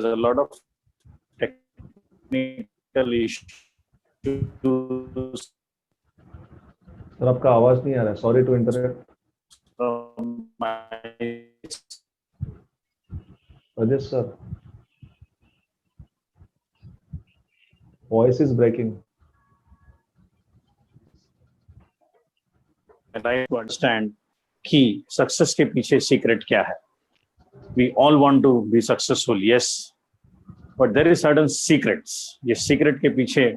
there's a lot of technical issues. Sir आपका आवाज नहीं आ रहा है, sorry to interrupt. Rajesh sir, voice is breaking. And I understand कि success के पीछे secret क्या है. We all want to be successful, yes, but there is certain secrets. ये secret के पीछे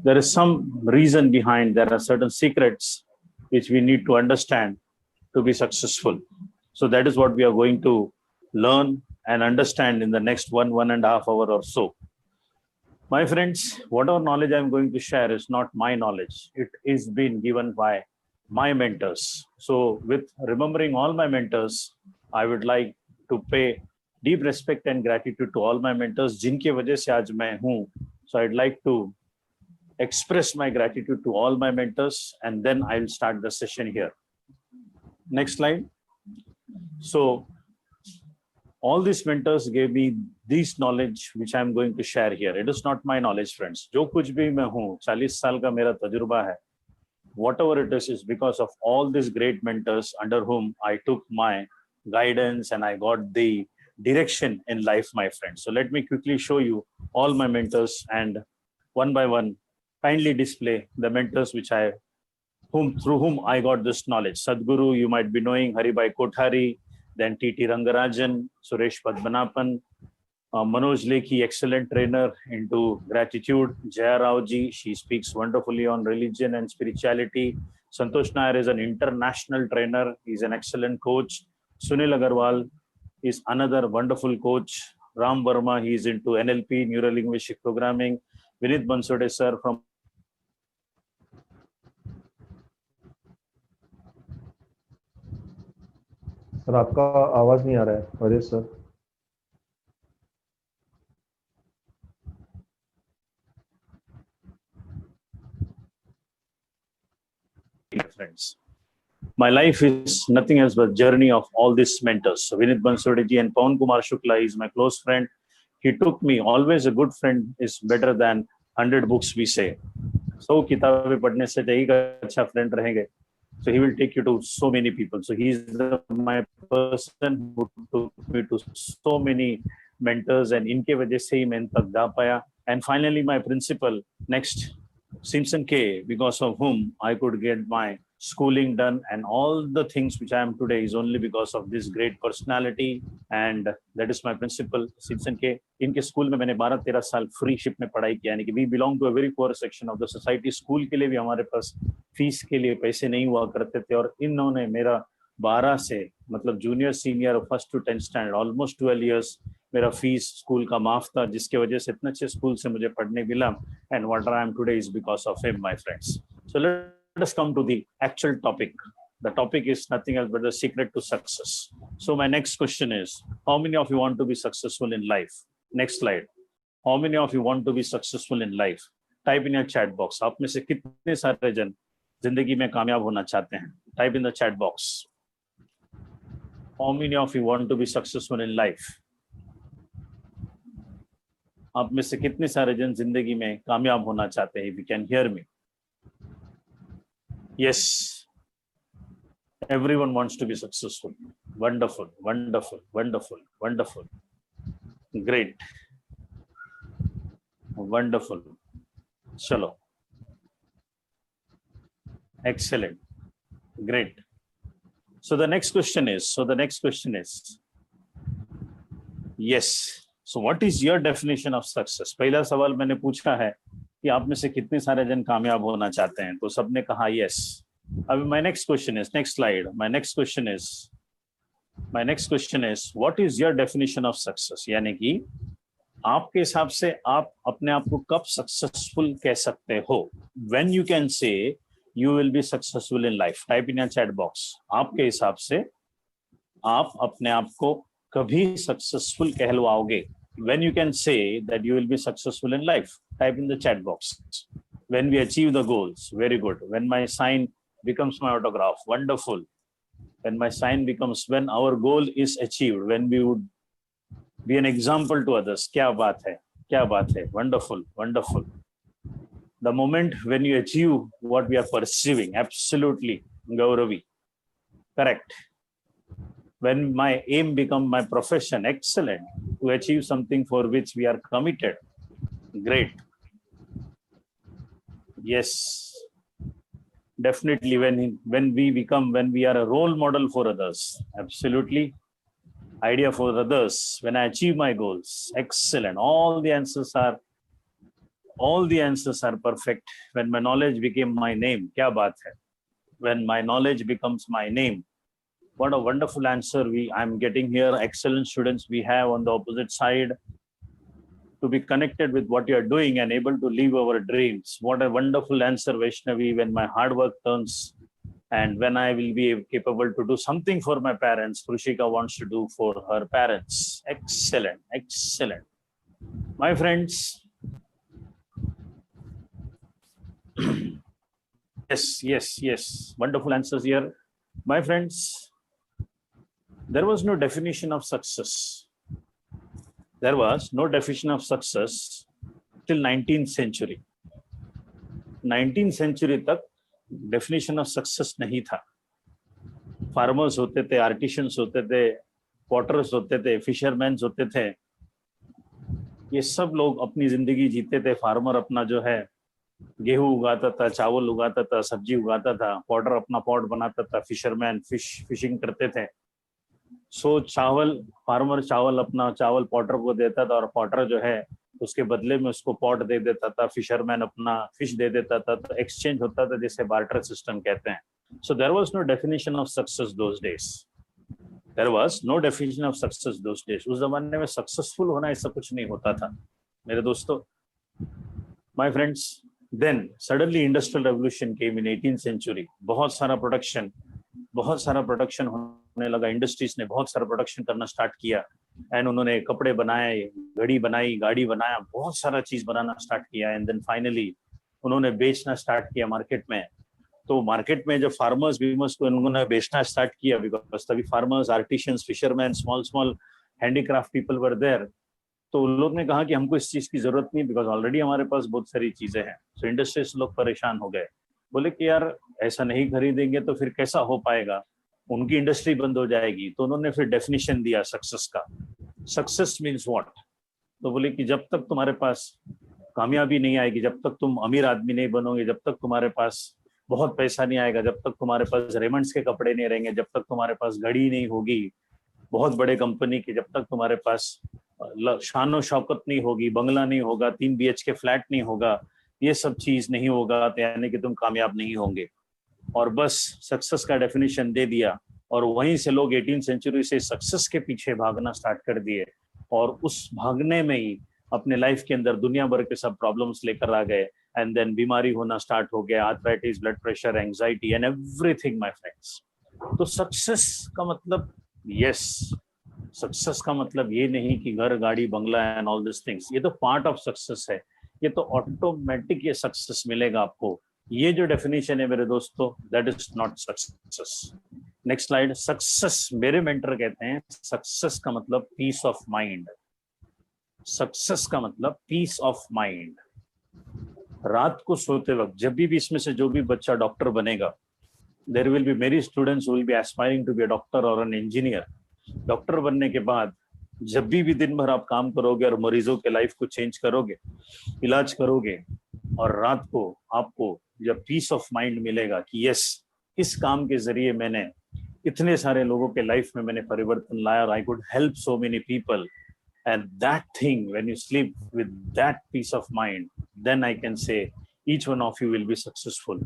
there is some reason behind. There are certain secrets which we need to understand to be successful. So that is what we are going to learn and understand in the next 1.5 hours or so. My friends, whatever knowledge I'm going to share is not my knowledge. It is been given by my mentors. So with remembering all my mentors, I would like to pay deep respect and gratitude to all my mentors, जिनके वजह से आज मैं हूँ. So I'd like to express my gratitude to all my mentors, and then I'll start the session here. Next slide. So all these mentors gave me this knowledge which I'm going to share here. It is not my knowledge, friends. जो कुछ भी मैं हूँ, 40 साल का मेरा तजुर्बा है. Whatever it is because of all these great mentors under whom I took my guidance and I got the direction in life, my friends. So let me quickly show you all my mentors, and one by one, kindly display the mentors which through whom I got this knowledge. Sadhguru, you might be knowing Haribhai Kothari, then T.T. Rangarajan, Suresh Padmanabhan, Manoj Lekhi, excellent trainer into gratitude. Jaya Rao ji, she speaks wonderfully on religion and spirituality. Santosh Nair is an international trainer. He's an excellent coach. Sunil Agarwal is another wonderful coach. Ram Verma, he is into NLP, neuro-linguistic programming. Vinit Bansode sir from sir आपका आवाज नहीं आ रहा है, Rajesh sir. friends. My life is nothing else but journey of all these mentors. So Vinit Bansode ji and Pawan Kumar Shukla is my close friend. He took me. Always a good friend is better than 100 books, we say. So किताबें पढ़ने से एक अच्छा friend रहेंगे. So he will take you to so many people. So he is my person who took me to so many mentors, and इनके वजह से ही मैं तक जा पाया. And finally my principal next, Simpson K, because of whom I could get my schooling done, and all the things which I am today is only because of this great personality, and that is my principal, Simpson K. इनके school में मैंने 12-13 साल free ship में पढ़ाई किया, यानी कि we belong to a very poor section of the society. School के लिए भी हमारे पास फीस के लिए पैसे नहीं हुआ करते थे, और इन्होंने मेरा 12 से मतलब junior senior first to 10th standard almost 12 years मेरा फीस स्कूल का माफ था, जिसके वजह से इतने अच्छे स्कूल से मुझे पढ़ने मिला. And what I am today is because of him, my friends. So let us come to the actual topic. The topic is nothing else but the secret to success. So my next question is, how many of you want to be successful in life? Next slide. How many of you want to be successful in life? Type in your chat box. आप में से कितने सारे जन जिंदगी में कामयाब होना चाहते हैं? Type in the chat box. How many of you want to be successful in life? आप में से कितने सारे जन जिंदगी में कामयाब होना चाहते हैं? If you can hear me. Yes. Everyone wants to be successful. Wonderful, wonderful, wonderful, wonderful. Great. Wonderful. Chalo. Excellent. Great. So the next question is, yes. So what is your definition of success? पहला सवाल मैंने पूछा है कि आप में से कितने सारे जन कामयाब होना चाहते हैं, तो सबने कहा yes. अब my next question is, next slide. My next question is, what is your definition of success? यानी कि आपके हिसाब से आप अपने आप को कब सक्सेसफुल कह सकते हो? When you can say you will be successful in life. Type in your chat box. आपके हिसाब से आप अपने आप को कभी successful कहलवाओगे? When you can say that you will be successful in life. Type in the chat box. When we achieve the goals. Very good. When my sign becomes my autograph. Wonderful. When my sign becomes, when our goal is achieved, when we would be an example to others. क्या बात है, क्या बात है, wonderful wonderful. The moment when you achieve what we are pursuing, absolutely, Gauravi, correct. When my aim become my profession, excellent. To achieve something for which we are committed, great. Yes, definitely. When we are a role model for others, absolutely. Idea for others. When I achieve my goals, excellent. All the answers are perfect. When my knowledge became my name, kya baat hai? When my knowledge becomes my name, what a wonderful answer I'm getting here. Excellent students we have on the opposite side, to be connected with what you are doing and able to live our dreams. What a wonderful answer, Vaishnavi. When my hard work turns, and when I will be capable to do something for my parents, Krushika wants to do for her parents. Excellent, excellent. My friends, yes, wonderful answers here. My friends, there was no definition of success. There was no definition of success till 19th century. 19th century तक definition of success नहीं था. Farmers होते थे, artisans होते थे, potters होते थे, fishermen होते थे. ये सब लोग अपनी जिंदगी जीते थे. फार्मर अपना जो है गेहूं उगाता था, चावल उगाता था, सब्जी उगाता था. पॉटर अपना पॉट बनाता था. फिशरमैन फिशिंग करते थे. सो फार्मर अपना चावल पॉटर को देता था, और पॉटर जो है उसके बदले में उसको पॉट दे देता था. फिशरमैन अपना फिश दे देता था. तो एक्सचेंज होता था, जिसे बार्टर सिस्टम कहते हैं. So there was no definition of success those days. There was no definition of success those days. उस जमाने में सक्सेसफुल होना ऐसा कुछ नहीं होता था मेरे दोस्तों. My friends, then suddenly industrial revolution came in 18th century. बहुत सारा प्रोडक्शन होने लगा. इंडस्ट्रीज ने बहुत सारा प्रोडक्शन करना स्टार्ट किया, एंड उन्होंने कपड़े बनाए, घड़ी बनाई, गाड़ी बनाया, बहुत सारा चीज बनाना स्टार्ट किया. एंड देन फाइनली उन्होंने बेचना स्टार्ट किया मार्केट में. तो मार्केट में जब फार्मर्स को उन्होंने बेचना स्टार्ट किया, बिकॉज तभी farmers, artisans, fisherman, small handicraft people were there. तो उन लोग ने कहा कि हमको इस चीज की जरूरत नहीं, बिकॉज ऑलरेडी हमारे पास बहुत सारी चीजें हैं. सो इंडस्ट्रीज लोग परेशान हो गए. बोले कि यार ऐसा नहीं खरीदेंगे तो फिर कैसा हो पाएगा, उनकी इंडस्ट्री बंद हो जाएगी. तो उन्होंने फिर डेफिनेशन दिया सक्सेस का. Success means what? तो बोले कि जब तक तुम्हारे पास कामयाबी नहीं आएगी, जब तक तुम अमीर आदमी नहीं बनोगे, जब तक तुम्हारे पास बहुत पैसा नहीं आएगा, जब तक तुम्हारे पास रेमंड्स के कपड़े नहीं रहेंगे, जब तक तुम्हारे पास घड़ी नहीं होगी बहुत बड़े कंपनी की, जब तक तुम्हारे पास शानो शौकत नहीं होगी, बंगला नहीं होगा, 3 BHK फ्लैट नहीं होगा, ये सब चीज नहीं होगा, तो यानी कि तुम कामयाब नहीं होंगे. और बस सक्सेस का डेफिनेशन दे दिया, और वहीं से लोग 18th century से सक्सेस के पीछे भागना स्टार्ट कर दिए. और उस भागने में ही अपने लाइफ के अंदर दुनिया भर के सब प्रॉब्लम्स लेकर आ गए. एंड देन बीमारी होना स्टार्ट हो गया, arthritis, blood pressure, anxiety and everything. My friends, तो सक्सेस का मतलब, यस, सक्सेस का मतलब ये नहीं कि घर, गाड़ी, बंगला एंड ऑल दिस थिंग्स. ये तो पार्ट ऑफ सक्सेस है. ये तो ऑटोमेटिक ये सक्सेस मिलेगा आपको. ये जो डेफिनेशन है मेरे दोस्तों, that is not success. Next slide. Success, मेरे मेंटर कहते हैं, सक्सेस का मतलब पीस ऑफ माइंड. सक्सेस का मतलब पीस ऑफ माइंड. रात को सोते वक्त जब भी इसमें से जो भी बच्चा डॉक्टर बनेगा, there will be many students who will be aspiring to be a doctor और एन इंजीनियर. डॉक्टर बनने के बाद जब भी दिन भर आप काम करोगे और मरीजों के लाइफ को चेंज करोगे, इलाज करोगे, और रात को आपको जब पीस ऑफ माइंड मिलेगा कि यस, इस काम के जरिए मैंने इतने सारे लोगों के लाइफ में मैंने परिवर्तन लाया, और I could help so many people, and that thing, when you sleep with that peace of mind, then I can say each one of you will be successful.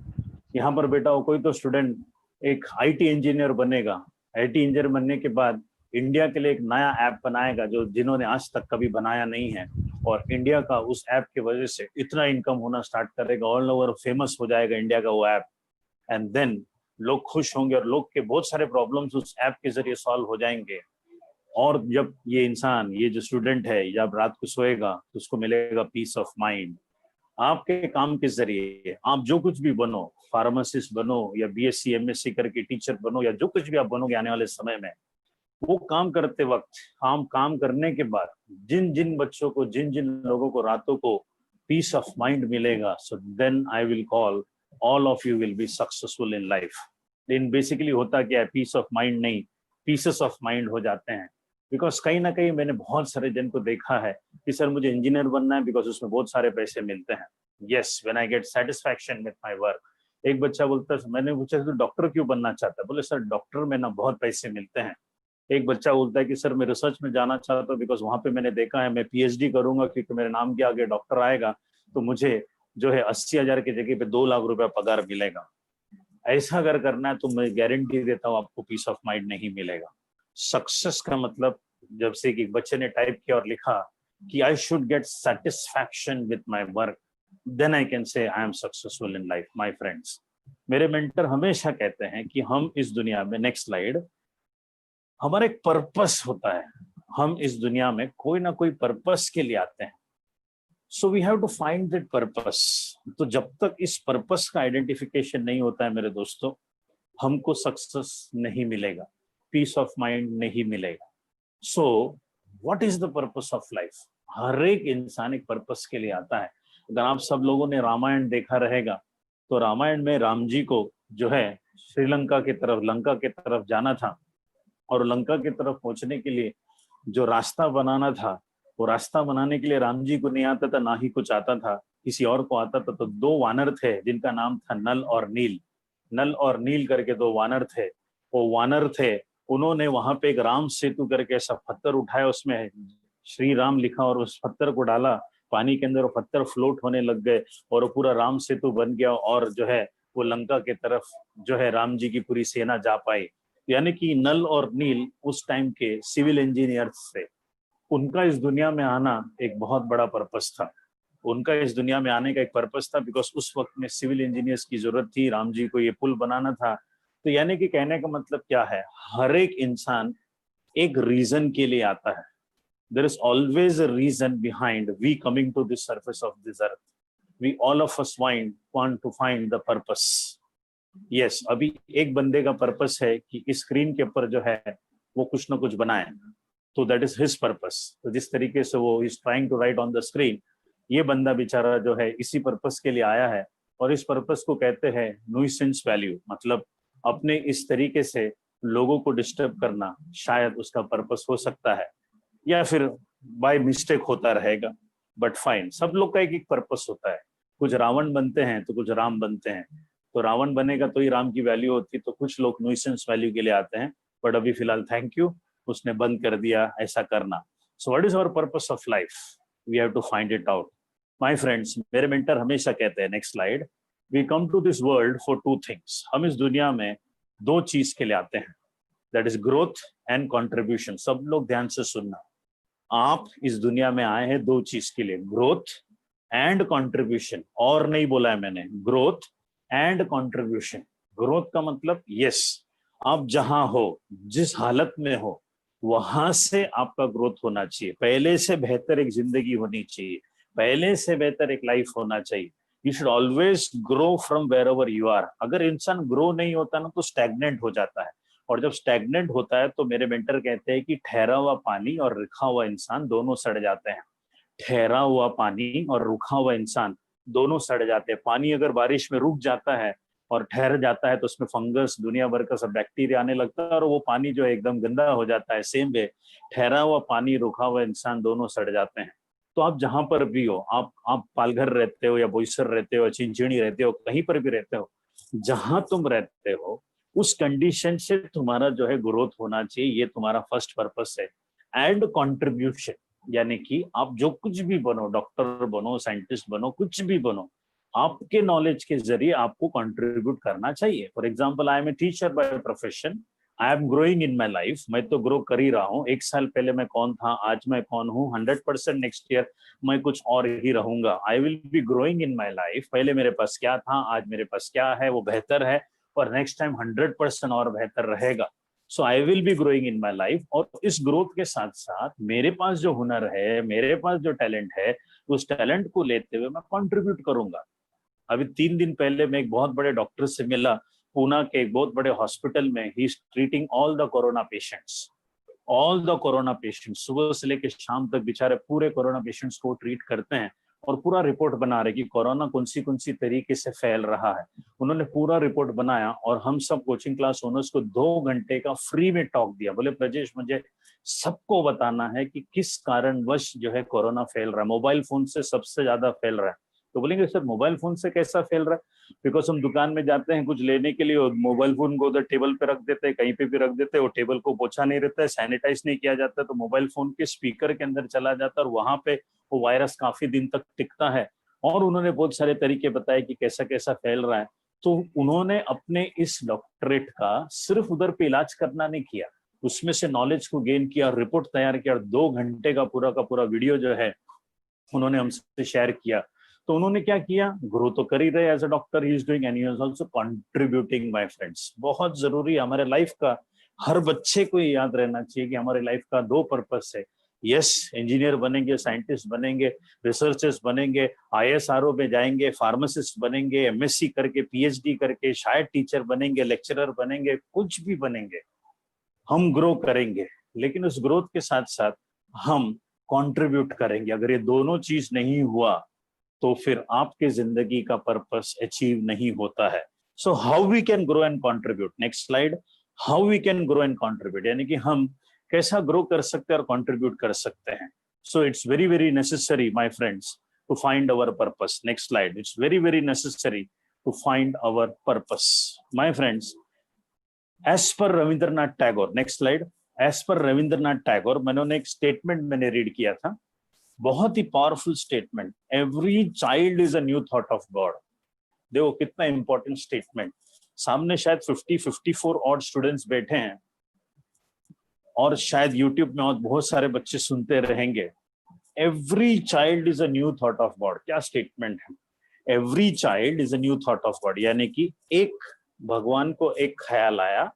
यहाँ पर बेटा कोई तो स्टूडेंट एक IT इंजीनियर बनेगा. IT engineer बनने के बाद इंडिया के लिए एक नया ऐप बनाएगा, जो जिन्होंने आज तक कभी बनाया नहीं है, और इंडिया का उस ऐप की वजह से इतना इनकम होना स्टार्ट करेगा, ऑल ओवर फेमस हो जाएगा इंडिया का वो ऐप. एंड देन लोग खुश होंगे, और लोग के बहुत सारे प्रॉब्लम्स उस ऐप के जरिए सॉल्व हो जाएंगे. और जब ये इंसान, ये जो स्टूडेंट है, जब रात को सोएगा तो उसको मिलेगा पीस ऑफ माइंड. आपके काम के जरिए आप जो कुछ भी बनो, फार्मासिस्ट बनो, या BSc MSc करके टीचर बनो, या जो कुछ भी आप बनोगे आने वाले समय में, वो काम करते वक्त, हम काम करने के बाद जिन जिन बच्चों को, जिन जिन लोगों को रातों को पीस ऑफ माइंड मिलेगा, so then I will call all of you will be successful in life. लेकिन बेसिकली होता क्या है, पीस ऑफ माइंड नहीं, पीसेस ऑफ माइंड हो जाते हैं। बिकॉज कहीं ना कहीं मैंने बहुत सारे जन को देखा है कि सर मुझे इंजीनियर बनना है बिकॉज उसमें बहुत सारे पैसे मिलते हैं। Yes, when I get satisfaction with my work. एक बच्चा बोलता है, मैंने पूछा तो डॉक्टर क्यों बनना चाहता है, बोले सर डॉक्टर में ना बहुत पैसे मिलते हैं। एक बच्चा बोलता है कि सर मैं रिसर्च में जाना चाहता हूँ बिकॉज वहां पे मैंने देखा है मैं पीएचडी करूंगा क्योंकि मेरे नाम के आगे डॉक्टर आएगा तो मुझे जो है 80,000 की जगह पे 2 लाख रुपया पगार मिलेगा। ऐसा अगर करना है तो मैं गारंटी देता हूँ आपको पीस ऑफ माइंड नहीं मिलेगा। सक्सेस का मतलब, जब से कि बच्चे ने टाइप किया और लिखा कि I should get satisfaction with my work, then I can say I am successful in life. My friends, मेरे मेंटर हमेशा कहते हैं कि हम इस दुनिया में, नेक्स्ट स्लाइड, हमारा एक पर्पस होता है। हम इस दुनिया में कोई ना कोई पर्पस के लिए आते हैं। So we have to find that purpose. तो जब तक इस पर्पस का आइडेंटिफिकेशन नहीं होता है मेरे दोस्तों, हमको सक्सेस नहीं मिलेगा, पीस ऑफ माइंड नहीं मिलेगा। So what is the purpose of life? हर एक इंसान एक पर्पस के लिए आता है। अगर आप सब लोगों ने रामायण देखा रहेगा तो रामायण में राम जी को जो है श्रीलंका की तरफ, लंका की तरफ जाना था, और लंका की तरफ पहुंचने के लिए जो रास्ता बनाना था, वो रास्ता बनाने के लिए राम जी को नहीं आता था, ना ही कुछ आता था, किसी और को आता था। तो 2 वानर थे जिनका नाम था नल और नील। नल और नील करके 2 वानर थे। वो वानर थे, उन्होंने वहां पे एक राम सेतु करके ऐसा पत्थर उठाया, उसमें श्री राम लिखा और उस पत्थर को डाला पानी के अंदर, वो पत्थर फ्लोट होने लग गए और वो पूरा राम सेतु बन गया, और जो है वो लंका के तरफ जो है राम जी की पूरी सेना जा पाई। यानी कि नल और नील उस टाइम के सिविल इंजीनियर्स थे। उनका इस दुनिया में आना एक बहुत बड़ा पर्पस था। उनका इस दुनिया में आने का एक पर्पस था बिकॉज उस वक्त में सिविल इंजीनियर्स की जरूरत थी, राम जी को ये पुल बनाना था। तो यानी कि कहने का मतलब क्या है, हर एक इंसान एक रीजन के लिए आता है। There is always a reason behind we coming to this surface of this earth. We all of us want to find the purpose. Yes, अभी एक बंदे का पर्पस है कि इस स्क्रीन के ऊपर जो है वो कुछ ना कुछ बनाए, तो दैट इज हिज पर्पस। तो जिस तरीके से वो is trying to write on the screen, ये बंदा बेचारा जो है इसी पर्पस के लिए आया है। और इस पर्पस को कहते हैं न्यूसेंस वैल्यू, मतलब अपने इस तरीके से लोगों को डिस्टर्ब करना शायद उसका पर्पस हो सकता है, या फिर बाय मिस्टेक होता रहेगा। बट फाइन, सब लोग का एक एक पर्पस होता है। कुछ रावण बनते हैं तो कुछ राम बनते हैं। तो रावण बनेगा तो ही राम की वैल्यू होती, तो कुछ लोग न्यूसेंस वैल्यू के लिए आते हैं। बट अभी फिलहाल थैंक यू, उसने बंद कर दिया ऐसा करना। So what is our purpose of life? We have to find it out. My friends, मेरे मेंटर हमेशा कहते हैं, next slide, we come to this world for 2 things. हम इस दुनिया में 2 चीज के लिए आते हैं, that is growth and contribution. सब लोग ध्यान से सुनना, आप इस दुनिया में आए हैं 2 चीज के लिए, ग्रोथ एंड कंट्रीब्यूशन। और नहीं बोला है मैंने, ग्रोथ एंड कंट्रीब्यूशन। ग्रोथ का मतलब, यस, आप जहां हो, जिस हालत में हो, वहां से आपका ग्रोथ होना चाहिए। पहले से बेहतर एक जिंदगी होनी चाहिए, पहले से बेहतर एक लाइफ होना चाहिए। You should always grow from wherever you are. अगर इंसान ग्रो नहीं होता ना तो स्टैग्नेंट हो जाता है, और जब स्टैग्नेंट होता है तो मेरे मेंटर कहते हैं कि ठहरा हुआ पानी और रुका हुआ इंसान दोनों सड़ जाते हैं। ठहरा हुआ पानी और रुका हुआ इंसान दोनों सड़ जाते हैं। पानी अगर बारिश में रुक जाता है और ठहर जाता है तो उसमें फंगस, दुनिया भर का सब बैक्टीरिया आने लगता है और वो पानी जो है एकदम गंदा हो जाता है। सेम वे, ठहरा हुआ पानी, रुका हुआ इंसान दोनों सड़ जाते हैं। तो आप जहां पर भी हो, आप पालघर रहते हो या बोईसर रहते हो या चिंचिणी रहते हो, कहीं पर भी रहते हो, जहां तुम रहते हो उस कंडीशन से तुम्हारा जो है ग्रोथ होना चाहिए। ये तुम्हारा फर्स्ट पर्पस है। एंड कंट्रीब्यूशन, यानी कि आप जो कुछ भी बनो, डॉक्टर बनो, साइंटिस्ट बनो, कुछ भी बनो, आपके नॉलेज के जरिए आपको कंट्रीब्यूट करना चाहिए। For example, I am a teacher by profession, I am growing in my life. मैं तो ग्रो कर ही रहा हूँ। 1 साल पहले मैं कौन था, आज मैं कौन हूँ, 100% नेक्स्ट ईयर मैं कुछ और ही रहूंगा। आई will be growing in my life. पहले मेरे पास क्या था, आज मेरे पास क्या है, वो बेहतर है, और नेक्स्ट टाइम 100% और बेहतर रहेगा। So I will be growing in my life. और इस ग्रोथ के साथ साथ मेरे पास जो हुनर है, मेरे पास जो टैलेंट है, उस टैलेंट को लेते हुए मैं कंट्रीब्यूट करूंगा। अभी 3 दिन पहले मैं एक बहुत बड़े डॉक्टर से मिला, पूना के एक बहुत बड़े हॉस्पिटल में। He is treating all the corona patients. All the corona patients, सुबह से लेकर शाम तक बेचारे पूरे कोरोना पेशेंट्स को ट्रीट करते हैं और पूरा रिपोर्ट बना रहे कि कोरोना कौन सी तरीके से फैल रहा है। उन्होंने पूरा रिपोर्ट बनाया और हम सब कोचिंग क्लास ओनर्स को 2 घंटे का फ्री में टॉक दिया। बोले प्रजेश मुझे सबको बताना है कि किस कारणवश जो है कोरोना फैल रहा है, मोबाइल फोन से सबसे ज्यादा फैल रहा है। तो बोलेंगे सर मोबाइल फोन से कैसा फैल रहा है? बिकॉज हम दुकान में जाते हैं कुछ लेने के लिए, मोबाइल फोन को उधर टेबल पे रख देते हैं, कहीं पे भी रख देते हैं, वो टेबल को पोछा नहीं रहता है, सैनिटाइज नहीं किया जाता, तो मोबाइल फोन के स्पीकर के अंदर चला जाता है और वहां पे वो वायरस काफी दिन तक टिकता है। और उन्होंने बहुत सारे तरीके बताए कि कैसा कैसा फैल रहा है। तो उन्होंने अपने इस डॉक्टरेट का सिर्फ उधर पे इलाज करना नहीं किया, उसमें से नॉलेज को गेन किया, रिपोर्ट तैयार किया और 2 घंटे का पूरा वीडियो जो है उन्होंने हमसे शेयर किया। तो उन्होंने क्या किया, ग्रो तो कर ही रहे as a doctor, he is doing and he is also contributing. My friends, बहुत जरूरी है हमारे लाइफ का, हर बच्चे को याद रहना चाहिए कि हमारे लाइफ का 2 पर्पस है। यस, इंजीनियर बनेंगे, साइंटिस्ट बनेंगे, रिसर्चर्स बनेंगे, आईएसआरओ में जाएंगे, फार्मासिस्ट बनेंगे, एमएससी करके पीएचडी करके शायद टीचर बनेंगे, लेक्चरर बनेंगे, कुछ भी बनेंगे, हम ग्रो करेंगे। लेकिन उस ग्रोथ के साथ साथ हम कंट्रीब्यूट करेंगे। अगर ये दोनों चीज नहीं हुआ तो फिर आपके जिंदगी का पर्पस अचीव नहीं होता है। So how we can grow and contribute, next slide. How we can grow and contribute, यानी कि हम कैसा ग्रो कर सकते हैं और कंट्रीब्यूट कर सकते हैं। So it's very very necessary my friends to find our purpose. Next slide. It's very very necessary to find our purpose my friends. As per Rabindranath Tagore, next slide. As per Rabindranath Tagore, मैंने एक statement मैंने read किया था, बहुत ही powerful statement, every child is a new thought of God. देखो कितना important statement. सामने शायद 54 ऑड स्टूडेंट्स बैठे हैं और शायद यूट्यूब में और बहुत सारे बच्चे सुनते रहेंगे। Every child is a new thought of God, क्या स्टेटमेंट है। Every child is a new thought of God, यानी कि एक भगवान को एक ख्याल आया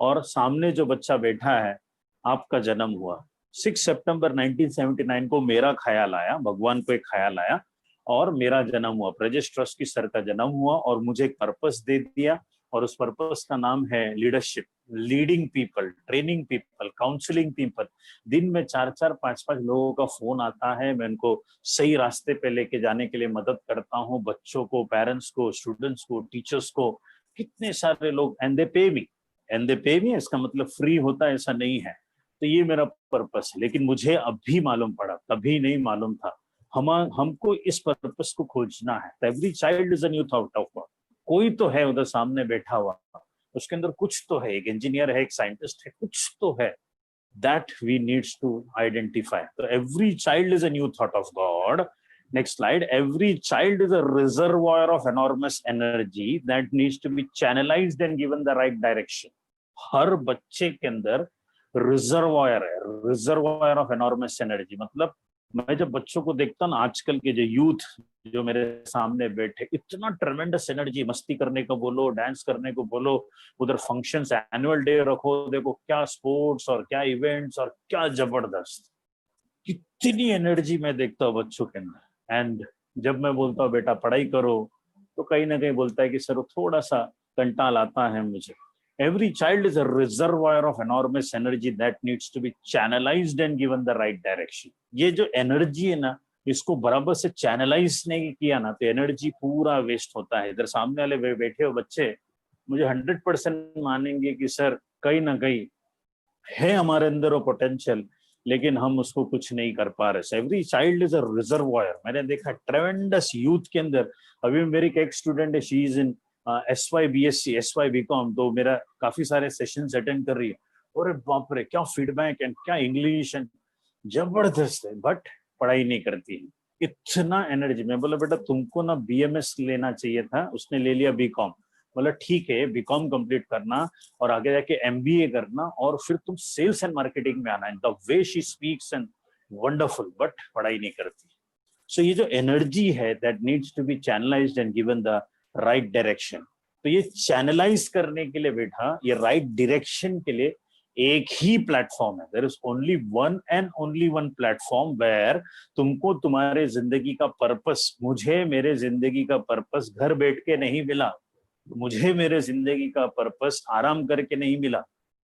और सामने जो बच्चा बैठा है, आपका जन्म हुआ 6 सितंबर 1979 को, मेरा ख्याल आया, भगवान को एक ख्याल आया और मेरा जन्म हुआ, प्रजेश ट्रस्ट की सर का जन्म हुआ और मुझे एक पर्पस दे दिया और उस पर्पस का नाम है leadership, leading people, training people, counselling people. दिन में 4-4, 5-5 लोगों का फोन आता है, मैं उनको सही रास्ते पे लेके जाने के लिए मदद करता हूँ, बच्चों को, पेरेंट्स को, स्टूडेंट्स को, टीचर्स को, कितने सारे लोग, एंड दे पे मी, एंड दे पे मी, इसका मतलब फ्री होता है ऐसा नहीं है। तो ये मेरा पर्पस है। लेकिन मुझे अभी मालूम पड़ा, तभी नहीं मालूम था। हमको इस पर्पस को खोजना है। Every child is a new thought of God. कोई तो है उधर सामने बैठा हुआ, उसके अंदर कुछ तो है, एक इंजीनियर है, एक साइंटिस्ट है, कुछ तो है, that we needs to identify. So every child is a new thought of God. Next slide. Every child is a reservoir of enormous energy that needs to be channelized and given the right direction. हर बच्चे के अंदर reservoir है, reservoir of enormous energy. मतलब मैं जब बच्चों को देखता ना, आजकल के जो यूथ जो मेरे सामने बैठे, इतना ट्रेमेंडस एनर्जी, मस्ती करने को बोलो, डांस करने को बोलो, उधर फंक्शंस, एनुअल डे रखो, देखो क्या स्पोर्ट्स और क्या इवेंट्स और क्या जबरदस्त, कितनी एनर्जी मैं देखता हूँ बच्चों के अंदर। एंड जब मैं बोलता हूँ बेटा पढ़ाई करो, तो कहीं ना कहीं बोलता है कि सर थोड़ा सा कंटाल आता है मुझे। Every child is a reservoir of enormous energy that needs to be channelized and given the right direction. ये जो एनर्जी है ना, इसको बराबर से चैनलाइज नहीं किया ना, तो एनर्जी पूरा वेस्ट होता है। इधर सामने वाले बैठे हो बच्चे मुझे 100% मानेंगे कि सर कहीं ना कहीं है हमारे अंदर वो पोटेंशियल, लेकिन हम उसको कुछ नहीं कर पा रहे। Every child is a reservoir. मैंने देखा ट्रेमेंडस यूथ के अंदर। अभी मेरी एक स्टूडेंट है, she is in SY BSc, SY BCom, तो मेरा काफी सारे सेशंस अटेंड कर रही है। और बाप रे क्या फीडबैक एंड क्या इंग्लिश एंड जबरदस्त है, बट पढ़ाई नहीं करती है, इतना एनर्जी। मैं बोला बेटा तुमको ना BMS लेना चाहिए था, उसने ले लिया BCom। बोला ठीक है BCom कंप्लीट करना और आगे जाके MBA करना और फिर तुम सेल्स एंड मार्केटिंग में आना। The way she speaks and wonderful, but पढ़ाई नहीं करती। सो ये जो एनर्जी है that needs to be channelized and given the right direction. तो ये चैनलाइज करने के लिए बेटा, ये राइट डायरेक्शन के लिए एक ही प्लेटफॉर्म है। There is only one and only one platform where तुमको तुम्हारे जिंदगी का पर्पस, मुझे मेरे जिंदगी का पर्पस घर बैठ के नहीं मिला, मुझे मेरे जिंदगी का पर्पस आराम करके नहीं मिला,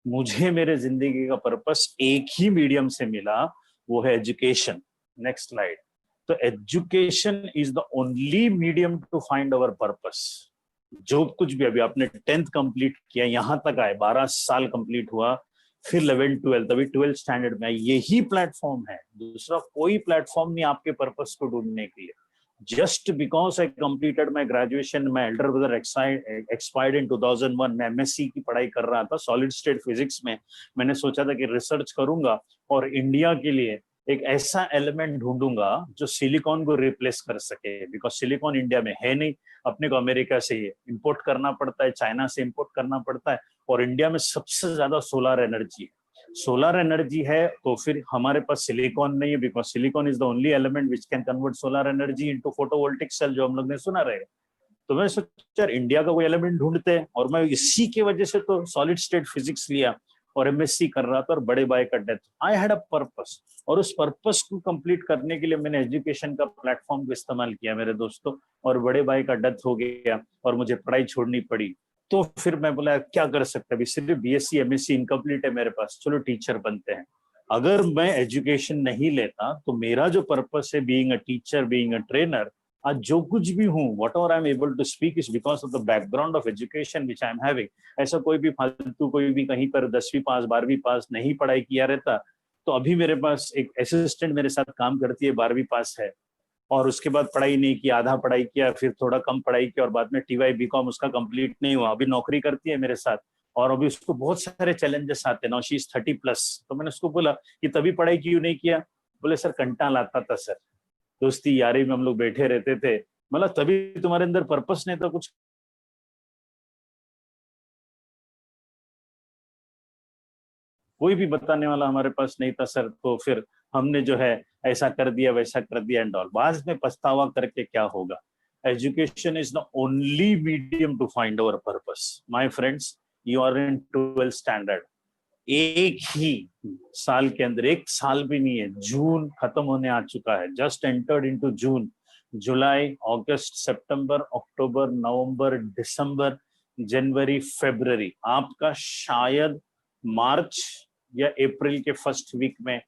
मुझे मेरे जिंदगी का पर्पस एक ही मीडियम से मिला, वो है एजुकेशन। Next slide. तो education is the only medium to find our purpose. जो कुछ भी अभी आपने 10th कंप्लीट किया, यहां तक आए, 12 साल कंप्लीट हुआ, फिर 11th 12th, अभी 12th स्टैंडर्ड में, यही प्लेटफॉर्म है, दूसरा कोई प्लेटफॉर्म नहीं आपके पर्पस को ढूंढने के लिए। Just because I completed my graduation, my elder brother expired in 2001, मैं एमएससी की पढ़ाई कर रहा था सॉलिड स्टेट फिजिक्स में। मैंने सोचा था कि रिसर्च करूंगा और इंडिया के लिए एक ऐसा एलिमेंट ढूंढूंगा जो सिलिकॉन को रिप्लेस कर सके, बिकॉज सिलिकॉन इंडिया में है नहीं, अपने को अमेरिका से इंपोर्ट करना पड़ता है, चाइना से इंपोर्ट करना पड़ता है, और इंडिया में सबसे ज्यादा सोलर एनर्जी है। सोलर एनर्जी है तो फिर हमारे पास सिलिकॉन नहीं है, because silicon is the only element which can convert solar energy into photovoltaic cell, जो हम लोग ने सुना रहेगा। तो मैं सोचा इंडिया का कोई एलिमेंट ढूंढते हैं, और मैं इसी की वजह से तो सॉलिड स्टेट फिजिक्स लिया और एमएससी कर रहा था, और बड़े भाई का death, I had a purpose, और उस पर्पस को कंप्लीट करने के लिए मैंने एजुकेशन का प्लेटफॉर्म को इस्तेमाल किया मेरे दोस्तों। और बड़े भाई का डेथ हो गया और मुझे पढ़ाई छोड़नी पड़ी, तो फिर मैं बोला क्या कर सकता, अभी सिर्फ बीएससी एमएससी इनकम्प्लीट है मेरे पास, चलो टीचर बनते हैं। अगर मैं एजुकेशन नहीं लेता तो मेरा जो पर्पस है, being a teacher, being a trainer, आज जो कुछ भी हूँ, whatever I am able to speak is because of the background of education which I am having. ऐसा कोई भी फालतू, कोई भी कहीं पर 10वीं पास 12वीं पास नहीं पढ़ाई किया रहता, तो अभी मेरे पास एक असिस्टेंट मेरे साथ काम करती है, 12वीं पास है, और उसके बाद पढ़ाई नहीं की, आधा पढ़ाई किया, फिर थोड़ा कम पढ़ाई किया, और बाद में टीवाई बीकॉम उसका कंप्लीट नहीं हुआ, अभी नौकरी करती है मेरे साथ, और अभी उसको बहुत सारे चैलेंजेस आते हैं, नाउ शी इज 30+। तो मैंने उसको बोला कि तभी पढ़ाई क्यों नहीं किया, बोले सर कंटाल आता था सर, दोस्ती यारी में हम लोग बैठे रहते थे। मतलब तभी तुम्हारे अंदर पर्पस नहीं था कुछ, कोई भी बताने वाला हमारे पास नहीं था सर, तो फिर हमने जो है ऐसा कर दिया वैसा कर दिया एंड ऑल, बाद में पछतावा करके क्या होगा। Education is the only medium to find our purpose. My friends, you are in 12th standard, एक ही साल के अंदर, एक साल भी नहीं है, जून खत्म होने आ चुका है, जस्ट एंटर्ड इनटू जून, जुलाई, अगस्त, सितंबर, अक्टूबर, नवंबर, दिसंबर, जनवरी, फरवरी, आपका शायद मार्च या अप्रैल के फर्स्ट वीक में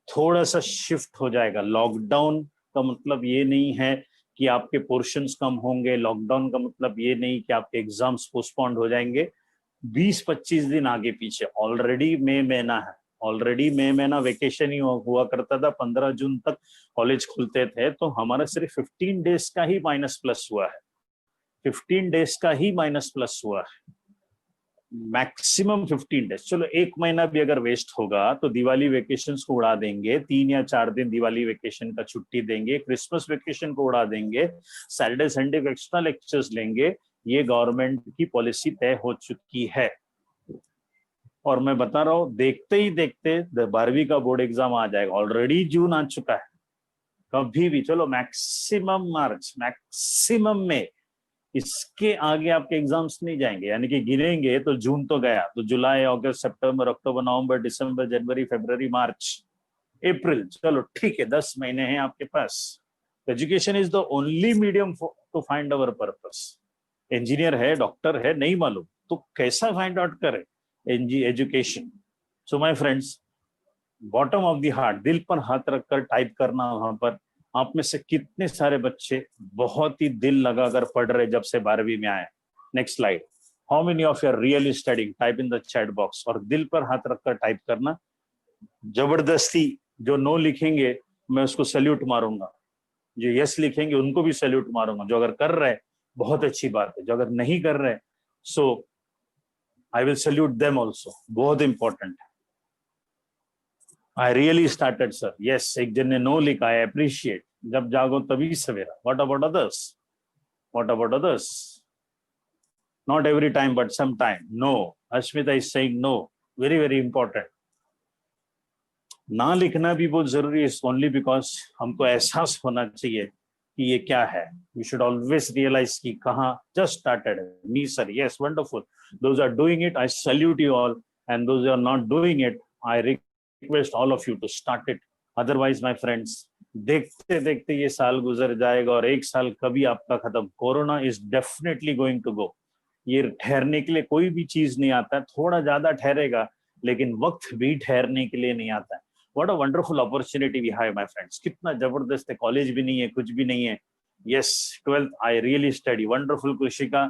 थोड़ा सा शिफ्ट हो जाएगा। लॉकडाउन का मतलब ये नहीं है कि आपके पोर्शंस कम होंगे, लॉकडाउन का मतलब ये नहीं कि आपके एग्जाम्स पोस्टपोन्ड हो जाएंगे। 20-25 दिन आगे पीछे, ऑलरेडी मई महीना है, ऑलरेडी मई महीना वेकेशन ही हुआ करता था, 15 जून तक कॉलेज खुलते थे, तो हमारा सिर्फ 15 डेज का ही माइनस प्लस हुआ है, 15 डेज का ही माइनस प्लस हुआ है, मैक्सिमम 15 डेज। चलो एक महीना भी अगर वेस्ट होगा तो दिवाली वेकेशन को उड़ा देंगे, 3 या 4 दिन दिवाली वेकेशन का छुट्टी देंगे, क्रिसमस वेकेशन को उड़ा देंगे, सैटरडे संडे को एक्स्ट्रा लेक्चर्स लेंगे, ये गवर्नमेंट की पॉलिसी तय हो चुकी है। और मैं बता रहा हूं, देखते ही देखते 12वीं का बोर्ड एग्जाम आ जाएगा, ऑलरेडी जून आ चुका है, कभी भी चलो मैक्सिमम मार्च, मैक्सिमम में, इसके आगे आपके एग्जाम्स नहीं जाएंगे, यानी कि गिनेंगे तो जून तो गया, तो जुलाई, अगस्त, सितंबर, अक्टूबर, नवंबर, दिसंबर, जनवरी, फरवरी, मार्च, अप्रैल, चलो ठीक है, 10 महीने हैं आपके पास। Education is the only medium to find our purpose. Engineer है, डॉक्टर है, नहीं मालूम तो कैसा फाइंड आउट करे education. So my friends, bottom of the heart, दिल पर हाथ रखकर टाइप करना वहां पर, आप में से कितने सारे बच्चे बहुत ही दिल लगाकर पढ़ रहे जब से 12वीं में आए। Next slide. How many of you're really studying, type in the chat box, और दिल पर हाथ रखकर टाइप करना। जबरदस्ती जो नो लिखेंगे मैं उसको सैल्यूट मारूंगा, जो यस लिखेंगे उनको भी सैल्यूट मारूंगा, जो अगर कर रहे बहुत अच्छी बात है, जो अगर नहीं कर रहे so I will salute them also, बहुत इंपॉर्टेंट है। I really started sir, yes, एक जन ने नो लिखा, आई अप्रिशिएट, जब जागो तभी सवेरा। What about others, what about others, not every time but some time, no, Asmita is saying no, very very important. ना लिखना भी बहुत जरूरी है, ओनली बिकॉज हमको एहसास होना चाहिए कि ये क्या है। यू शुड ऑलवेज रियलाइज कि कहाँ just started me sir, yes wonderful, those are doing it, I salute you all, and those are not doing it, I request all of you to start it. Otherwise my friends, देखते देखते ये साल गुजर जाएगा और एक साल कभी आपका खत्म। Corona is definitely going to go, ये ठहरने के लिए कोई भी चीज नहीं आता, थोड़ा ज्यादा ठहरेगा लेकिन वक्त भी ठहरने के लिए नहीं आता है। What a wonderful opportunity we have my friends, कितना जबरदस्त है, कॉलेज भी नहीं है, कुछ भी नहीं है। Yes, 12th I really study, wonderful Krishika,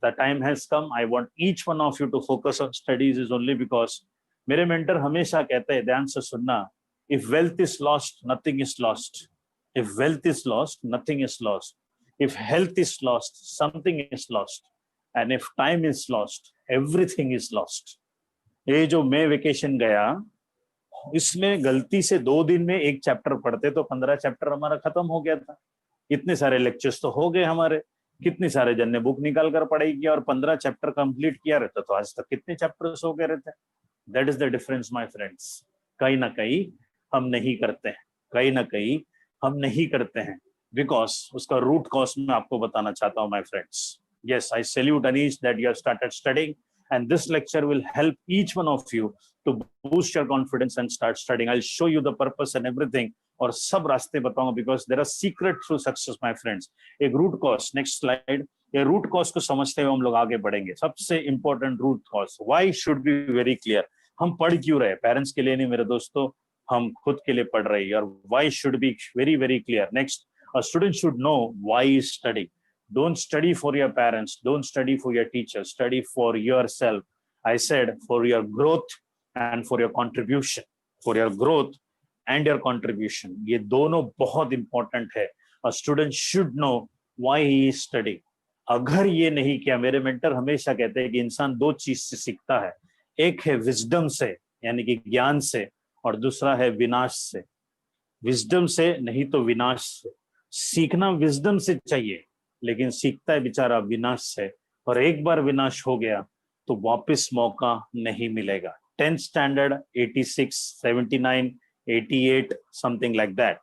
the time has come, I want each one of you to focus on studies is only because मेरे मेंटर हमेशा कहते हैं, ध्यान से सुनना, if wealth is lost nothing is lost, if wealth is lost nothing is lost, if health is lost something is lost, and if time is lost everything is lost। ये जो मैं वेकेशन गया, इसमें गलती से 2 दिन में एक चैप्टर पढ़ते तो 15 चैप्टर हमारा खत्म हो गया था। इतने सारे लेक्चर्स तो हो गए हमारे, कितने सारे जन ने बुक निकाल कर पढ़ाई किया और 15 चैप्टर कंप्लीट किया रहता, तो आज तक कितने चैप्टर्स हो गए रहते। That is the difference my friends. कहीं ना कहीं हम नहीं करते हैं, कहीं ना कहीं हम नहीं करते हैं, बिकॉज उसका रूट कॉज मैं आपको बताना चाहता हूं my friends. Yes, I salute Anish that you have started studying, and this lecture will help each one of you to boost your confidence and start studying। I'll show you the purpose and everything, और सब रास्ते बताऊंगा, because there are secret through success my friends। एक root cause, next slide. ये root cause को समझते हुए हम लोग आगे बढ़ेंगे। सबसे important root cause, why should be very clear, हम पढ़ क्यों रहे, पेरेंट्स के लिए नहीं मेरे दोस्तों, हम खुद के लिए पढ़ रहे हैं, और why should be very very clear. Next, a student should know why he is studying। Don't study for your parents, don't study for your teachers, study for yourself। I said for your growth and for your contribution, for your growth and your contribution। ये दोनों बहुत important है। A student should know why he is studying। अगर ये नहीं किया, मेरे mentor हमेशा कहते हैं कि इंसान 2 चीज से सीखता है, एक है विजडम से यानी कि ज्ञान से, और दूसरा है विनाश से। विजडम से नहीं तो विनाश से। सीखना विजडम से चाहिए, लेकिन सीखता है बेचारा विनाश से, और एक बार विनाश हो गया तो वापस मौका नहीं मिलेगा। 10th standard 86, 79, 88 something like that.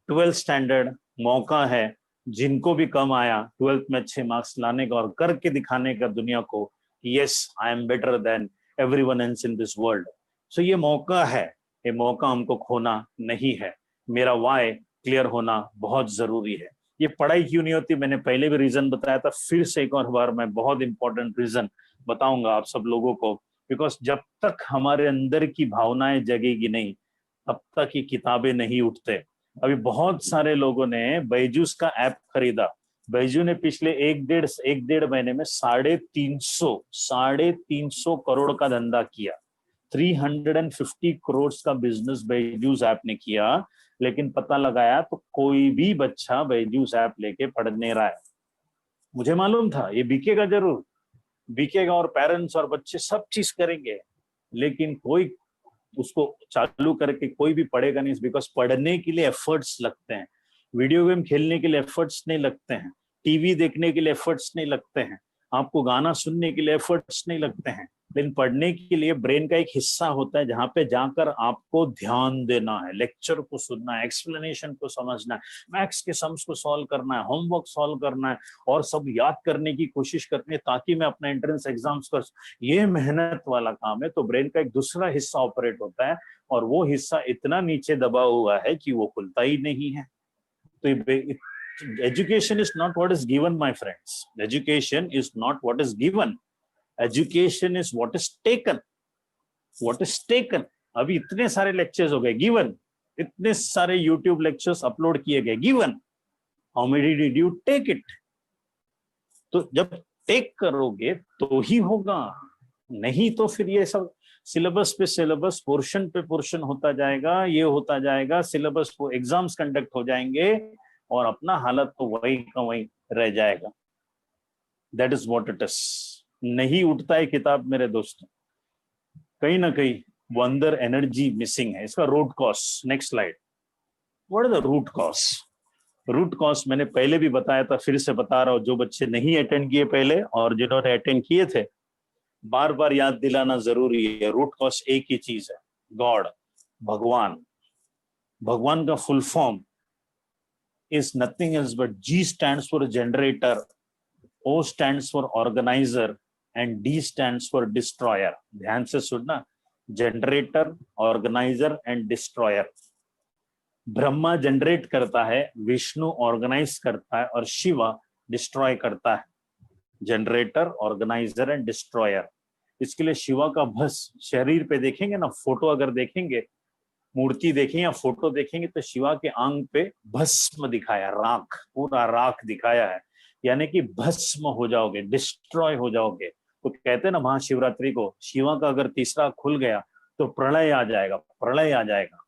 12th standard मौका है, जिनको भी कम आया 12th में अच्छे मार्क्स लाने का और करके दिखाने का दुनिया को, yes I am better than everyone else in this world. So ये मौका है, ये मौका हमको खोना नहीं है। मेरा वाई क्लियर होना बहुत जरूरी है। ये पढ़ाई क्यों नहीं होती, मैंने पहले भी रीजन बताया था, फिर से एक और बार मैं बहुत इंपॉर्टेंट रीजन बताऊंगा आप सब लोगों को। बिकॉज जब तक हमारे अंदर की भावनाएं जगेगी नहीं, तब तक ये किताबें नहीं उठते। अभी बहुत सारे लोगों ने बैजूस का ऐप खरीदा। बैजू ने पिछले एक डेढ़ महीने में 350 करोड़ का धंधा किया। 350 करोड़ का बिजनेस बैजूस ऐप ने किया, लेकिन पता लगाया तो कोई भी बच्चा बैजूस ऐप लेके पढ़ नहीं रहा है। मुझे मालूम था ये बिकेगा, जरूर बिकेगा, और पेरेंट्स और बच्चे सब चीज करेंगे, लेकिन कोई उसको चालू करके कोई भी पढ़ेगा नहीं, बिकॉज पढ़ने के लिए एफर्ट्स लगते हैं, वीडियो गेम खेलने के लिए एफर्ट्स नहीं लगते हैं, टीवी देखने के लिए एफर्ट्स नहीं लगते हैं, आपको गाना सुनने के लिए एफर्ट्स नहीं लगते हैं, लेकिन पढ़ने के लिए ब्रेन का एक हिस्सा होता है जहां पे जाकर आपको ध्यान देना है, लेक्चर को सुनना है, एक्सप्लेनेशन को समझना है, मैथ्स के सम्स को सॉल्व करना है, होमवर्क सॉल्व करना है, और सब याद करने की कोशिश करनी है ताकि मैं अपना एंट्रेंस एग्जाम्स कर। ये मेहनत वाला काम है। तो ब्रेन का एक दूसरा हिस्सा ऑपरेट होता है, और वो हिस्सा इतना नीचे दबा हुआ है कि वो खुलता ही नहीं है। तो education is not what is given my friends, education is not what is given, education is what is taken। what is taken, अभी इतने सारे लेक्चर्स हो गए गिवन, इतने सारे यूट्यूब लेक्चर्स अपलोड किए गए given, how many did you take it. तो जब टेक करोगे तो ही होगा, नहीं तो फिर ये सब सिलेबस पे सिलेबस, पोर्शन पे पोर्शन होता जाएगा, ये होता जाएगा, सिलेबस को एग्जाम्स कंडक्ट हो जाएंगे, और अपना हालत तो वही का वही रह जाएगा। That is what it is. नहीं उठता है किताब मेरे दोस्तों, कहीं ना कहीं वो अंदर एनर्जी मिसिंग है। इसका root cause, next slide. What is the root cause? Root cause मैंने पहले भी बताया था, फिर से बता रहा हूं, जो बच्चे नहीं अटेंड किए पहले और जिन्होंने अटेंड किए थे, बार बार याद दिलाना जरूरी है। रूट कॉज एक ही चीज है, गॉड, भगवान। भगवान का full form is nothing else but G stands for generator, O stands for organizer, and D stands for destroyer। ध्यान से सुनना, generator, organiser and destroyer. Brahma generate करता है, विष्णु ऑर्गेनाइज करता है, और शिवा डिस्ट्रॉय करता है। Generator, organiser and destroyer. इसके लिए शिवा का भस्म शरीर पे देखेंगे ना, फोटो अगर देखेंगे, मूर्ति देखें या फोटो देखेंगे तो शिवा के आंग पे भस्म दिखाया, राख, पूरा राख दिखाया है, यानी कि भस्म हो जाओगे, डिस्ट्रॉय हो जाओगे। तो कहते हैं ना महाशिवरात्रि को, शिवा का अगर तीसरा खुल गया तो प्रलय आ जाएगा, प्रलय आ जाएगा,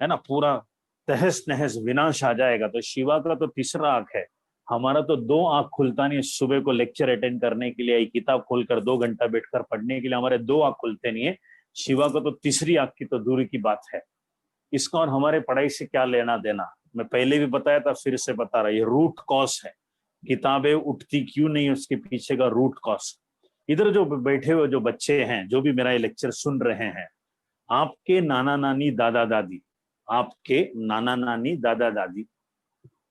है ना, पूरा तहस नहस विनाश आ जाएगा। तो शिवा का तो तीसरा आंख है, हमारा तो दो आंख खुलता नहीं है। सुबह को लेक्चर अटेंड करने के लिए, किताब खोलकर 2 घंटा बैठकर पढ़ने के लिए हमारे दो आंख खुलते नहीं है। शिवा को तो तीसरी आंख की तो दूर की बात है। इसका और हमारे पढ़ाई से क्या लेना देना, मैं पहले भी बताया था, फिर से बता रहा, ये रूट कॉज है। किताबें उठती क्यों नहीं, उसके पीछे का रूट कॉज। इधर जो बैठे हुए जो बच्चे हैं, जो भी मेरा ये लेक्चर सुन रहे हैं, आपके नाना नानी दादा दादी, आपके नाना नानी दादा दादी,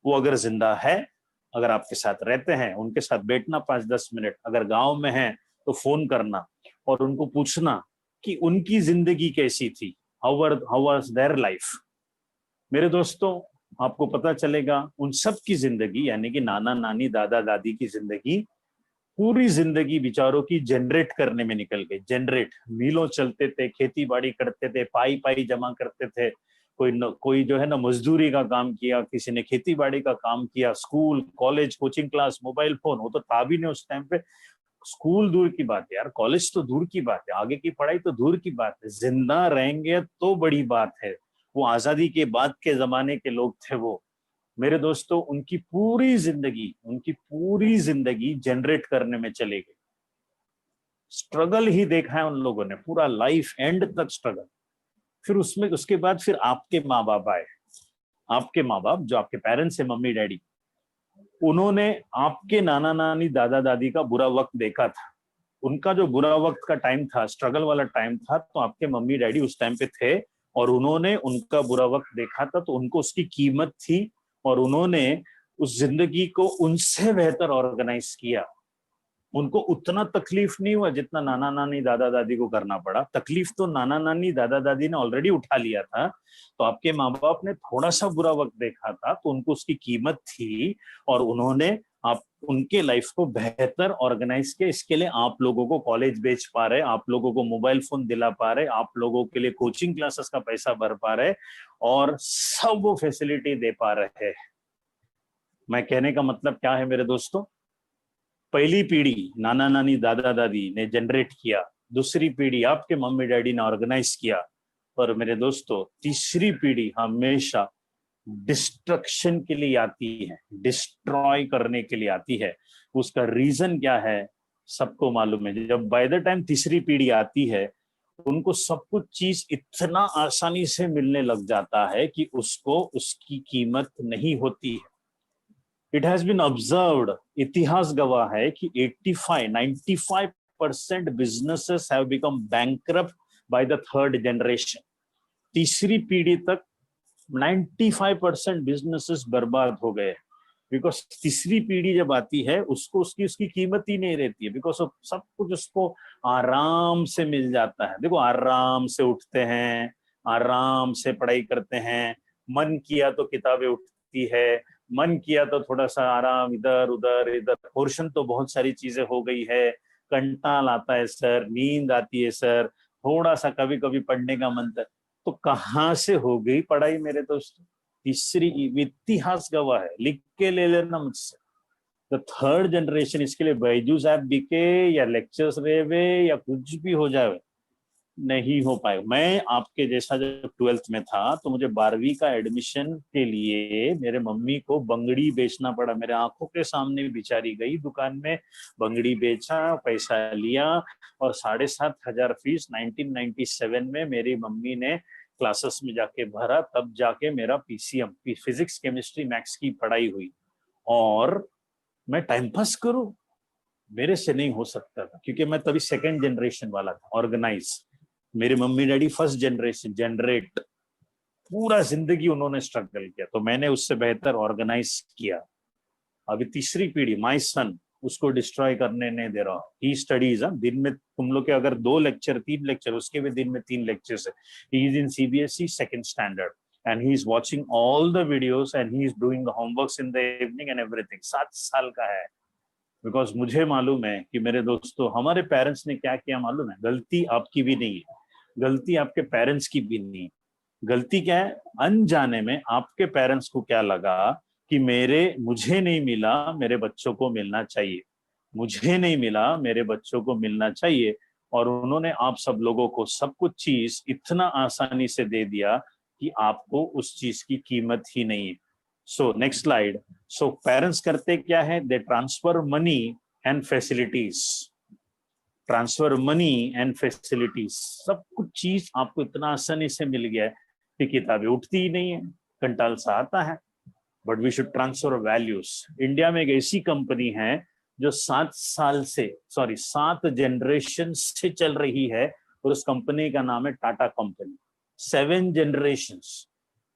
वो अगर जिंदा है, अगर आपके साथ रहते हैं, उनके साथ बैठना 5-10 मिनट, अगर गांव में है तो फोन करना और उनको पूछना कि उनकी जिंदगी कैसी थी, हाउ वाज देयर लाइफ। मेरे दोस्तों, आपको पता चलेगा उन सब की जिंदगी, यानी कि नाना नानी दादा दादी की जिंदगी, पूरी जिंदगी बेचारों की जनरेट करने में निकल गई। जनरेट, मीलों चलते थे, खेती बाड़ी करते थे, पाई पाई जमा करते थे, कोई जो है ना मजदूरी का काम किया, किसी ने खेती बाड़ी का काम किया, school college coaching class, mobile phone वो तो था भी नहीं उस टाइम पे। स्कूल दूर की बात है यार, कॉलेज तो दूर की बात है, आगे की पढ़ाई तो दूर की बात है, जिंदा रहेंगे तो बड़ी बात है। वो आजादी के बाद के जमाने के लोग थे वो। मेरे दोस्तों, उनकी पूरी जिंदगी जनरेट करने में चले गई। स्ट्रगल ही देखा है उन लोगों ने, पूरा लाइफ एंड तक स्ट्रगल। फिर उसमें उसके बाद फिर आपके माँ बाप आए। आपके माँ बाप जो आपके पेरेंट्स है, मम्मी डैडी, उन्होंने आपके नाना नानी दादा दादी का बुरा वक्त देखा था। उनका जो बुरा वक्त का टाइम था, स्ट्रगल वाला टाइम था, तो आपके मम्मी डैडी उस टाइम पे थे और उन्होंने उनका बुरा वक्त देखा था, तो उनको उसकी कीमत थी और उन्होंने उस जिंदगी को उनसे बेहतर ऑर्गेनाइज किया। उनको उतना तकलीफ नहीं हुआ जितना नाना नानी दादा दादी को करना पड़ा। तकलीफ तो नाना नानी दादा दादी ने ऑलरेडी उठा लिया था, तो आपके माँ बाप ने थोड़ा सा बुरा वक्त देखा था, तो उनको उसकी कीमत थी और उन्होंने आप उनके लाइफ को बेहतर ऑर्गेनाइज किया। इसके लिए आप लोगों को कॉलेज बेच पा रहे, आप लोगों को मोबाइल फोन दिला पा रहे, आप लोगों के लिए कोचिंग क्लासेस का पैसा भर पा रहे और सब वो फैसिलिटी दे पा रहे। मैं कहने का मतलब क्या है मेरे दोस्तों, पहली पीढ़ी नाना नानी दादा दादी ने जनरेट किया, दूसरी पीढ़ी आपके मम्मी डैडी ने ऑर्गेनाइज किया, और मेरे दोस्तों तीसरी पीढ़ी हमेशा डिस्ट्रक्शन के लिए आती है, डिस्ट्रॉय करने के लिए आती है। उसका रीजन क्या है सबको मालूम है। जब बाय द टाइम तीसरी पीढ़ी आती है, उनको सब कुछ चीज इतना आसानी से मिलने लग जाता है कि उसको उसकी कीमत नहीं होती है। इट हैज बीन ऑब्जर्व्ड, इतिहास गवाह है कि 95% businesses have become bankrupt by the third generation. तीसरी पीढ़ी तक 95% बिजनेसेस बर्बाद हो गए, बिकॉज तीसरी पीढ़ी जब आती है उसको उसकी उसकी कीमत ही नहीं रहती है, बिकॉज सब कुछ उसको आराम से मिल जाता है। देखो, आराम से उठते हैं, आराम से पढ़ाई करते हैं, मन किया तो किताबें उठती है, मन किया तो थोड़ा सा आराम, इधर उधर इधर, पोर्शन तो बहुत सारी चीजें हो गई है, कंटाल आता है सर, नींद आती है सर, थोड़ा सा कभी कभी पढ़ने का मन था, तो कहाँ से हो गई पढ़ाई मेरे दोस्तों। तीसरी, इतिहास गवाह है, लिख के ले लेना मुझसे। द थर्ड जनरेशन, इसके लिए बायजूस ऐप बिके या लेक्चर्स रेवे या कुछ भी हो जाए, नहीं हो पाएगा। मैं आपके जैसा जब 12th में था तो मुझे 12वीं का एडमिशन के लिए मेरे मम्मी को बंगड़ी बेचना पड़ा। मेरे आंखों के सामने बेचारी गई दुकान में, बंगड़ी बेचा, पैसा लिया और 7,500 फीस 1997 में मेरी मम्मी ने क्लासेस में जाके भरा, तब जाके मेरा पीसीएम, फिजिक्स केमिस्ट्री मैथ्स की पढ़ाई हुई। और मैं टाइम पास करूं, मेरे से नहीं हो सकता था, क्योंकि मैं तभी सेकेंड जनरेशन वाला था ऑर्गेनाइज। मेरे mummy daddy first generation generate, पूरा जिंदगी उन्होंने स्ट्रगल किया, तो मैंने उससे बेहतर ऑर्गेनाइज किया। अभी तीसरी पीढ़ी, माय सन, उसको डिस्ट्रॉय करने नहीं दे रहा। ही स्टडीज, दिन में तुम लोग के अगर 2 लेक्चर 3 लेक्चर, उसके भी दिन में 3 लेक्चर्स है। He is in CBSE second standard and he is watching all the videos and he is doing the homeworks in the evening and everything. 7 साल का है, बिकॉज मुझे मालूम है कि मेरे दोस्तों हमारे पेरेंट्स ने क्या किया मालूम है, गलती आपकी भी नहीं है, गलती आपके पेरेंट्स की भी नहीं है। गलती क्या है, अनजाने में आपके पेरेंट्स को क्या लगा कि मुझे नहीं मिला, मेरे बच्चों को मिलना चाहिए, मुझे नहीं मिला, मेरे बच्चों को मिलना चाहिए, और उन्होंने आप सब लोगों को सब कुछ चीज इतना आसानी से दे दिया कि आपको उस चीज की कीमत ही नहीं है। So next slide. So parents करते क्या है, they transfer money and facilities, transfer money and facilities, सब कुछ चीज आपको इतना आसानी से मिल गया है कि किताबें उठती ही नहीं है, कंटाल सा आता है। But we should transfer values. India में एक ऐसी कंपनी है जो 7 जनरेशन से चल रही है, और उस कंपनी का नाम है टाटा कंपनी। 7 जनरेशंस।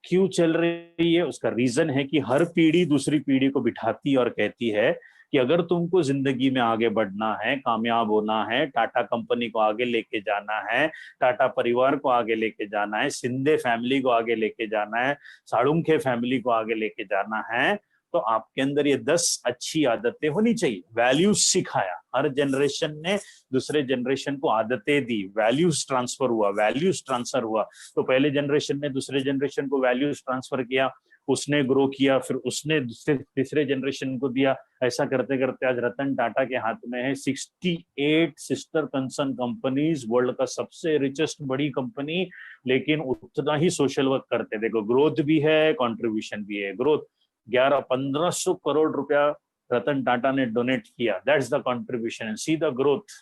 क्यों चल रही है, उसका रीजन है कि हर पीढ़ी दूसरी पीढ़ी को बिठाती और कहती है कि अगर तुमको जिंदगी में आगे बढ़ना है, कामयाब होना है, टाटा कंपनी को आगे लेके जाना है, टाटा परिवार को आगे लेके जाना है, शिंदे फैमिली को आगे लेके जाना है, साळुंखे फैमिली को आगे लेके जाना है, तो आपके अंदर ये 10 अच्छी आदतें होनी चाहिए। वैल्यूज सिखाया, हर जनरेशन ने दूसरे जनरेशन को आदतें दी, वैल्यूज ट्रांसफर हुआ, वैल्यूज ट्रांसफर हुआ। तो पहले जनरेशन ने दूसरे जनरेशन को वैल्यूज ट्रांसफर किया, उसने ग्रो किया, फिर उसने तीसरे जनरेशन को दिया। ऐसा करते करते आज रतन टाटा के हाथ में है 68 सिस्टर कंसर्न कंपनीज, वर्ल्ड का सबसे रिचेस्ट बड़ी कंपनी, लेकिन उतना ही सोशल वर्क करते। देखो, ग्रोथ भी है, कंट्रीब्यूशन भी है। ग्रोथ 1100-1500 करोड़ रुपया रतन टाटा ने डोनेट किया, that's the contribution. See the growth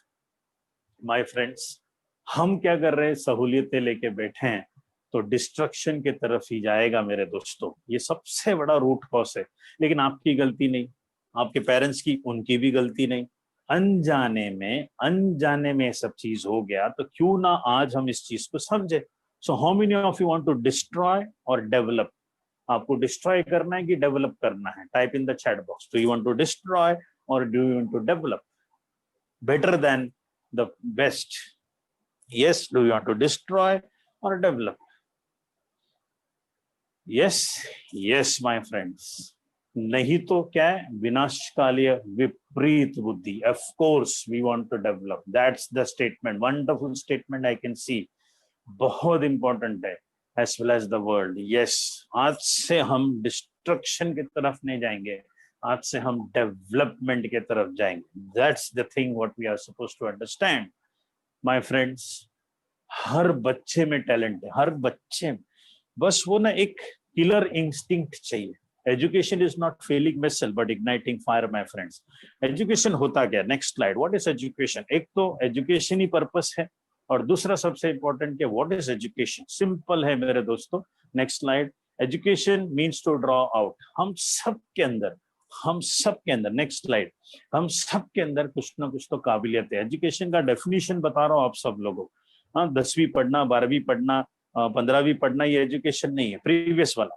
my friends. हम क्या कर रहे हैं, सहूलियतें लेके बैठे हैं तो डिस्ट्रक्शन की तरफ ही जाएगा मेरे दोस्तों। ये सबसे बड़ा रूट कॉज है, लेकिन आपकी गलती नहीं, आपके पेरेंट्स की, उनकी भी गलती नहीं। अनजाने में सब चीज हो गया, तो क्यों ना आज हम इस चीज को समझे। So how many of you want to destroy और डेवलप? आपको डिस्ट्रॉय करना है कि डेवलप करना है? Type in the chat box, do you want to destroy और do you want to develop? Better than the best, yes, do you want to destroy or develop? yes yes my friends। नहीं तो क्या है, विनाशकालीय विपरीत बुद्धि। Of course we want to develop, that's the statement, wonderful statement, I can see, बहुत important है, as well as the world. Yes, आज से हम डिस्ट्रक्शन की तरफ नहीं जाएंगे, आज से हम डेवलपमेंट की तरफ जाएंगे। That's the thing what we are supposed to understand my friends. हर बच्चे में टैलेंट है, हर बच्चे में, बस वो ना एक किलर इंस्टिंक्ट चाहिए। Education is not filling vessel but igniting fire my friends. Education होता क्या? Next slide. What is education? एक तो एजुकेशन ही पर्पस है, और दूसरा सबसे इंपॉर्टेंट क्या, व्हाट इज एजुकेशन? सिंपल है मेरे दोस्तों। Next slide. Education means to draw out. हम सब के अंदर, नेक्स्ट स्लाइड, हम सब के अंदर कुछ ना कुछ तो काबिलियत है। एजुकेशन का डेफिनेशन बता रहा हूं आप सब लोगों को। हाँ, 10वीं पढ़ना, 12वीं पढ़ना, 15वीं पढ़ना, ये एजुकेशन नहीं है, प्रीवियस वाला।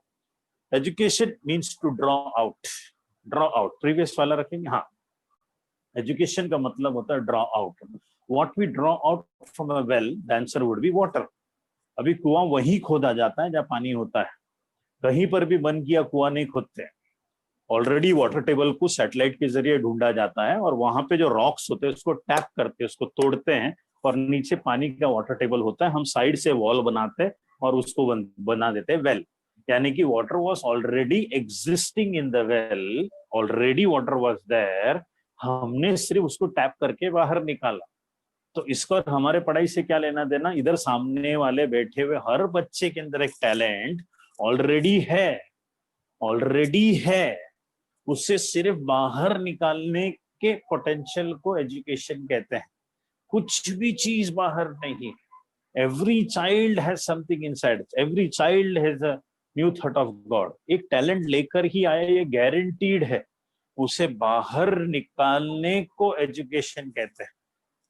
Education means to draw out, draw out, previous वाला रखेंगे। हाँ, एजुकेशन का मतलब होता है draw out. What we draw out from a well, the answer would be water. अभी कुआं वहीं खोदा जाता है जहां पानी होता है, कहीं पर भी बन किया कुआं नहीं खोदते। ऑलरेडी वाटर टेबल को सैटेलाइट के जरिए ढूंढा जाता है, और वहां पे जो रॉक्स होते हैं उसको टैप करते हैं, उसको तोड़ते हैं, और नीचे पानी का वाटर टेबल होता है। हम साइड से वॉल बनाते हैं और उसको बना देते हैं वेल। यानी कि water was already existing in the well, already water was there, हमने सिर्फ उसको टैप करके बाहर निकाला। तो इसका हमारे पढ़ाई से क्या लेना देना? इधर सामने वाले बैठे हुए हर बच्चे के अंदर एक टैलेंट ऑलरेडी है, ऑलरेडी है, उसे सिर्फ बाहर निकालने के पोटेंशियल को एजुकेशन कहते हैं। कुछ भी चीज बाहर नहीं। Every child has something inside, every child has a new thought of God. एक टैलेंट लेकर ही आया, ये गारंटीड है। उसे बाहर निकालने को एजुकेशन कहते हैं,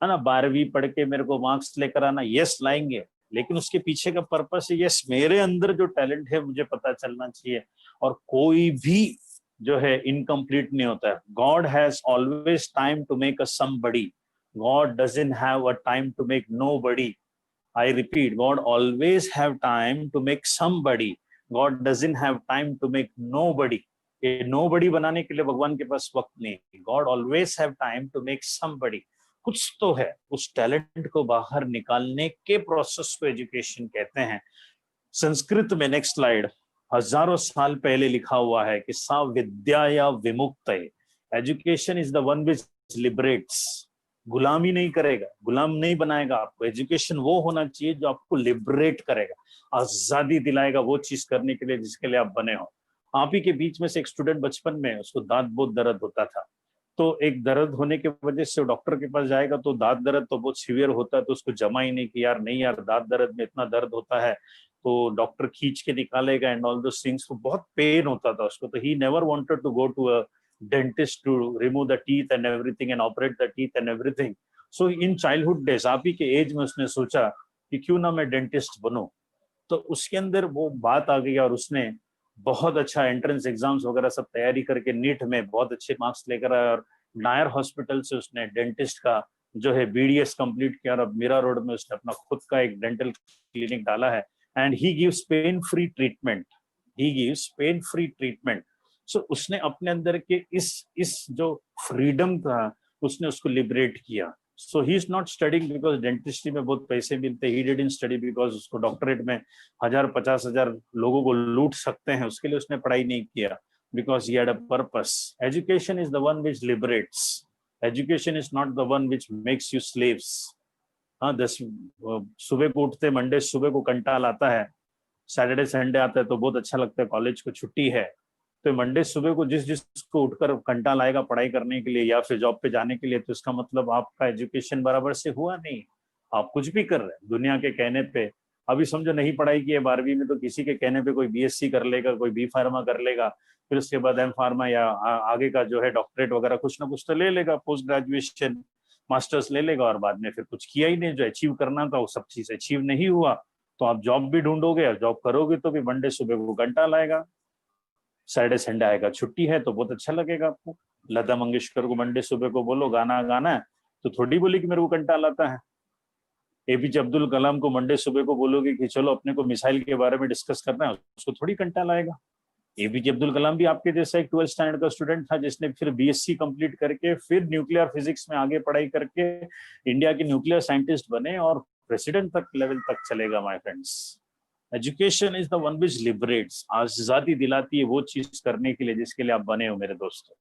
है ना। 12वीं पढ़ के मेरे को मार्क्स लेकर आना, यस लाएंगे, लेकिन उसके पीछे का पर्पस है, यस मेरे अंदर जो टैलेंट है मुझे पता चलना चाहिए। और कोई भी जो है इनकम्प्लीट नहीं होता है। God has always time to make a somebody, God doesn't have a time to make nobody. I repeat, God always have time to make somebody. God doesn't have time to make nobody. ये nobody बनाने के लिए भगवान के पास वक्त नहीं। God always have time to make somebody. कुछ तो है, उस टैलेंट को बाहर निकालने के प्रोसेस को एजुकेशन कहते हैं। संस्कृत में, नेक्स्ट स्लाइड, हजारों साल पहले लिखा हुआ है कि सा विद्या या विमुक्त है। Education is the one which liberates. गुलामी नहीं करेगा, गुलाम नहीं बनाएगा आपको। एजुकेशन वो होना चाहिए जो आपको लिबरेट करेगा, आजादी दिलाएगा वो चीज करने के लिए जिसके लिए आप बने हो। आप ही के बीच में से एक स्टूडेंट बचपन में उसको दांत बहुत दर्द होता था, तो एक दर्द होने की वजह से डॉक्टर के पास जाएगा तो दांत दर्द तो बहुत सीवियर होता है, तो उसको जमा ही नहीं कि यार नहीं यार दांत दर्द में इतना दर्द होता है, तो डॉक्टर खींच के निकालेगा एंड ऑल दोस थिंग्स। तो बहुत पेन होता था उसको, तो he never wanted to go to a dentist to remove the teeth and everything and operate the teeth and everything. So in childhood days, आप ही के एज में उसने सोचा कि क्यों ना मैं डेंटिस्ट बनूं। तो उसके अंदर वो बात आ गई और उसने बहुत अच्छा एंट्रेंस एग्जाम्स वगैरह सब तैयारी करके नीट में बहुत अच्छे मार्क्स लेकर आया और नायर हॉस्पिटल से उसने डेंटिस्ट का जो है बीडीएस कंप्लीट किया और अब मीरा रोड में उसने अपना खुद का एक डेंटल क्लिनिक डाला है। And he gives pain free treatment, he gives pain free treatment. So उसने अपने अंदर के इस जो फ्रीडम था उसने उसको लिबरेट किया। So he is not studying because dentistry में बहुत पैसे मिलते, ही डिडंट स्टडी बिकॉज उसको डॉक्टरेट में 1000-50,000 लोगों को लूट सकते हैं उसके लिए उसने पढ़ाई नहीं किया, because he had a purpose. Education is the one which liberates. Education is not the one which makes you slaves. हाँ, सुबह को उठते, मंडे सुबह को कंटाल आता है, सैटरडे संडे आता है तो बहुत अच्छा लगता है, कॉलेज को छुट्टी है, तो मंडे सुबह को जिसको उठकर कंटाल आएगा पढ़ाई करने के लिए या फिर जॉब पे जाने के लिए, तो इसका मतलब आपका एजुकेशन बराबर से हुआ नहीं। आप कुछ भी कर रहे हैं दुनिया के कहने पे। अभी समझो नहीं पढ़ाई की है 12वीं में, तो किसी के कहने पे कोई बीएससी कर लेगा, कोई बी फार्मा कर लेगा, फिर उसके बाद एम फार्मा या आगे का जो है डॉक्टरेट वगैरह कुछ ना कुछ तो ले लेगा, पोस्ट ग्रेजुएशन मास्टर्स ले लेगा, और बाद में फिर कुछ किया ही नहीं। जो अचीव करना था वो सब चीज अचीव नहीं हुआ, तो आप जॉब भी ढूंढोगे और जॉब करोगे तो भी मंडे सुबह को घंटा लाएगा, सैटरडे संडे आएगा छुट्टी है तो बहुत अच्छा लगेगा आपको। लता मंगेशकर को मंडे सुबह को बोलो गाना गाना है तो थोड़ी बोली कि मेरे को घंटा लाता है। एपीजे अब्दुल कलाम को मंडे सुबह को बोलोगे कि चलो अपने को मिसाइल के बारे में डिस्कस करना है, उसको थोड़ी घंटा लाएगा। एपीजे अब्दुल कलाम भी आपके जैसा एक 12th स्टैंडर्ड का स्टूडेंट था जिसने फिर बीएससी कंप्लीट करके फिर न्यूक्लियर फिजिक्स में आगे पढ़ाई करके इंडिया के न्यूक्लियर साइंटिस्ट बने और प्रेसिडेंट तक लेवल तक चलेगा। My friends, education is the one which liberates. आजादी दिलाती है वो चीज करने के लिए जिसके लिए आप बने हो मेरे दोस्तों।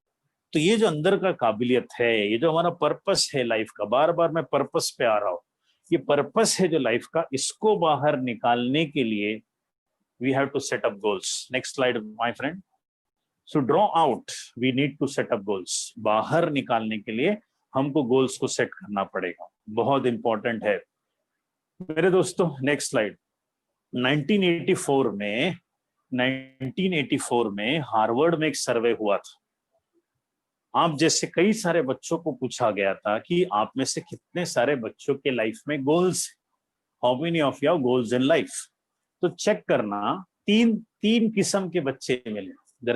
तो ये जो अंदर का काबिलियत है, ये जो हमारा पर्पस है लाइफ का, बार बार मैं पर्पस पे आ रहा हूँ, ये पर्पस है जो लाइफ का, इसको बाहर निकालने के लिए we have to set up goals. Next slide, my friend. So draw out, we need to set up goals. बाहर निकालने के लिए हमको गोल्स को सेट करना पड़ेगा, बहुत इंपॉर्टेंट है मेरे दोस्तों। Next slide. 1984 में हार्वर्ड में एक सर्वे हुआ था। आप जैसे कई सारे बच्चों को पूछा गया था कि आप में से कितने सारे बच्चों के लाइफ में goals, how many of your goals in life. तो चेक करना, तीन किस्म के बच्चे मिले।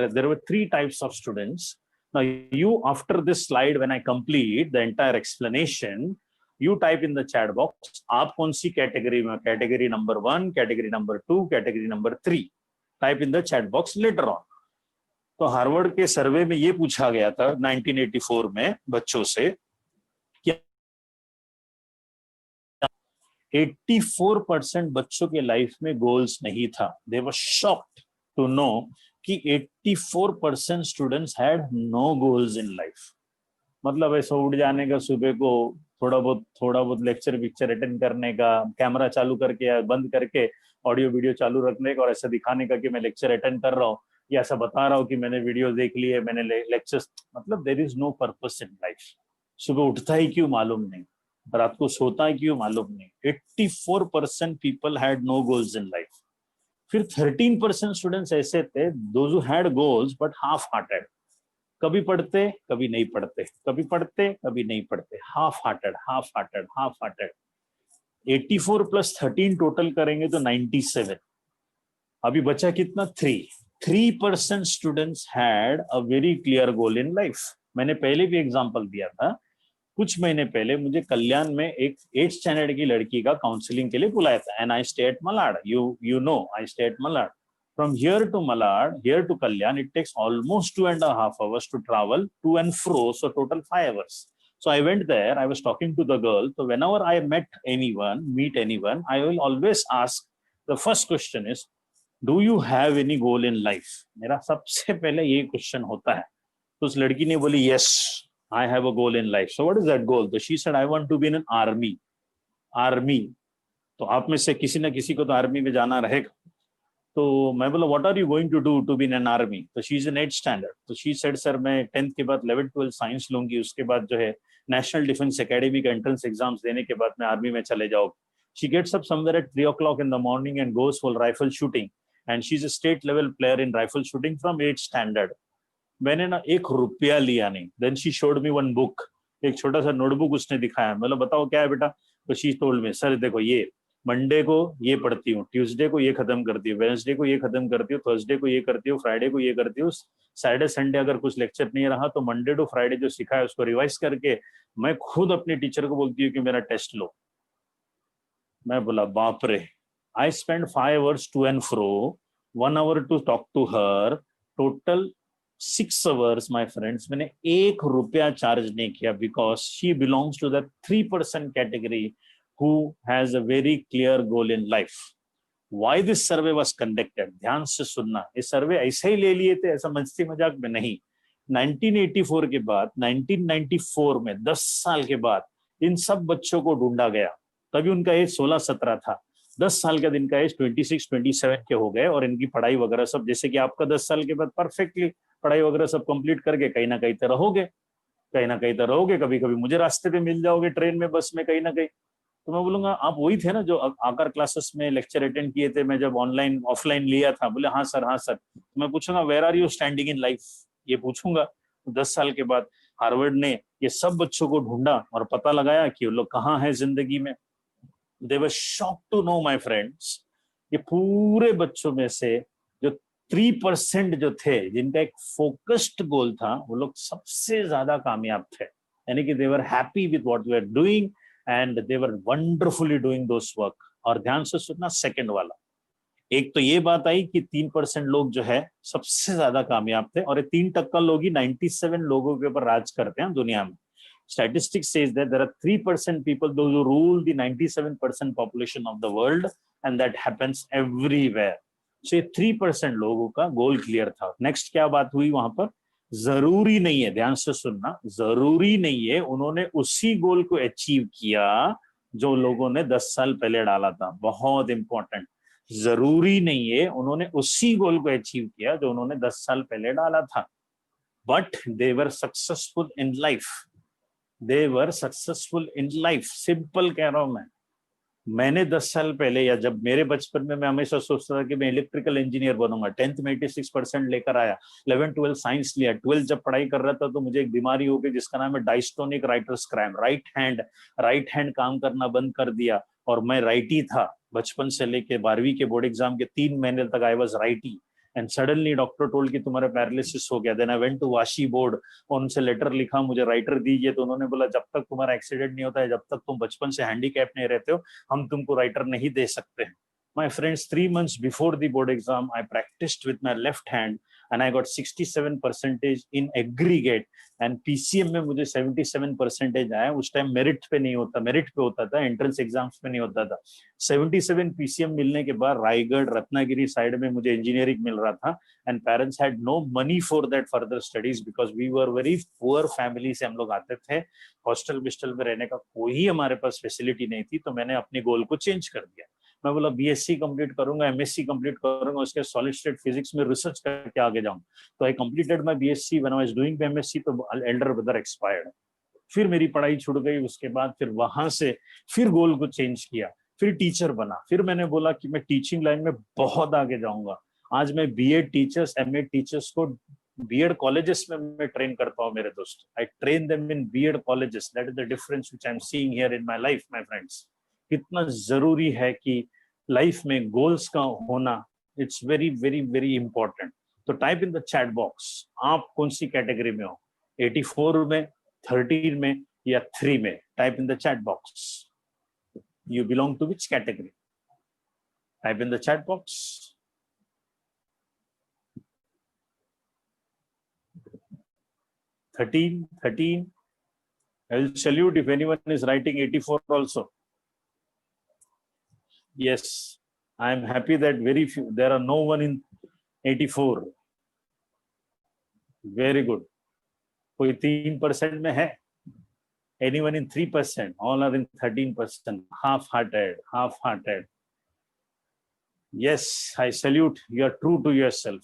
There were 3 types of students. Now you, after this slide, when I complete the entire explanation, you type in the chat box आप कौन सी category में, category number 1, category number 2, category number 3, type in the chat box later on. तो Harvard के सर्वे में ये पूछा गया था 1984 में बच्चों से, 84% बच्चों के लाइफ में गोल्स नहीं था। They were shocked to know कि 84% students had no goals in life. मतलब ऐसा उठ जाने का, सुबह को थोड़ा बहुत लेक्चर पिक्चर अटेंड करने का, कैमरा चालू करके या बंद करके ऑडियो वीडियो चालू रखने का और ऐसा दिखाने का कि मैं लेक्चर अटेंड कर रहा हूँ या ऐसा बता रहा हूँ कि मैंने वीडियो देख ली है, मैंने लेक्चर्स। मतलब there is no purpose in life. सुबह उठता ही क्यों मालूम नहीं, रात को सोता है क्यों मालूम नहीं। 84% people had no goals in life. फिर 13% स्टूडेंट्स ऐसे थे those who had goals but half hearted. कभी पढ़ते कभी नहीं पढ़ते, कभी पढ़ते कभी नहीं पढ़ते, half hearted half hearted half hearted. 84 + 13 total करेंगे तो 97। अभी बचा कितना, 3% students had a very clear goal in life. मैंने पहले भी एग्जांपल दिया था, कुछ महीने पहले मुझे कल्याण में एक 8th स्टैंडर्ड की लड़की का काउंसलिंग के लिए बुलाया था, and I stay at Malad. You know I stay at Malad. From here to Malad, here to Kalyan, it takes almost 2.5 hours to travel to and fro, so total 5 hours. So I went there, I was talking to the girl. So whenever I meet anyone, I will always ask, the first question is, do you have any goal in life? मेरा सबसे पहले ये question होता है. तो उस लड़की ने बोली, yes, I have a goal in life. So what is that goal? So she said, I want to be in an army. Army. तो आप में से किसी ना किसी को तो आर्मी में जाना रहेगा. तो मैं बोला, what are you going to do to be in an army? तो she is in 8th standard. तो शी सेड, सर मैं 10th के बाद 11th 12th साइंस लूंगी, उसके बाद जो है नेशनल डिफेंस एकेडमी का एंट्रेंस एग्जाम्स देने के बाद मैं आर्मी में चले जाऊंगी. She gets up somewhere at 3 o'clock in the morning and goes for rifle shooting, and she's a state level player in rifle shooting from 8th standard. मैंने ना 1 रुपया लिया नहीं. Then she showed me one book, एक छोटा सा notebook उसने दिखाया. मतलब बताओ क्या है बेटा? तो शी टोल्ड मी, सर देखो ये मंडे को ये पढ़ती हूँ, ट्यूसडे को ये खत्म करती हूँ, वेडनेसडे को ये खत्म करती हूँ, थर्सडे को ये करती हूँ, फ्राइडे को ये करती हूँ, सैटरडे संडे अगर कुछ लेक्चर नहीं रहा तो मंडे टू फ्राइडे जो सिखा है उसको रिवाइज करके मैं खुद अपनी टीचर को बोलती हूँ कि मेरा टेस्ट लो. मैं बोला बाप रे. I spend 5 hours to and fro, 1 hour to talk to her, total 6 hours. My friends, मैंने 1 रुपया चार्ज नहीं किया, because she belongs to the 3% category who has a very clear goal in life. Why this survey was conducted? ध्यान से सुनना. ये सर्वे ऐसे ही ले लिए थे, ऐसा मस्ती मजाक में नहीं. 1984 के बाद 1994 में 10 साल के बाद इन सब बच्चों को ढूंढा गया. तभी उनका एज 16-17 था. 10 साल का दिन का एज 26-27 के हो गए, और इनकी पढ़ाई वगैरह सब, जैसे कि आपका 10 साल के बाद परफेक्टली पढ़ाई वगैरह सब कंप्लीट करके कहीं ना कहीं तो रहोगे, कहीं ना कहीं तो रहोगे. कभी कभी मुझे रास्ते पे मिल जाओगे, ट्रेन में, बस में, कहीं ना कहीं. तो मैं बोलूंगा, आप वही थे ना जो आकर क्लासेस में लेक्चर अटेंड किए थे, मैं जब ऑनलाइन ऑफलाइन लिया था? बोले हाँ सर, हाँ सर. तो मैं पूछूंगा, where are you standing in life? ये पूछूंगा. 10 साल के बाद हार्वर्ड ने ये सब बच्चों को ढूंढा और पता लगाया कि वो लोग कहाँ हैं जिंदगी में. They were shocked to know my friends, ये पूरे बच्चों में से जो 3% जो थे जिनका एक फोकस्ड गोल था, वो लोग सबसे ज्यादा कामयाब थे. यानी कि they were happy with what they are doing and they were wonderfully doing those work. और ध्यान से सुनना सेकंड वाला. एक तो ये बात आई कि 3% लोग जो है सबसे ज्यादा कामयाब थे, और ये 3% लोग ही 97 लोगों के ऊपर राज करते हैं दुनिया में. Statistics says that there are 3% people those who rule the 97% population of the world, and that happens everywhere. So ये 3% लोगों का गोल क्लियर था. नेक्स्ट क्या बात हुई वहां पर? जरूरी नहीं है, ध्यान से सुनना, जरूरी नहीं है उन्होंने उसी गोल को अचीव किया जो लोगों ने 10 साल पहले डाला था. बहुत इंपॉर्टेंट. जरूरी नहीं है उन्होंने उसी गोल को अचीव किया जो उन्होंने 10 साल पहले डाला था. But they were successful in life. They were successful in life. Simple कह रहा हूं मैं. मैंने 10 साल पहले, या जब मेरे बचपन में, मैं हमेशा सोचता था कि मैं इलेक्ट्रिकल इंजीनियर बनूंगा. 10th में 86% लेकर आया. 11th 12th साइंस लिया. 12th जब पढ़ाई कर रहा था तो मुझे एक बीमारी हो गई जिसका नाम है dystonic writers cramp. Right hand काम करना बंद कर दिया, और मैं राइटी था बचपन से लेके 12वीं के बोर्ड एग्जाम के 3 महीने तक. I was righty, and suddenly doctor told कि तुम्हारा पैरालिसिस हो गया. Then I went to Vashi board, उनसे लेटर लिखा, मुझे राइटर दीजिए. तो उन्होंने बोला, जब तक तुम्हारा एक्सीडेंट नहीं होता है, जब तक तुम बचपन से हैंडीकैप नहीं रहते हो, हम तुमको राइटर नहीं दे सकते हैं. My friends, 3 months before the board exam, I practiced with my left hand and I got 67% in aggregate. And PCM में मुझे 77% आया. उस टाइम मेरिट पे नहीं होता, मेरिट पे होता था, एंट्रेंस एग्जाम्स पे नहीं होता था. 77 PCM मिलने के बाद रायगढ़ रत्नागिरी साइड में मुझे इंजीनियरिंग मिल रहा था. And parents had no money for that further studies, because we were very poor family से हम लोग आते थे. हॉस्टल बिस्टल में रहने का कोई हमारे पास फैसिलिटी नहीं थी. तो मैंने अपने गोल को चेंज कर दिया. मैं बोला बीएससी कंप्लीट करूंगा, एमएससी कंप्लीट करूंगा, उसके सॉलिड स्टेट फिजिक्स में रिसर्च करके आगे जाऊं. तो I completed my BSc. When I was doing MSc तो एल्डर ब्रदर एक्सपायर्ड. फिर मेरी पढ़ाई छूट गई. उसके बाद फिर वहां से फिर गोल को चेंज किया, फिर टीचर बना. फिर मैंने बोला कि मैं टीचिंग लाइन में बहुत आगे जाऊंगा. आज मैं बीएड टीचर्स, एमएड टीचर्स को बीएड कॉलेजेस में मैं ट्रेन करता हूँ मेरे दोस्त. I train them in BEd colleges. That is the difference which I am seeing here in my life my friends. कितना जरूरी है कि लाइफ में गोल्स का होना. It's very very very important. तो type in the chat box, आप कौन सी कैटेगरी में हो? 84 में, 13 में, या 3 में? Type in the chat box. You belong to which category? Type in the chat box. 13, 13. I will salute if anyone is writing 84 also. Yes, I am happy that very few, there are no one in 84. Very good. कोई 3% में है? Anyone in 3%? All are in 13%. Half-hearted, half-hearted. Yes, I salute. You are true to yourself.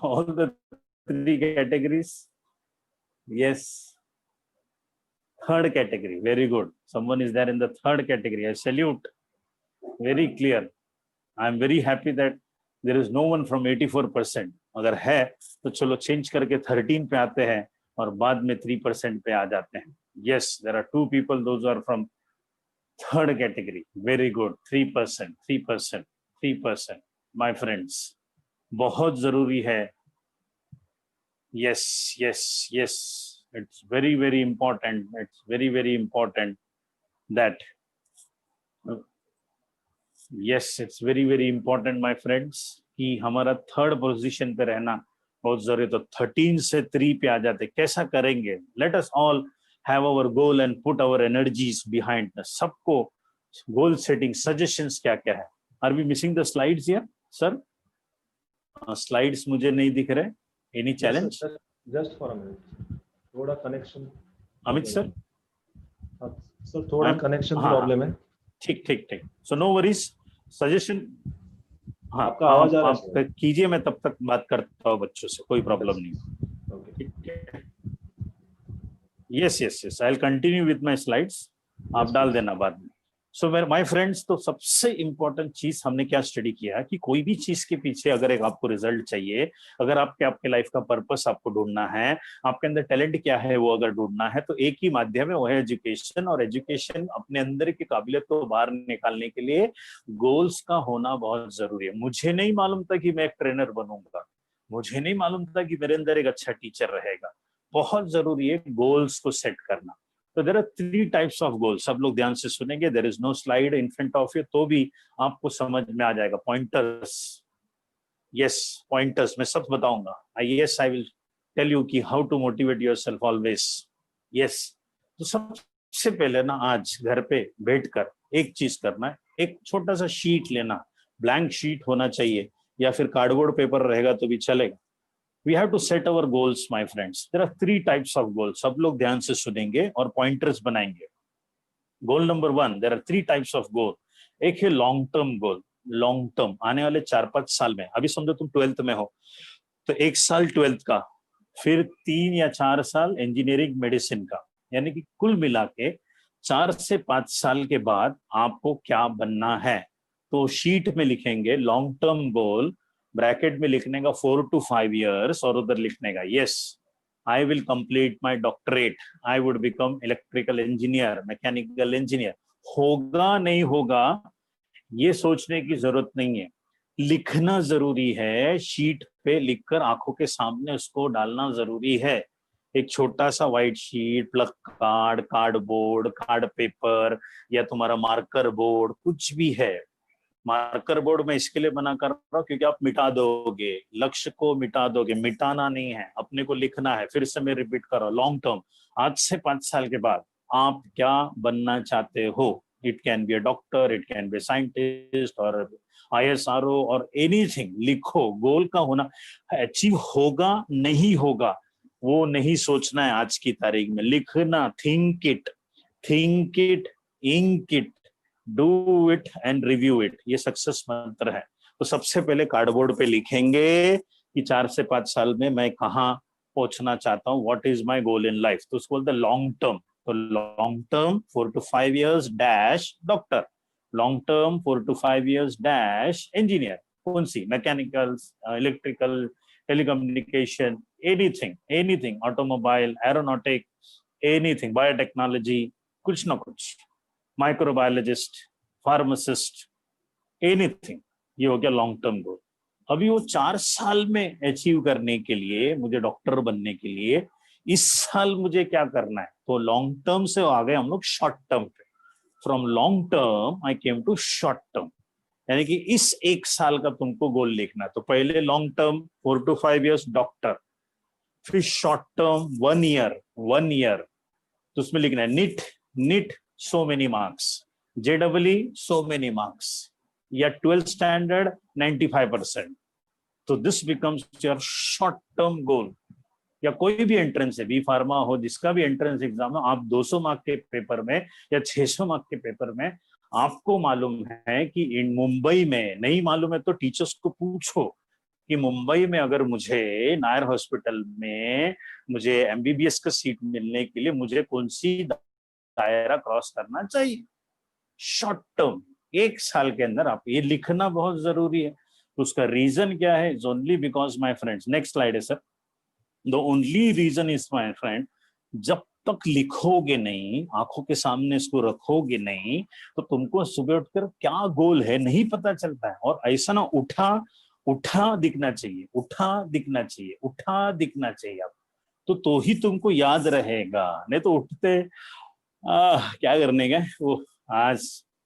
All the 3 categories. Yes. Third category. Very good. Someone is there in the third category. I salute. Very clear. I am very happy that there is no one from 84%. अगर है तो चलो change करके 13 पे आते हैं और बाद में 3% पे आ जाते हैं. Yes, there are 2 people. Those are from third category. Very good. 3%, 3%, 3%. My friends, बहुत जरूरी है. Yes, yes, yes. It's very, very important. It's very, very important that. Yes, it's very, very important, my friends, कि हमारा third position पे रहना बहुत जरूरी. तो 13 से 3 पे आ जाते. कैसा करेंगे? Let us all have our goal and put our energies behind. सबको goal setting suggestions क्या क्या है? Are we missing the slides here, sir? Slides मुझे नहीं दिख रहे. Any challenge? Yes, just for a minute. थोड़ा कनेक्शन. अमित सर? सर थोड़ा कनेक्शन प्रॉब्लम है. ठीक ठीक ठीक. So no worries. Suggestion. हाँ, आपका आवाज आ रहा है. आप कीजिए, मैं तब तक बात करता हूँ बच्चों से, कोई प्रॉब्लम नहीं. Okay. Yes, yes, yes. I'll continue with my slides. आप डाल देना बाद में. So my friends, तो सबसे इम्पोर्टेंट चीज हमने क्या स्टडी किया है कि कोई भी चीज के पीछे अगर एक आपको रिजल्ट चाहिए, अगर आपके लाइफ का पर्पस आपको ढूंढना है, आपके अंदर टैलेंट क्या है वो अगर ढूंढना है, तो एक ही माध्यम है, वो है एजुकेशन. और एजुकेशन अपने अंदर की काबिलियत को बाहर निकालने के लिए गोल्स का होना बहुत जरूरी है. मुझे नहीं मालूम था कि मैं एक ट्रेनर बनूंगा, मुझे नहीं मालूम था कि मेरे अंदर एक अच्छा टीचर रहेगा. बहुत जरूरी है गोल्स को सेट करना. तो there are 3 types of goals. सब लोग ध्यान से सुनेंगे. There is no slide in front of you, तो भी आपको समझ में आ जाएगा. पॉइंटर्स. यस, पॉइंटर्स मैं सब बताऊंगा. Yes, I will tell you कि how to motivate yourself always. Yes, तो सबसे पहले ना आज घर पे बैठकर एक चीज करना है. एक छोटा सा शीट लेना. ब्लैंक शीट होना चाहिए या फिर कार्डबोर्ड पेपर रहेगा तो भी चलेगा. We have to set our goals, my friends. There are 3 types of goals. सब लोग ध्यान से सुनेंगे और पॉइंटर्स बनाएंगे. Goal number 1, there are 3 types of goal. एक है लॉन्ग टर्म गोल. लॉन्ग टर्म आने वाले 4-5 साल में. अभी समझो तुम 12th में हो तो 1 साल 12th का, फिर 3 या 4 साल इंजीनियरिंग मेडिसिन का, यानी कि कुल मिला के 4 से 5 साल के बाद आपको क्या बनना है. तो शीट में लिखेंगे लॉन्ग टर्म गोल, ब्रैकेट में लिखने का 4 to 5 years और उधर लिखने का yes I will complete my doctorate, I would become electrical engineer, mechanical engineer. होगा नहीं होगा ये सोचने की जरूरत नहीं है, लिखना जरूरी है. शीट पे लिखकर आंखों के सामने उसको डालना जरूरी है. एक छोटा सा white sheet, plug card, cardboard, card paper या तुम्हारा मार्कर बोर्ड, कुछ भी है. मार्कर बोर्ड में इसके लिए मना कर रहा हूं क्योंकि आप मिटा दोगे, लक्ष्य को मिटा दोगे. मिटाना नहीं है, अपने को लिखना है. फिर से मैं रिपीट कर रहा हूं, लॉन्ग टर्म, आज से 5 साल के बाद आप क्या बनना चाहते हो. It can be a doctor, it can be scientist और ISRO और एनीथिंग. लिखो. गोल का होना, अचीव होगा नहीं होगा वो नहीं सोचना है आज की तारीख में. लिखना. Think it, ink it, do it and review it. ये सक्सेस मंत्र है. तो सबसे पहले कार्डबोर्ड पे लिखेंगे कि 4 से 5 साल में मैं कहाँ पहुंचना चाहता हूँ. What is my goal in life. तो उसको बोलते हैं लॉन्ग टर्म. तो long term 4 to 5 years dash doctor, long term 4 to 5 years dash engineer. कौन सी? Mechanical, electrical, telecommunication, anything, automobile, aeronautic, anything, biotechnology, कुछ ना कुछ, माइक्रोबायोलॉजिस्ट, फार्मासिस्ट, एनीथिंग. ये हो गया लॉन्ग टर्म गोल. अभी वो 4 साल में अचीव करने के लिए, मुझे डॉक्टर बनने के लिए इस साल मुझे क्या करना है. तो लॉन्ग टर्म से आ गए हम लोग शॉर्ट टर्म पे. From long term I came to short term, यानी कि इस 1 साल का तुमको गोल लिखना है. तो पहले long term 4 to 5 years doctor, फिर शॉर्ट टर्म 1 ईयर, तो उसमें लिखना है NEET so many marks, JW so many marks, या 12th स्टैंडर्ड 95%। तो this becomes your short term goal. या कोई भी एंट्रेंस है, बी फार्मा हो, जिसका भी एंट्रेंस एग्जाम हो, आप 200 मार्क के पेपर में या 600 मार्क के पेपर में, आपको मालूम है कि इन मुंबई में नहीं मालूम है तो टीचर्स को पूछो कि मुंबई में अगर मुझे नायर हॉस्पिटल में मुझे एमबीबीएस का सीट मिलने के लिए मुझे कौन सी दायरा क्रॉस करना चाहिए। शॉर्ट टर्म, 1 साल के अंदर आप ये लिखना बहुत जरूरी है। उसका रीजन क्या है? Is only because my friends, next slide है sir. The only reason is my friend, जब तक लिखोगे नहीं, आंखों के सामने इसको रखोगे नहीं, तो तुमको सुबह उठकर क्या गोल है नहीं पता चलता है। और ऐसा ना उठा उठा दिखना चाहिए, उठा दिखना चाहिए, उठा दिखना चाहिए आप, तो ही तुमको याद रहेगा। नहीं तो उठते क्या करने का वो, आज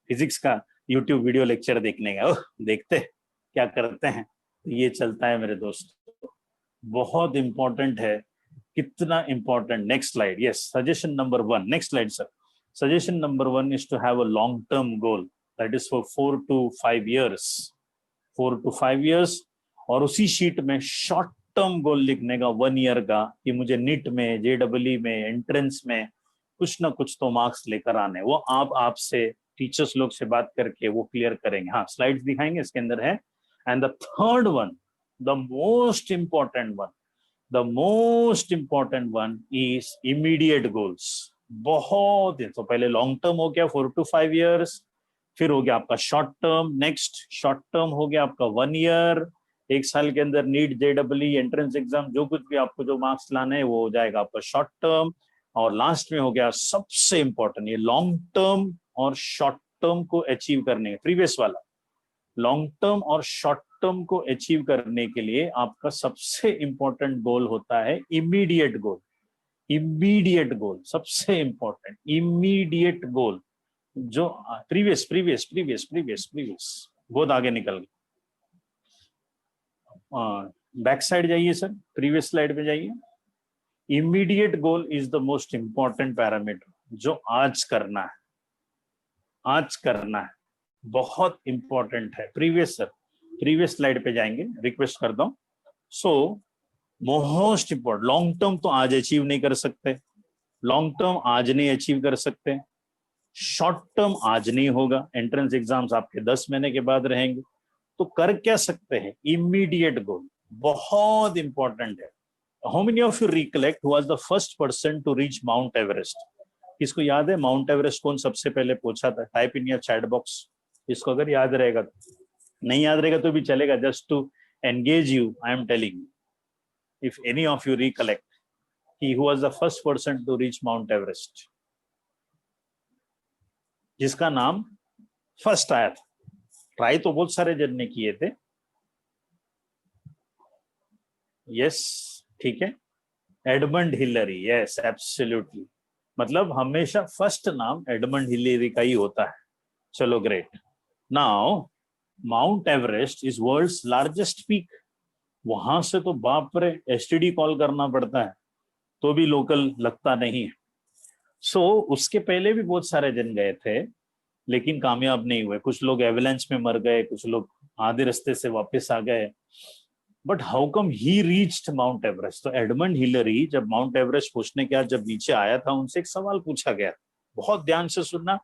फिजिक्स का यूट्यूब वीडियो लेक्चर देखने का, देखते क्या करते हैं। ये चलता है मेरे दोस्त, बहुत इंपॉर्टेंट है। कितना important, next slide. Yes, suggestion number 1, next slide sir. Suggestion number 1 is to have a long term goal, that is for 4 to 5 years, 4 to 5 years। और उसी शीट में शॉर्ट टर्म गोल लिखने का 1 ईयर का, कि मुझे निट में, जेडब्ल्यू में, एंट्रेंस में कुछ ना कुछ तो मार्क्स लेकर आने। वो आप आपसे टीचर्स लोग से बात करके वो क्लियर करेंगे। हाँ, स्लाइड्स दिखाएंगे, इसके अंदर है। And the third one, the most important one, the most important one is immediate goals. बहुत है, तो पहले लॉन्ग टर्म हो गया 4 to 5 years, फिर हो गया आपका short term, next short term हो गया आपका 1 ईयर, 1 साल के अंदर नीट, जेडब्ल्यू, एंट्रेंस एग्जाम, जो कुछ भी आपको जो मार्क्स लाने हैं वो हो जाएगा आपका शॉर्ट टर्म। और लास्ट में हो गया सबसे इंपॉर्टेंट, ये लॉन्ग टर्म और शॉर्ट टर्म को अचीव करने, प्रीवियस वाला लॉन्ग टर्म और शॉर्ट टर्म को अचीव करने के लिए आपका सबसे इंपॉर्टेंट गोल होता है इमीडिएट गोल। इमीडिएट गोल सबसे इंपॉर्टेंट, इमीडिएट गोल। जो previous previous previous previous previous बहुत आगे निकल गए। बैक साइड जाइए सर, प्रीवियस स्लाइड पे जाइए। Immediate goal is the most important parameter, जो आज करना है, आज करना है, बहुत इंपॉर्टेंट है। प्रीवियस सर, प्रीवियस स्लाइड पे जाएंगे, रिक्वेस्ट करता हूं। So most important, long term तो आज अचीव नहीं कर सकते, लॉन्ग टर्म आज नहीं अचीव कर सकते, शॉर्ट टर्म आज नहीं होगा, एंट्रेंस एग्जाम्स आपके 10 महीने के बाद रहेंगे। तो कर क्या सकते हैं? इमीडिएट गोल, बहुत इंपॉर्टेंट है। How many of you recollect who was the first person to reach Mount Everest? किसको याद है माउंट एवरेस्ट कौन सबसे पहले पहुंचा था? Type in your chat box, इसको अगर याद रहेगा तो। नहीं याद रहेगा तो भी चलेगा, just to engage you I am telling you, if any of you recollect he who was the first person to reach Mount Everest, जिसका नाम फर्स्ट आया था। ट्राई तो बहुत सारे जन ने किए थे। यस, ठीक है, एडमंड हिलरी, यस एब्सोल्युटली। मतलब हमेशा फर्स्ट नाम एडमंड हिलरी का ही होता है। चलो great. Now Mount Everest is world's largest peak. वहां से तो बाप रे एसटीडी कॉल करना पड़ता है, तो भी लोकल लगता नहीं है। सो उसके पहले भी बहुत सारे जन गए थे, लेकिन कामयाब नहीं हुए। कुछ लोग एवलांच में मर गए, कुछ लोग आधे रास्ते से वापस आ गए। But how come he reached mount Everest? तो एडमंड हिलरी जब माउंट एवरेस्ट पहुंचने के बाद जब नीचे आया था, उनसे एक सवाल पूछा गया, बहुत ध्यान से सुनना,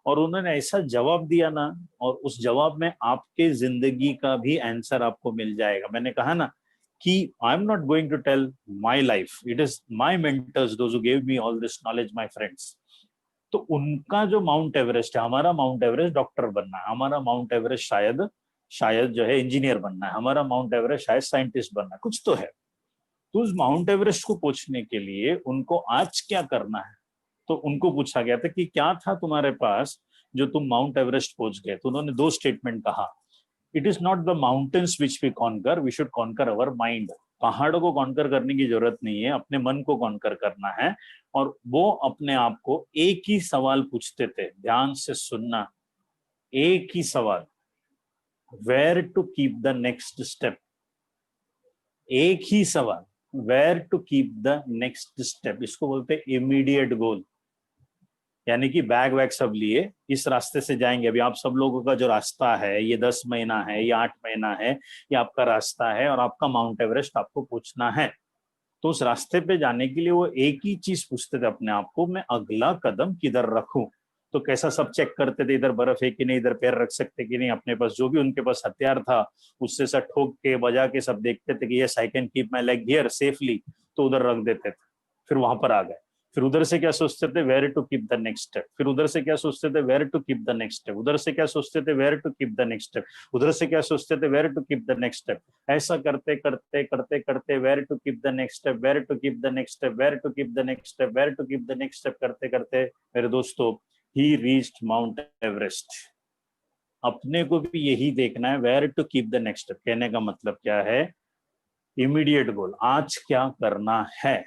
और उन्होंने ऐसा जवाब दिया ना, और उस जवाब में आपके जिंदगी का भी आंसर आपको मिल जाएगा। मैंने कहा ना कि I am not going to tell my life, it is my mentors those who gave me all this knowledge, my friends. तो उनका जो माउंट एवरेस्ट है, हमारा माउंट एवरेस्ट डॉक्टर बनना है, हमारा माउंट एवरेस्ट शायद शायद जो है इंजीनियर बनना है, हमारा माउंट एवरेस्ट शायद साइंटिस्ट बनना है, कुछ तो है। तो उस माउंट एवरेस्ट को पहुंचने के लिए उनको आज क्या करना है? तो उनको पूछा गया था कि क्या था तुम्हारे पास जो तुम माउंट एवरेस्ट पहुंच गए? तो उन्होंने 2 स्टेटमेंट कहा। It is not the mountains which we conquer, we should conquer our mind. पहाड़ों को कॉन्कर करने की जरूरत नहीं है, अपने मन को कॉन्कर करना है। और वो अपने आप को एक ही सवाल पूछते थे, ध्यान से सुनना, एक ही सवाल, where to keep the next step. एक ही सवाल, where to keep the next step, इसको बोलते हैं इमीडिएट गोल। यानी कि बैग वैग सब लिए इस रास्ते से जाएंगे। अभी आप सब लोगों का जो रास्ता है, ये 10 महीना है, ये 8 महीना है, ये आपका रास्ता है और आपका माउंट एवरेस्ट आपको पूछना है। तो उस रास्ते पे जाने के लिए वो एक ही चीज पूछते थे अपने आप को, मैं अगला कदम किधर रखूं। तो कैसा सब चेक करते थे, इधर बर्फ है कि नहीं, इधर पैर रख सकते कि नहीं, अपने पास जो भी उनके पास हथियार था उससे सब ठोक के बजा के सब देखते थे कि yes I can keep my leg here safely, तो उधर रख देते थे। फिर वहां पर आ गए। फिर उधर से क्या सोचते थे, where to keep the next step. फिर उधर से क्या सोचते थे, where to keep the next step. उधर से क्या सोचते थे, where to keep the next step. उधर से क्या सोचते थे, where to keep the next step. ऐसा करते करते करते करते where to keep the next step, where to keep the next step, where to keep the next step, where to keep the next step करते करते मेरे दोस्तों ही रीच्ड माउंट एवरेस्ट। अपने को भी यही देखना है, where to keep the next step. कहने का मतलब क्या है, इमीडिएट गोल, आज क्या करना है,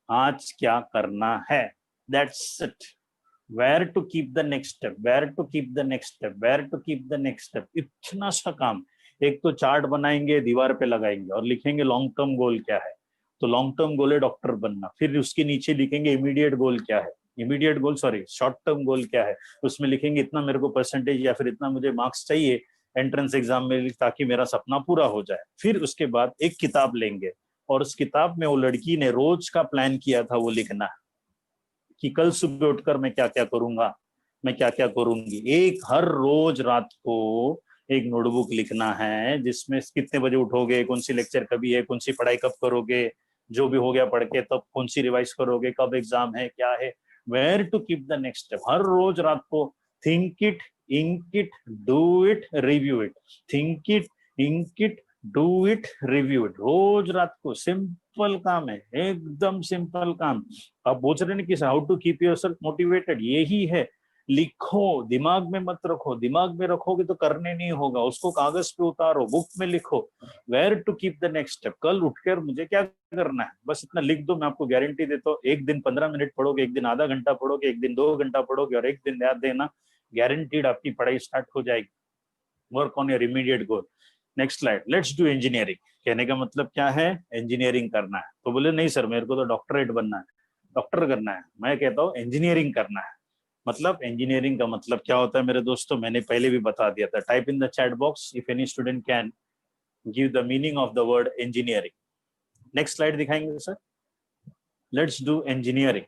आज क्या करना है, that's it. Where to keep the next step, where to keep the next step, where to keep the next step, इतना सा काम। एक तो चार्ट बनाएंगे, दीवार पे लगाएंगे और लिखेंगे लॉन्ग टर्म गोल क्या है। तो लॉन्ग टर्म गोल है डॉक्टर बनना। फिर उसके नीचे लिखेंगे इमीडिएट गोल क्या है, इमीडिएट गोल सॉरी शॉर्ट टर्म गोल क्या है, उसमें लिखेंगे इतना मेरे को परसेंटेज या फिर इतना मुझे मार्क्स चाहिए एंट्रेंस एग्जाम में ताकि मेरा सपना पूरा हो जाए। फिर उसके बाद एक किताब लेंगे और उस किताब में वो लड़की ने रोज का प्लान किया था वो लिखना है कि कल सुबह उठकर मैं क्या क्या करूंगा, मैं क्या क्या करूंगी। एक हर रोज रात को एक नोटबुक लिखना है जिसमें कितने बजे उठोगे, कौन सी लेक्चर कभी है, कौन सी पढ़ाई कब करोगे, जो भी हो गया पढ़ के तब कौन सी रिवाइज करोगे, कब एग्जाम है, क्या है। Where to keep the next step, हर रोज रात को think it, ink it, do it, review it, think it, ink it, do it, review it. रोज रात को, सिंपल काम है, एकदम सिंपल काम। आप पूछ रहे हैं कि how to keep yourself motivated, यही है। लिखो, दिमाग में मत रखो, दिमाग में रखोगे तो करने नहीं होगा, उसको कागज पे उतारो, बुक में लिखो। Where to keep the next step, कल उठकर मुझे क्या करना है, बस इतना लिख दो। मैं आपको गारंटी देता हूँ, एक दिन 15 मिनट पढ़ोगे, एक दिन आधा घंटा पढ़ोगे, एक दिन 2 घंटा पढ़ोगे और एक दिन याद देना, गारंटीड आपकी पढ़ाई स्टार्ट हो जाएगी। Work on your immediate goal. Next slide, let's do engineering. कहने का मतलब क्या है, इंजीनियरिंग करना है। तो बोले नहीं सर मेरे को तो डॉक्टरेट बनना है, डॉक्टर करना है। मैं कहता हूँ इंजीनियरिंग करना है। मतलब इंजीनियरिंग का मतलब क्या होता है मेरे दोस्तों, मैंने पहले भी बता दिया था। Type in the chat box if any student can give the meaning of the word engineering. Next slide दिखाएंगे sir, let's do engineering.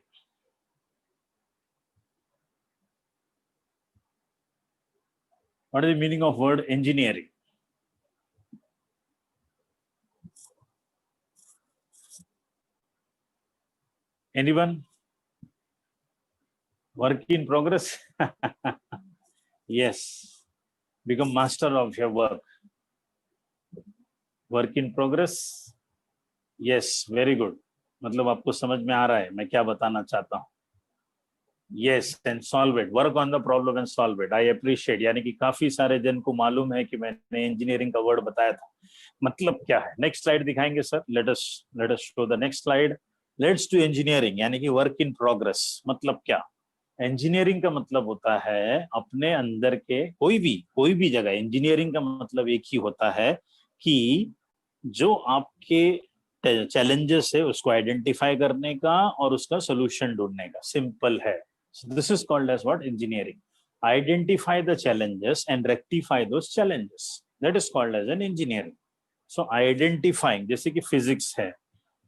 What is the meaning of word engineering? Anyone? Work in progress? Yes. Become master of your work. Work in progress? Yes, very good. मतलब आपको समझ में आ रहा है मैं क्या बताना चाहता हूँ। Yes, and solve it. Work on the problem and solve it. I appreciate. यानी कि काफी सारे जन को मालूम है कि मैंने इंजीनियरिंग का वर्ड बताया था, मतलब क्या है। नेक्स्ट स्लाइड दिखाएंगे sir, let us show the next slide. Let's do engineering, यानी कि वर्क इन प्रोग्रेस। मतलब क्या, इंजीनियरिंग का मतलब होता है अपने अंदर के कोई भी जगह। इंजीनियरिंग का मतलब एक ही होता है कि जो आपके चैलेंजेस है उसको आइडेंटिफाई करने का और उसका सोल्यूशन ढूंढने का, सिंपल है। This is called as what, engineering. Identify the challenges and rectify those challenges, that is called as an engineering. So identifying, जैसे कि फिजिक्स है,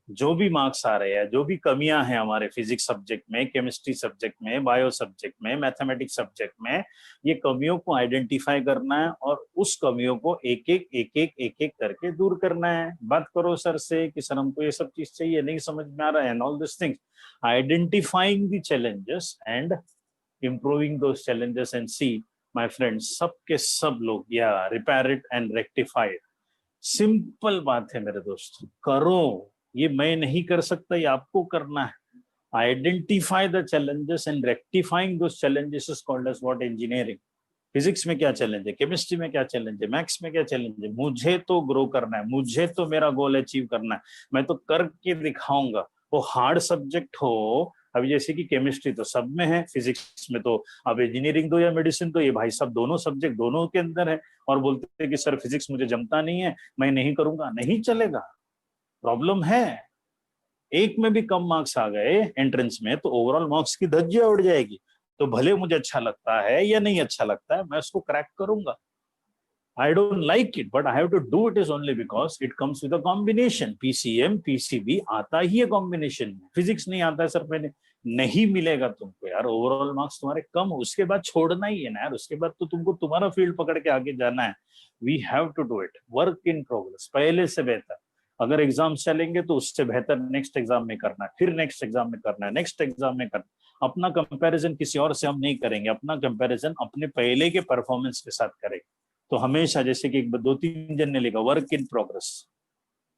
जो भी मार्क्स आ रहे हैं, जो भी कमियां हैं हमारे फिजिक्स सब्जेक्ट में, केमिस्ट्री सब्जेक्ट में, बायो सब्जेक्ट में, मैथमेटिक्स सब्जेक्ट में, ये कमियों को आइडेंटिफाई करना है और उस कमियों को एक एक करके दूर करना है। बात करो सर से कि सर हमको ये सब चीज चाहिए, नहीं समझ में आ रहा है, and all this things. Identifying the challenges and improving those challenges and see my friends, सब के सब लोग या repair it and rectify it. Simple बात है मेरे दोस्त, करो। ये मैं नहीं कर सकता, ये आपको करना है। Identify the challenges and rectifying those challenges is called as what, engineering. Physics में क्या चैलेंज है, केमिस्ट्री में क्या चैलेंज है, मैथ्स में क्या चैलेंज है, मुझे तो ग्रो करना है, मुझे तो मेरा गोल अचीव करना है, मैं तो करके दिखाऊंगा। वो हार्ड सब्जेक्ट हो, अभी जैसे कि केमिस्ट्री तो सब में है, फिजिक्स में तो, अब इंजीनियरिंग दो या मेडिसिन तो ये भाई सब दोनों सब्जेक्ट दोनों के अंदर है। और बोलते हैं कि सर फिजिक्स मुझे जमता नहीं है, मैं नहीं करूंगा, नहीं चलेगा। प्रॉब्लम है, एक में भी कम मार्क्स आ गए एंट्रेंस में तो ओवरऑल मार्क्स की धज्जियां उड़ जाएगी। तो भले मुझे अच्छा लगता है या नहीं अच्छा लगता है, मैं उसको क्रैक करूंगा। I don't like it, but I have to do it is only because it comes with a combination. PCM, PCB आता ही है कॉम्बिनेशन में। फिजिक्स नहीं आता है सर, मैंने नहीं मिलेगा तुमको यार, ओवरऑल मार्क्स तुम्हारे कम हो, उसके बाद छोड़ना ही है ना यार, उसके बाद तो तुमको तुम्हारा फील्ड पकड़ के आगे जाना है। We have to do it, work in progress, पहले से बेहतर। अगर एग्जाम चलेंगे तो उससे बेहतर नेक्स्ट एग्जाम में करना है, फिर नेक्स्ट एग्जाम में करना है, नेक्स्ट एग्जाम में करना है। अपना कंपैरिजन किसी और से हम नहीं करेंगे, अपना कंपैरिजन अपने पहले के परफॉर्मेंस के साथ करेंगे। तो हमेशा जैसे कि एक दो तीन जन ने लिखा वर्क इन प्रोग्रेस,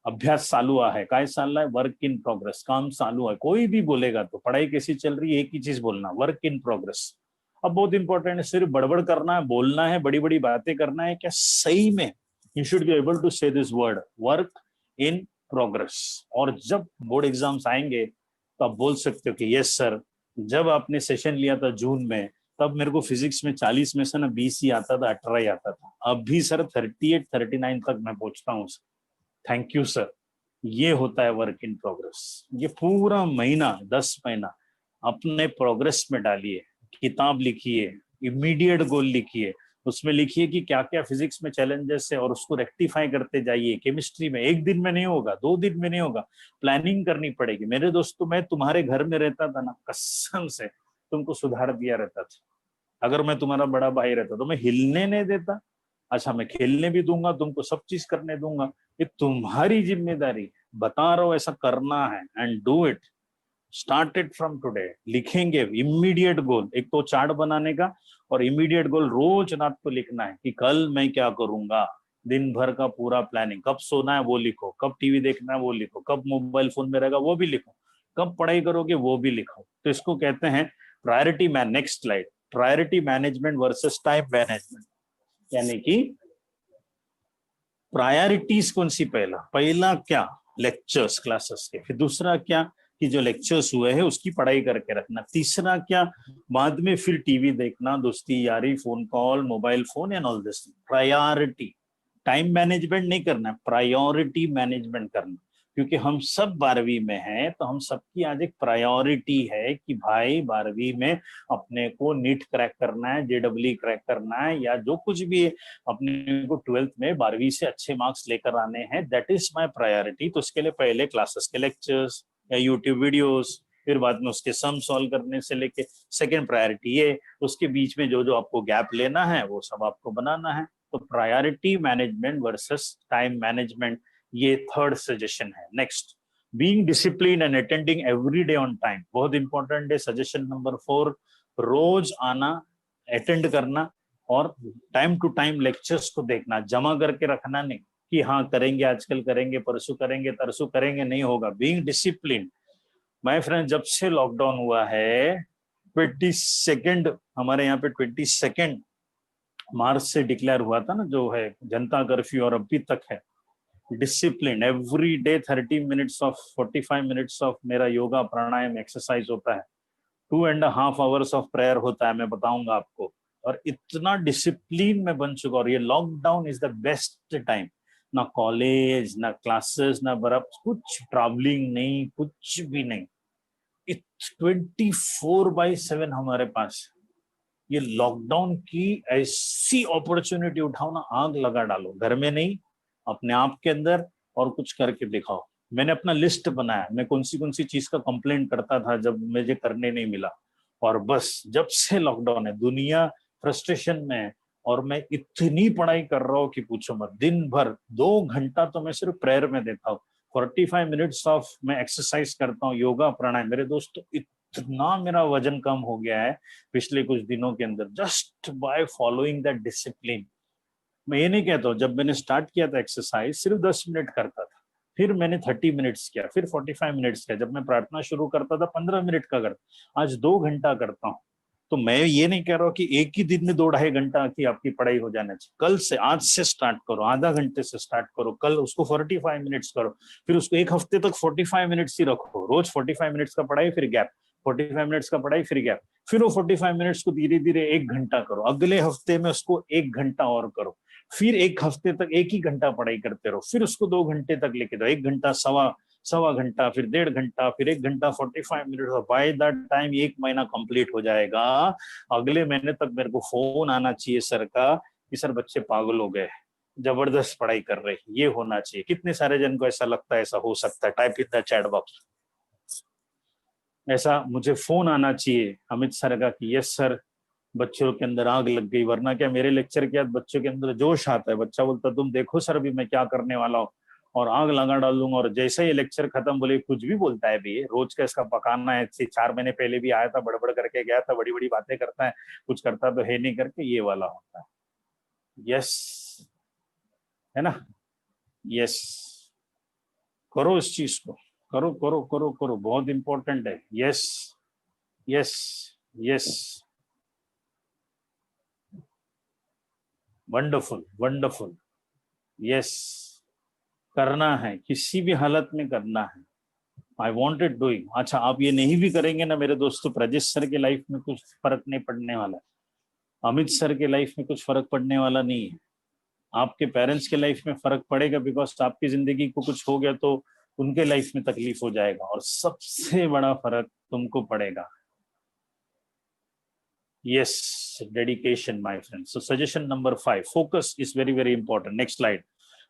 अभ्यास चालू है, काय चालला है, वर्क इन प्रोग्रेस, काम चालू है। कोई भी बोलेगा तो पढ़ाई कैसी चल रही है, एक ही चीज बोलना, वर्क इन प्रोग्रेस। अब बहुत इंपॉर्टेंट है, सिर्फ बड़बड़ करना है, बोलना है, बड़ी बड़ी बातें करना है क्या? सही में you should be able to say this word, work in progress. और जब बोर्ड एग्जाम्स आएंगे तो आप बोल सकते हो कि यस सर, जब आपने सेशन लिया था जून में, तब मेरे को फिजिक्स में 40 में से ना 20 ही आता था, 18 ही आता था। अब भी सर 38 39 तक मैं पहुंचता हूँ। Thank you sir. ये होता है वर्क इन प्रोग्रेस। ये पूरा महीना 10 महीना अपने प्रोग्रेस में डालिए, किताब लिखिए, इमीडिएट गोल लिखिए, उसमें लिखिए कि क्या क्या फिजिक्स में चैलेंजेस है और उसको रेक्टिफाई करते जाइए। केमिस्ट्री में एक दिन में नहीं होगा, 2 दिन में नहीं होगा, प्लानिंग करनी पड़ेगी। मेरे दोस्तों, मैं तुम्हारे घर में रहता था ना, कसम से तुमको सुधार दिया रहता था। अगर मैं तुम्हारा बड़ा भाई रहता तो मैं हिलने नहीं देता। अच्छा, मैं खेलने भी दूंगा तुमको, सब चीज करने दूंगा। ये तुम्हारी जिम्मेदारी, बता रहा हूं ऐसा करना है, and do it, start it from today. लिखेंगे इमीडिएट गोल, एक तो चार्ट बनाने का, और इमीडिएट गोल रोज रात को लिखना है कि कल मैं क्या करूंगा। दिन भर का पूरा प्लानिंग, कब सोना है वो लिखो, कब टीवी देखना है वो लिखो, कब मोबाइल फोन में रहेगा वो भी लिखो, कब पढ़ाई करोगे वो भी लिखो। तो इसको कहते हैं priority man. Next slide, priority management versus time management. यानी कि प्रायोरिटीज कौन सी, पहला क्या, लेक्चर्स क्लासेस के, फिर दूसरा क्या कि जो लेक्चर्स हुए हैं उसकी पढ़ाई करके रखना, तीसरा क्या बाद में फिर टीवी देखना, दोस्ती यारी, phone call, mobile phone and all this. Priority, time management नहीं करना, प्रायोरिटी मैनेजमेंट करना। क्योंकि हम सब 12वीं में हैं तो हम सबकी आज एक प्रायोरिटी है कि भाई 12वीं में अपने को नीट क्रैक करना है, जेडब्ल्यू क्रैक करना है, या जो कुछ भी अपने को 12th में 12वीं से अच्छे मार्क्स लेकर आने हैं। That is my priority. तो उसके लिए पहले क्लासेस के लेक्चर्स या यूट्यूब वीडियोस, फिर बाद में उसके सम सॉल्व करने से लेके सेकेंड प्रायोरिटी ये, उसके बीच में जो जो आपको गैप लेना है वो सब आपको बनाना है। तो priority management versus time management, ये थर्ड सजेशन है। Next, being discipline and attending every day on time, बहुत इंपॉर्टेंट है। सजेशन नंबर 4, रोज आना, अटेंड करना, और टाइम टू टाइम लेक्चर्स को देखना, जमा करके रखना नहीं कि हाँ करेंगे, आजकल करेंगे, परसों करेंगे, तरसों करेंगे, नहीं होगा। बीइंग डिसिप्लिन, माय फ्रेंड, जब से लॉकडाउन हुआ है 22 हमारे यहाँ पे 22 मार्च से डिक्लेयर हुआ था ना, जो है जनता कर्फ्यू, और अभी तक है। Discipline, every day 30 minutes of 45 minutes of मेरा योगा प्राणायाम एक्सरसाइज होता है, 2.5 आवर्स ऑफ प्रेयर होता है, मैं बताऊंगा आपको। और इतना डिसिप्लिन में बन चुका, और ये lockdown is the best time. ना कॉलेज, ना क्लासेस, ना बर्फ, कुछ ट्रैवलिंग नहीं, कुछ भी नहीं। 24/7 हमारे पास। ये लॉकडाउन की ऐसी अपॉर्चुनिटी उठाओ ना, आग लगा डालो, घर में नहीं, अपने आप के अंदर, और कुछ करके दिखाओ। मैंने अपना लिस्ट बनाया, मैं कौन सी चीज का कंप्लेंट करता था जब मुझे करने नहीं मिला। और बस जब से लॉकडाउन है, दुनिया फ्रस्ट्रेशन में है, और मैं इतनी पढ़ाई कर रहा हूँ कि पूछो मत। दिन भर 2 घंटा तो मैं सिर्फ प्रेयर में देता हूँ, 45 मिनट्स ऑफ मैं एक्सरसाइज करता हूँ, योगा प्राणायाम। मेरे दोस्तों, इतना मेरा वजन कम हो गया है पिछले कुछ दिनों के अंदर, just by following that discipline. मैं ये नहीं कहता हूँ, जब मैंने स्टार्ट किया था एक्सरसाइज सिर्फ 10 मिनट करता था, फिर मैंने 30 मिनट्स किया, फिर 45 मिनट्स किया, जब मैं प्रार्थना शुरू करता था 15 मिनट का करता, आज 2 घंटा करता हूँ। तो मैं ये नहीं कह रहा हूँ कि एक ही दिन में 2-2.5 घंटा की आपकी पढ़ाई हो जाना चाहिए। कल से, आज से स्टार्ट करो, आधा घंटे से स्टार्ट करो, कल उसको 45 मिनट्स करो, फिर उसको एक हफ्ते तक 45 मिनट्स ही रखो, रोज 45 मिनट्स का पढ़ाई, फिर गैप, 45 मिनट्स का पढ़ाई, फिर गैप, फिर वो 45 मिनट्स को धीरे धीरे 1 घंटा करो, अगले हफ्ते में उसको 1 घंटा और करो, फिर एक हफ्ते तक 1 ही घंटा पढ़ाई करते रहो, फिर उसको 2 घंटे तक लेके जाओ, 1 घंटा, सवा 1.25 घंटा, फिर 1.5 घंटा, फिर 1 घंटा 45 मिनट, और बाय दैट टाइम 1 महीना कंप्लीट हो जाएगा। अगले महीने तक मेरे को फोन आना चाहिए सर का कि सर बच्चे पागल हो गए, जबरदस्त पढ़ाई कर रहे, ये होना चाहिए। कितने सारे जन को ऐसा लगता है ऐसा हो सकता है? Type in the chat box. ऐसा मुझे फोन आना चाहिए अमित सर का कि यस सर, बच्चों के अंदर आग लग गई। वरना क्या, मेरे लेक्चर के बाद बच्चों के अंदर जोश आता है, बच्चा बोलता तुम देखो सर अभी मैं क्या करने वाला हूँ, और आग लगा डालूंगा। और जैसे ही लेक्चर खत्म, बोले कुछ भी बोलता है भी, रोज का इसका पकाना है, 4 महीने पहले भी आया था, बड़बड़ करके गया था, बड़ी बड़ी बातें करता है, कुछ करता तो है नहीं करके, ये वाला होता है। यस, है ना? यस, करो इस चीज को, करो करो करो करो, बहुत इंपॉर्टेंट है। Yes yes yes, wonderful wonderful. Yes, करना है, किसी भी हालत में करना है। I wanted doing. अच्छा, आप ये नहीं भी करेंगे ना मेरे दोस्तों, प्रजेश सर के लाइफ में कुछ फर्क नहीं पड़ने वाला है, अमित सर के लाइफ में कुछ फर्क पड़ने वाला नहीं है। आपके पेरेंट्स के लाइफ में फर्क पड़ेगा, बिकॉज आपकी जिंदगी को कुछ हो गया तो उनके लाइफ में तकलीफ हो जाएगा, और सबसे बड़ा फर्क तुमको पड़ेगा। Yes, dedication, my friend. So suggestion number 5, focus is very, very important. Next slide.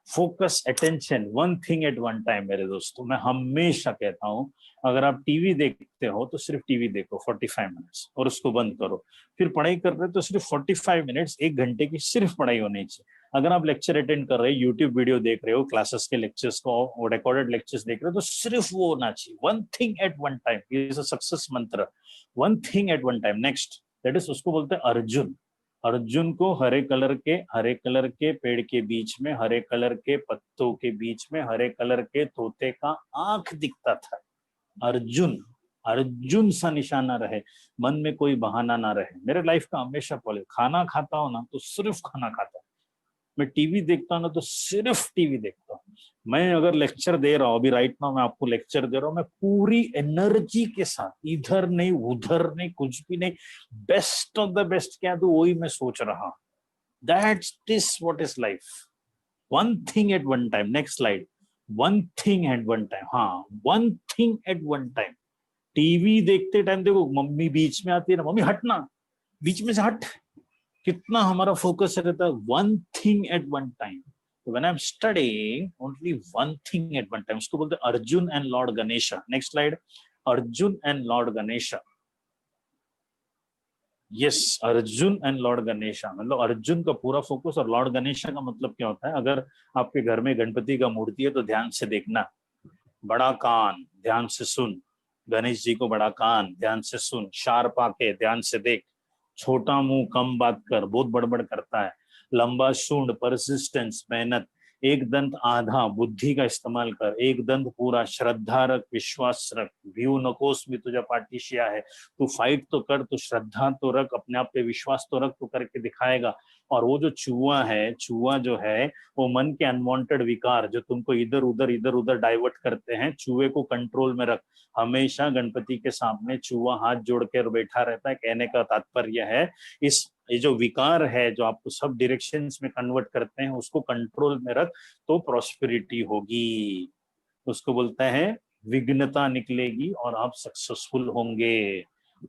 Focus, attention, one thing at one time। मेरे दोस्तों, मैं हमेशा कहता हूं, अगर आप टीवी देखते हो तो सिर्फ टीवी देखो 45 मिनट्स और उसको बंद करो। फिर पढ़ाई कर रहे हो तो सिर्फ 45 मिनट्स, 1 घंटे की सिर्फ पढ़ाई होनी चाहिए। अगर आप लेक्चर अटेंड कर रहे हो, यूट्यूब वीडियो देख रहे हो, क्लासेस के लेक्चर्स को, रिकॉर्डेड लेक्चर्स देख रहे हो, तो सिर्फ वो होना चाहिए, one thing at one time is a success मंत्र। One thing at one time. Next, that is, उसको बोलते हैं अर्जुन। अर्जुन को हरे कलर के पेड़ के बीच में, हरे कलर के पत्तों के बीच में, हरे कलर के तोते का आंख दिखता था। अर्जुन, अर्जुन सा निशाना रहे, मन में कोई बहाना ना रहे। मेरे लाइफ का हमेशा पॉलिसी, खाना खाता हूं ना तो सिर्फ खाना खाता हूं, मैं टीवी देखता हूं ना तो सिर्फ टीवी देखता हूं। मैं अगर लेक्चर दे रहा हूं, अभी राइट नाउ मैं आपको लेक्चर दे रहा हूं, मैं पूरी एनर्जी के साथ, इधर नहीं उधर नहीं, कुछ भी नहीं, बेस्ट ऑफ द बेस्ट क्या तो वही मैं सोच रहा हूं। That's this what is life, one thing at one time. Next slide. One thing at one time, हाँ, one thing at one time. TV देखते टाइम देखो, मम्मी बीच में आती है ना, मम्मी हटना, बीच में से हट, कितना हमारा फोकस रहता है, one thing at one time. तो when I am studying only one thing at one time, उसको बोलते हैं Arjun and lord Ganesha. Next slide. Arjun and lord Ganesha. Yes, Arjun and lord Ganesha, मतलब अर्जुन का पूरा फोकस, और लॉर्ड गणेशा का मतलब क्या होता है? अगर आपके घर में गणपति का मूर्ति है तो ध्यान से देखना, बड़ा कान ध्यान से सुन, गणेश जी को बड़ा कान ध्यान से सुन, शार्प आंखें ध्यान से देख, छोटा मुंह कम बात कर, बहुत बड़बड़ करता है, लंबा सूंड परसिस्टेंस मेहनत, एक दंत आधा बुद्धि का इस्तेमाल कर, एक दंत पूरा श्रद्धा रख विश्वास रख, व्यू नकोस भी तुझा पाटिशिया है, तू फाइट तो कर, तू श्रद्धा तो रख, अपने आप पे विश्वास तो रख, तू करके दिखाएगा। और वो जो चूहा है, चूहा जो है वो मन के अनवांटेड विकार जो तुमको इधर उधर डाइवर्ट करते हैं, चूहे को कंट्रोल में रख। हमेशा गणपति के सामने चूहा हाथ जोड़ कर बैठा रहता है, कहने का तात्पर्य है इस ये जो विकार है जो आपको सब डायरेक्शंस में कन्वर्ट करते हैं, उसको कंट्रोल में रख, तो प्रॉस्पेरिटी होगी। उसको बोलता है विघ्नता निकलेगी और आप सक्सेसफुल होंगे।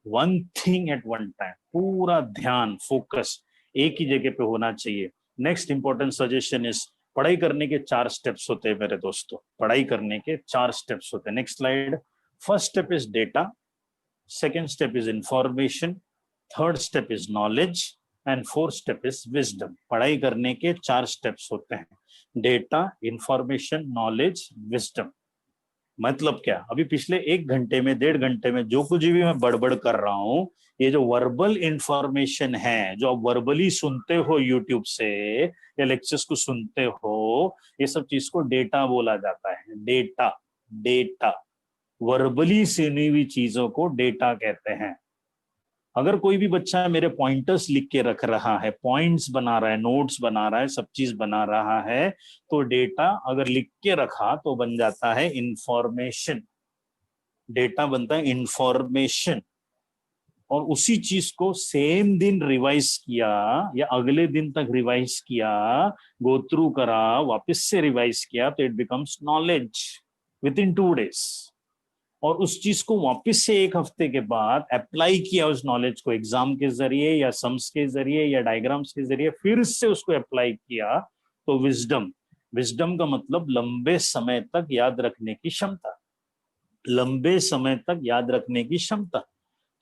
One thing at one time, पूरा ध्यान फोकस एक ही जगह पे होना चाहिए। नेक्स्ट इंपॉर्टेंट सजेशन इज, पढ़ाई करने के 4 स्टेप्स होते हैं मेरे दोस्तों, पढ़ाई करने के 4 स्टेप्स होते हैं। Next slide. First step is data, second step is information, third step is knowledge, and fourth step is wisdom. पढ़ाई करने के 4 स्टेप्स होते हैं, डेटा, इंफॉर्मेशन, नॉलेज, विजडम। मतलब क्या, अभी पिछले 1 घंटे में 1.5 घंटे में जो कुछ भी मैं बड़बड़ कर रहा हूं, ये जो वर्बल इंफॉर्मेशन है, जो आप वर्बली सुनते हो यूट्यूब से या लेक्चर्स को सुनते हो, ये सब चीज को डेटा बोला जाता है। डेटा, डेटा, वर्बली सुनी हुई चीजों को डेटा कहते हैं। अगर कोई भी बच्चा मेरे पॉइंटर्स लिख के रख रहा है, पॉइंट्स बना रहा है, नोट्स बना रहा है, सब चीज बना रहा है, तो डेटा अगर लिख के रखा तो बन जाता है इंफॉर्मेशन। डेटा बनता है इंफॉर्मेशन, और उसी चीज को सेम दिन रिवाइज किया या अगले दिन तक रिवाइज किया, गो थ्रू करा, वापस से रिवाइज किया, तो it becomes knowledge. With in 2 days, और उस चीज को वापस से 1 हफ्ते के बाद अप्लाई किया उस नॉलेज को एग्जाम के जरिए या सम्स के जरिए या डायग्राम्स के जरिए, फिर से उसको अप्लाई किया, तो विजडम, विजडम का मतलब लंबे समय तक याद रखने की क्षमता, लंबे समय तक याद रखने की क्षमता।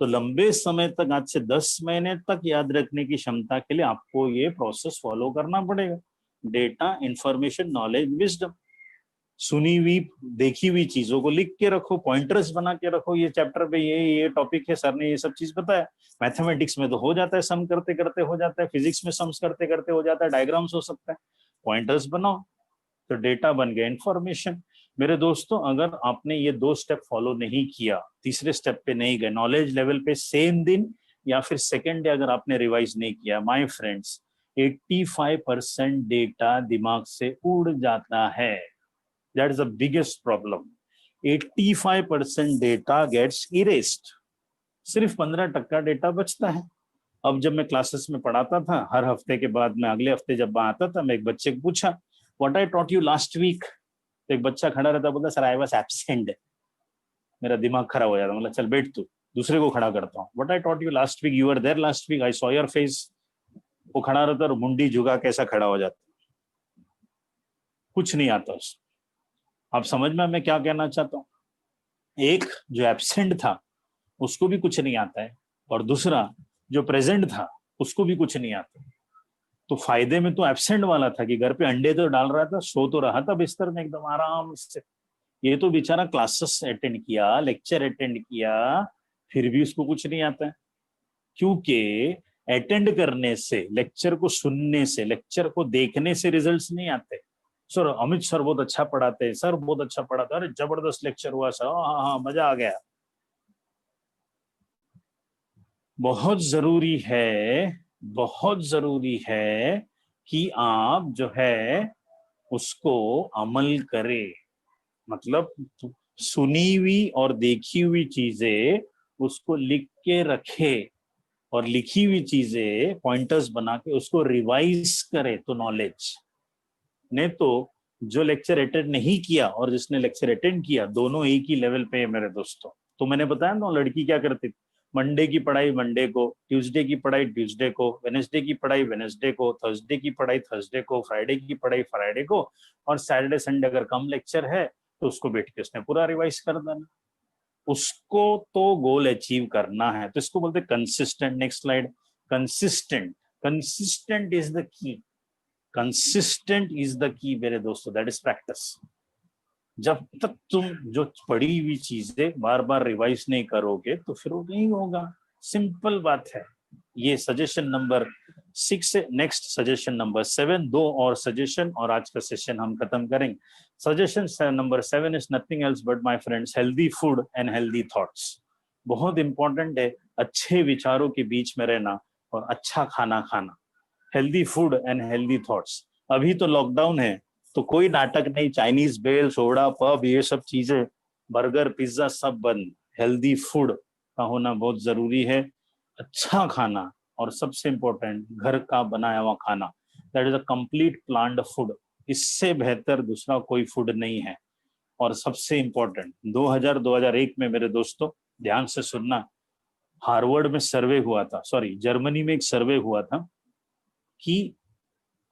तो लंबे समय तक, आज से 10 महीने तक याद रखने की क्षमता के लिए आपको ये प्रोसेस फॉलो करना पड़ेगा। Data, information, knowledge, wisdom. सुनी हुई, देखी हुई चीजों को लिख के रखो, पॉइंटर्स बना के रखो, ये चैप्टर पे ये टॉपिक है, सर ने ये सब चीज बताया। मैथमेटिक्स में तो हो जाता है, सम करते करते हो जाता है, फिजिक्स में सम्स करते करते हो जाता है, डायग्राम्स हो सकता है, पॉइंटर्स बनाओ, तो डेटा बन गया इंफॉर्मेशन। मेरे दोस्तों, अगर आपने ये 2 स्टेप फॉलो नहीं किया, तीसरे स्टेप पे नहीं गए, नॉलेज लेवल पे सेम दिन या फिर सेकेंड डे अगर आपने रिवाइज नहीं किया, माय फ्रेंड्स, 85% डेटा दिमाग से उड़ जाता है। That is the biggest problem. 85% data gets erased. सिर्फ 15% डेटा बचता है। अब जब मैं क्लासेस में पढ़ाता था, हर हफ्ते के बाद मैं अगले हफ्ते जब मैं आता था, मैं एक बच्चे को पूछा, what I taught you last week. तो एक बच्चा खड़ा रहता, बोलता सर आई वाज एब्सेंट। मेरा दिमाग खराब हो जाता, मतलब चल बैठ तू, दूसरे को खड़ा करता हूँ। What I taught you last week, you are there last week, I saw your face. वो खड़ा रहता और मुंडी झुका कैसा खड़ा हो जाता, कुछ नहीं आता उसको। आप समझ में मैं क्या कहना चाहता हूँ? एक जो एब्सेंट था उसको भी कुछ नहीं आता है, और दूसरा जो प्रेजेंट था उसको भी कुछ नहीं आता। तो फायदे में तो एब्सेंट वाला था कि घर पे अंडे तो डाल रहा था, सो तो रहा था बिस्तर में एकदम आराम से। ये तो बेचारा क्लासेस अटेंड किया, लेक्चर अटेंड किया, फिर भी उसको कुछ नहीं आता है। क्योंकि अटेंड करने से, लेक्चर को सुनने से, लेक्चर को देखने से रिजल्ट्स नहीं आते। सर अमित सर बहुत अच्छा पढ़ाते हैं, सर बहुत अच्छा पढ़ाते, अरे जबरदस्त लेक्चर हुआ सर, हाँ हाँ मजा आ गया। बहुत जरूरी है, बहुत जरूरी है कि आप जो है उसको अमल करें। मतलब सुनी हुई और देखी हुई चीजें उसको लिख के रखे, और लिखी हुई चीजें पॉइंटर्स बना के उसको रिवाइज करे, तो नॉलेज। ने तो जो लेक्चर अटेंड नहीं किया और जिसने लेक्चर अटेंड किया, दोनों एक ही लेवल पे है मेरे दोस्तों। तो मैंने बताया ना, लड़की क्या करती थी, मंडे की पढ़ाई मंडे को, ट्यूसडे की पढ़ाई ट्यूसडे को, वेनेसडे की पढ़ाई वेनेसडे को, थर्सडे की पढ़ाई थर्सडे को, फ्राइडे की पढ़ाई फ्राइडे को, और सैटरडे संडे अगर कम लेक्चर है तो उसको बैठ के उसने पूरा रिवाइज कर देना। उसको तो गोल अचीव करना है, तो इसको बोलते consistent. Next slide. Consistent, consistent is the key, consistent is the key मेरे दोस्तों, दैट इज प्रैक्टिस। जब तक तुम जो पढ़ी हुई चीजें बार बार रिवाइज नहीं करोगे तो फिर वो नहीं होगा, सिंपल बात है। ये सजेशन नंबर 6 है। नेक्स्ट सजेशन नंबर 7, 2 और सजेशन और आज का सेशन हम खत्म करेंगे। Suggestion number 7 is nothing else but my friends healthy food and healthy thoughts. बहुत इंपॉर्टेंट है अच्छे विचारों के बीच में रहना और अच्छा खाना खाना। Healthy food and healthy thoughts. अभी तो लॉकडाउन है तो कोई नाटक नहीं, चाइनीज बेल, सोडा, पब, ये सब चीजें, बर्गर, पिज्जा सब बंद। हेल्दी फूड का होना बहुत जरूरी है, अच्छा खाना, और सबसे इंपॉर्टेंट घर का बनाया हुआ खाना, that is a complete planned food. इससे बेहतर दूसरा कोई फूड नहीं है। और सबसे इंपॉर्टेंट 2001 में मेरे दोस्तों ध्यान से सुनना, हार्वर्ड में सर्वे हुआ था, सॉरी जर्मनी में एक सर्वे हुआ था कि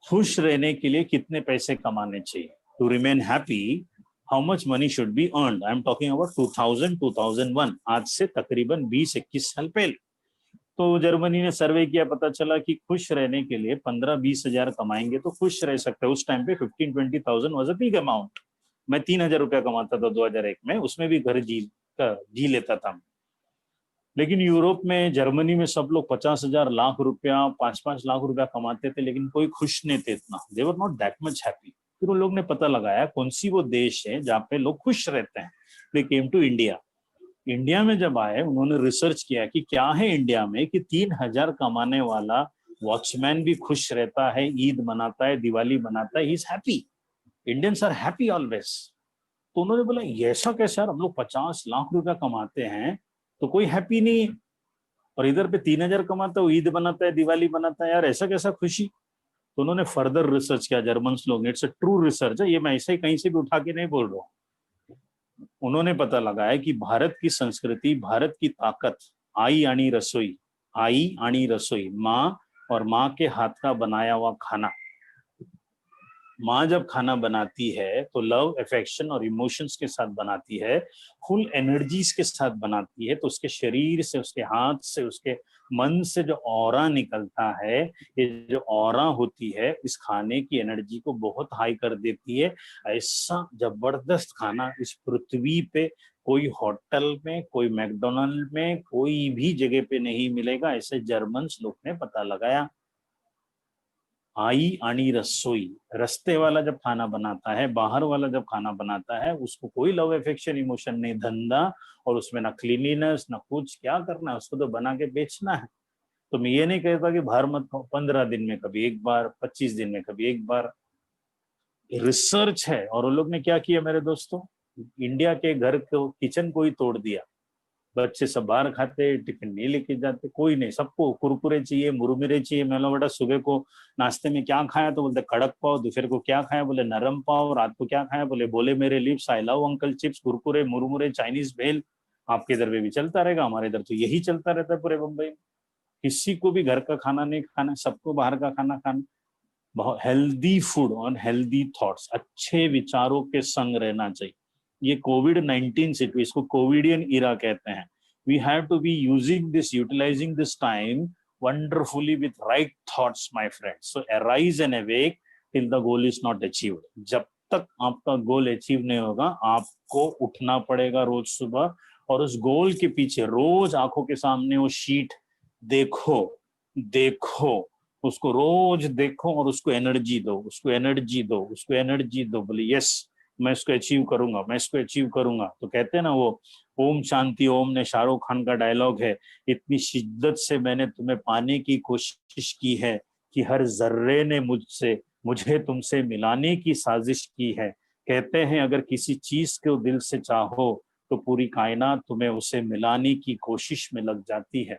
खुश रहने के लिए कितने पैसे कमाने चाहिए, to remain happy how much money should be earned. I am talking about 2001, आज से तकरीबन 20-21 साल पहले। तो जर्मनी ने सर्वे किया, पता चला कि खुश रहने के लिए 15-20 हजार कमाएंगे तो खुश रह सकते हैं। उस टाइम पे 15-20,000 वाज अ बिग अमाउंट। मैं 3,000 रुपया कमाता था 2001 में, उसमें भी घर जी लेता था। लेकिन यूरोप में, जर्मनी में सब लोग 50,000, लाख रुपया, 5-5 लाख रुपया कमाते थे, लेकिन कोई खुश नहीं थे इतना। They were not that much happy. फिर उन लोग ने पता लगाया कौन सी वो देश है जहाँ पे लोग खुश रहते हैं। दे केम टू इंडिया। इंडिया में जब आए, उन्होंने रिसर्च किया कि क्या है इंडिया में कि 3,000 कमाने वाला वॉचमैन भी खुश रहता है, ईद मनाता है, दिवाली मनाता है, he is happy. Indians are happy always. तो उन्होंने बोला ये ऐसा कैसे यार, हम लोग 50 लाख रुपया कमाते हैं तो कोई हैप्पी नहीं है, और इधर पे 3,000 कमाता है, ईद बनाता है, दिवाली बनाता है, यार ऐसा कैसा खुशी। तो उन्होंने फर्दर रिसर्च किया जर्मन लोग ने। इट्स अ ट्रू रिसर्च है, ये मैं ऐसे ही कहीं से भी उठा के नहीं बोल रहा हूँ। उन्होंने पता लगाया कि भारत की संस्कृति, भारत की ताकत आई आनी रसोई, आई आनी रसोई, माँ और माँ के हाथ का बनाया हुआ खाना। माँ जब खाना बनाती है तो लव, अफेक्शन और इमोशंस के साथ बनाती है, फुल एनर्जीज के साथ बनाती है, तो उसके शरीर से, उसके हाथ से, उसके मन से जो ऑरा निकलता है, ये जो ऑरा होती है इस खाने की एनर्जी को बहुत हाई कर देती है। ऐसा जबरदस्त खाना इस पृथ्वी पे कोई होटल में, कोई मैकडोनल्ड में, कोई भी जगह पे नहीं मिलेगा, ऐसे जर्मन्स लोग ने पता लगाया। आई आनी रसोई, रस्ते वाला जब खाना बनाता है, बाहर वाला जब खाना बनाता है, उसको कोई लव अफेक्शन इमोशन नहीं, धंधा, और उसमें ना क्लीनिनेस ना कुछ, क्या करना है, उसको तो बना के बेचना है। तो मैं ये नहीं कहता कि बाहर मत खाओ, 15 दिन में कभी एक बार, 25 दिन में कभी एक बार। रिसर्च है। और उन लोग ने क्या किया मेरे दोस्तों, इंडिया के घर को, किचन को ही तोड़ दिया। बच्चे सब बाहर खाते, टिफिन नहीं लेके जाते, कोई नहीं, सबको कुरकुरे चाहिए, मुरमुरे चाहिए। मैं बोला बेटा सुबह को नाश्ते में क्या खाया, तो बोलते कड़क पाव। दोपहर को क्या खाया, बोले नरम पाव। रात को क्या खाया, बोले बोले मेरे lips I love uncle chips, Kurkure, मुरमुरे, चाइनीज भेल। आपके इधर में भी चलता रहेगा, हमारे इधर तो यही चलता रहता है पूरे मुंबई में। किसी को भी घर का खाना नहीं खाना, सबको बाहर का खाना खाना। बहुत हेल्दी फूड और हेल्दी थॉट्स, अच्छे विचारों के संग रहना चाहिए। ये कोविड-19 सिचुएशन, इसको कोविडियन इरा कहते हैं। We have to be using this, utilizing this time wonderfully with right thoughts my friends. So arise and awake till the goal is not achieved. जब तक आपका गोल अचीव नहीं होगा, आपको उठना पड़ेगा रोज सुबह, और उस गोल के पीछे रोज आंखों के सामने वो शीट देखो, देखो, उसको रोज देखो और उसको एनर्जी दो, उसको एनर्जी दो, उसको एनर्जी दो। बोले यस, मैं इसको अचीव करूंगा, मैं इसको अचीव करूंगा। तो कहते हैं ना वो ओम शांति ओम ने शाहरुख खान का डायलॉग है, इतनी शिद्दत से मैंने तुम्हें पाने की कोशिश की है कि हर जर्रे ने मुझे तुमसे मिलाने की साजिश की है। कहते हैं अगर किसी चीज को दिल से चाहो तो पूरी कायनात तुम्हें उसे मिलाने की कोशिश में लग जाती है।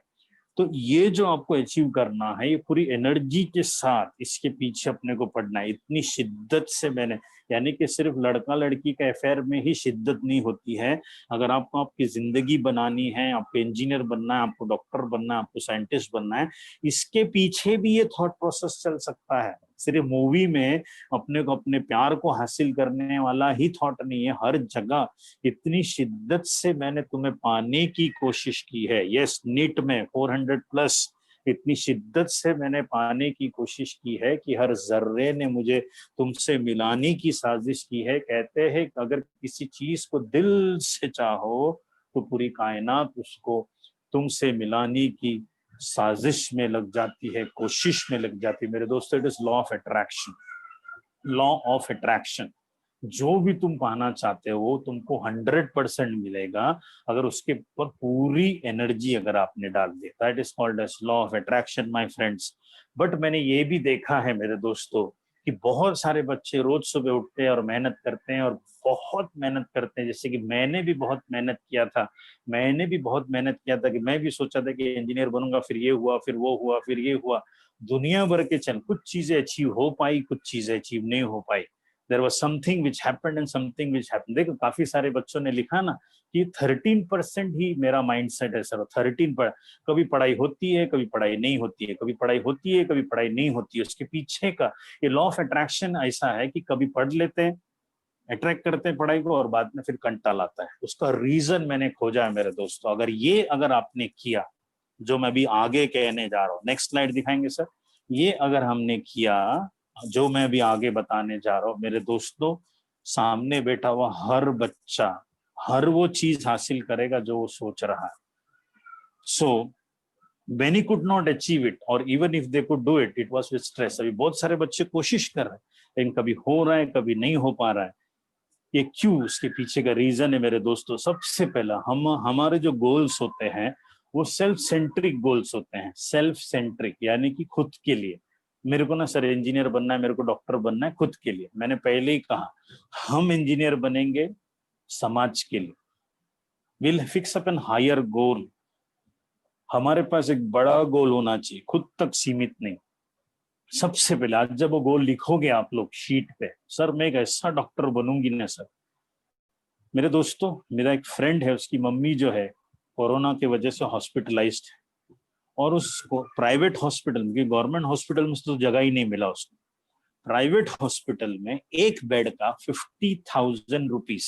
तो ये जो आपको अचीव करना है, ये पूरी एनर्जी के साथ इसके पीछे अपने को पड़ना है। इतनी शिद्दत से मैंने, यानी कि सिर्फ लड़का लड़की का अफेयर में ही शिद्दत नहीं होती है। अगर आपको आपकी जिंदगी बनानी है, आपको इंजीनियर बनना है, आपको डॉक्टर बनना है, आपको साइंटिस्ट बनना है, इसके पीछे भी ये थॉट प्रोसेस चल सकता है। सिर्फ मूवी में अपने को, अपने प्यार को हासिल करने वाला ही थॉट नहीं है, हर जगह इतनी शिद्दत से मैंने तुम्हें पाने की कोशिश की है। यस, नीट में 400 प्लस, इतनी शिद्दत से मैंने पाने की कोशिश की है कि हर जर्रे ने मुझे तुमसे मिलाने की साजिश की है। कहते हैं कि अगर किसी चीज को दिल से चाहो तो पूरी कायनात उसको तुमसे मिलाने की साजिश में लग जाती है, कोशिश में लग जाती है। मेरे दोस्तों, it is law of attraction. Law of attraction, जो भी तुम पाना चाहते हो तुमको 100% मिलेगा, अगर उसके ऊपर पूरी एनर्जी अगर आपने डाल दी। That is called as law of attraction my friends. But मैंने ये भी देखा है मेरे दोस्तों कि बहुत सारे बच्चे रोज सुबह उठते हैं और मेहनत करते हैं, और बहुत मेहनत करते हैं। जैसे कि मैंने भी बहुत मेहनत किया था, मैंने भी बहुत मेहनत किया था कि मैं भी सोचा था कि इंजीनियर बनूंगा, फिर ये हुआ, फिर वो हुआ, फिर ये हुआ। दुनिया भर के चल, कुछ चीजें अचीव हो पाई, कुछ चीजें अचीव नहीं हो पाई। There was something which happened and something which happened. देखो काफी सारे बच्चों ने लिखा ना कि 13% ही मेरा माइंडसेट है सर। 13 पर कभी पढ़ाई होती है, कभी पढ़ाई नहीं होती है, कभी पढ़ाई होती है, कभी पढ़ाई नहीं होती है। उसके पीछे का ये लॉ ऑफ अट्रैक्शन ऐसा है कि कभी पढ़ लेते हैं, अट्रैक्ट करते हैं पढ़ाई को, और बाद में फिर कंटाल आता है। उसका रीजन मैंने खोजा है मेरे दोस्तों। अगर आपने किया, जो मैं अभी आगे कहने जा रहा हूँ, नेक्स्ट स्लाइड दिखाएंगे सर। ये अगर हमने किया, जो मैं अभी आगे बताने जा रहा हूँ मेरे दोस्तों, सामने बैठा हुआ हर बच्चा हर वो चीज हासिल करेगा जो वो सोच रहा है। सो many could not achieve it, or even if they could do it, it was with stress। अभी बहुत सारे बच्चे कोशिश कर रहे हैं, लेकिन कभी हो रहा है, कभी नहीं हो पा रहा है। ये क्यों, उसके पीछे का रीजन है मेरे दोस्तों। सबसे पहला, हमारे जो गोल्स होते हैं वो सेल्फ सेंट्रिक गोल्स होते हैं। सेल्फ सेंट्रिक यानी कि खुद के लिए। मेरे को ना सर इंजीनियर बनना है, मेरे को डॉक्टर बनना है, खुद के लिए। मैंने पहले ही कहा, हम इंजीनियर बनेंगे समाज के लिए। Will fix up an higher goal. हमारे पास एक बड़ा गोल होना चाहिए, खुद तक सीमित नहीं। सबसे पहले आज जब वो गोल लिखोगे आप लोग शीट पे, सर मैं एक ऐसा डॉक्टर बनूंगी ना सर, मेरे दोस्तों, मेरा एक फ्रेंड है, उसकी मम्मी जो है कोरोना की वजह से हॉस्पिटलाइज्ड है, और उसको प्राइवेट हॉस्पिटल में, गवर्नमेंट हॉस्पिटल में तो जगह ही नहीं मिला उसको, प्राइवेट हॉस्पिटल में एक बेड का 50,000 रुपीज,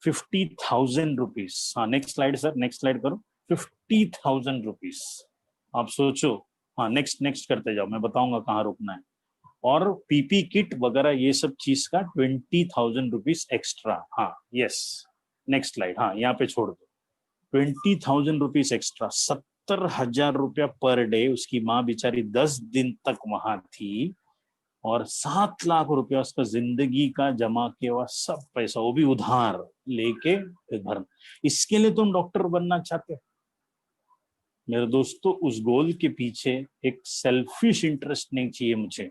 50,000 रुपीज। हाँ, next slide sir, next slide करो। 50,000 रुपीज, आप सोचो। हाँ, नेक्स्ट नेक्स्ट करते जाओ, मैं बताऊंगा कहाँ रुकना है। और पीपी किट वगैरह ये सब चीज का 20,000 रुपीज एक्स्ट्रा। हाँ, यस, नेक्स्ट स्लाइड। हाँ, यहाँ पे छोड़ दो। 20,000 रुपीज एक्स्ट्रा, 70,000 रुपया पर डे। उसकी माँ बेचारी 10 दिन तक वहां थी, और 7 लाख रुपया उसका जिंदगी का जमा किया हुआ सब पैसा, वो भी उधार लेके भरना। इसके लिए तुम डॉक्टर बनना चाहते हो? मेरे दोस्तों, उस गोल के पीछे एक सेल्फिश इंटरेस्ट नहीं चाहिए मुझे,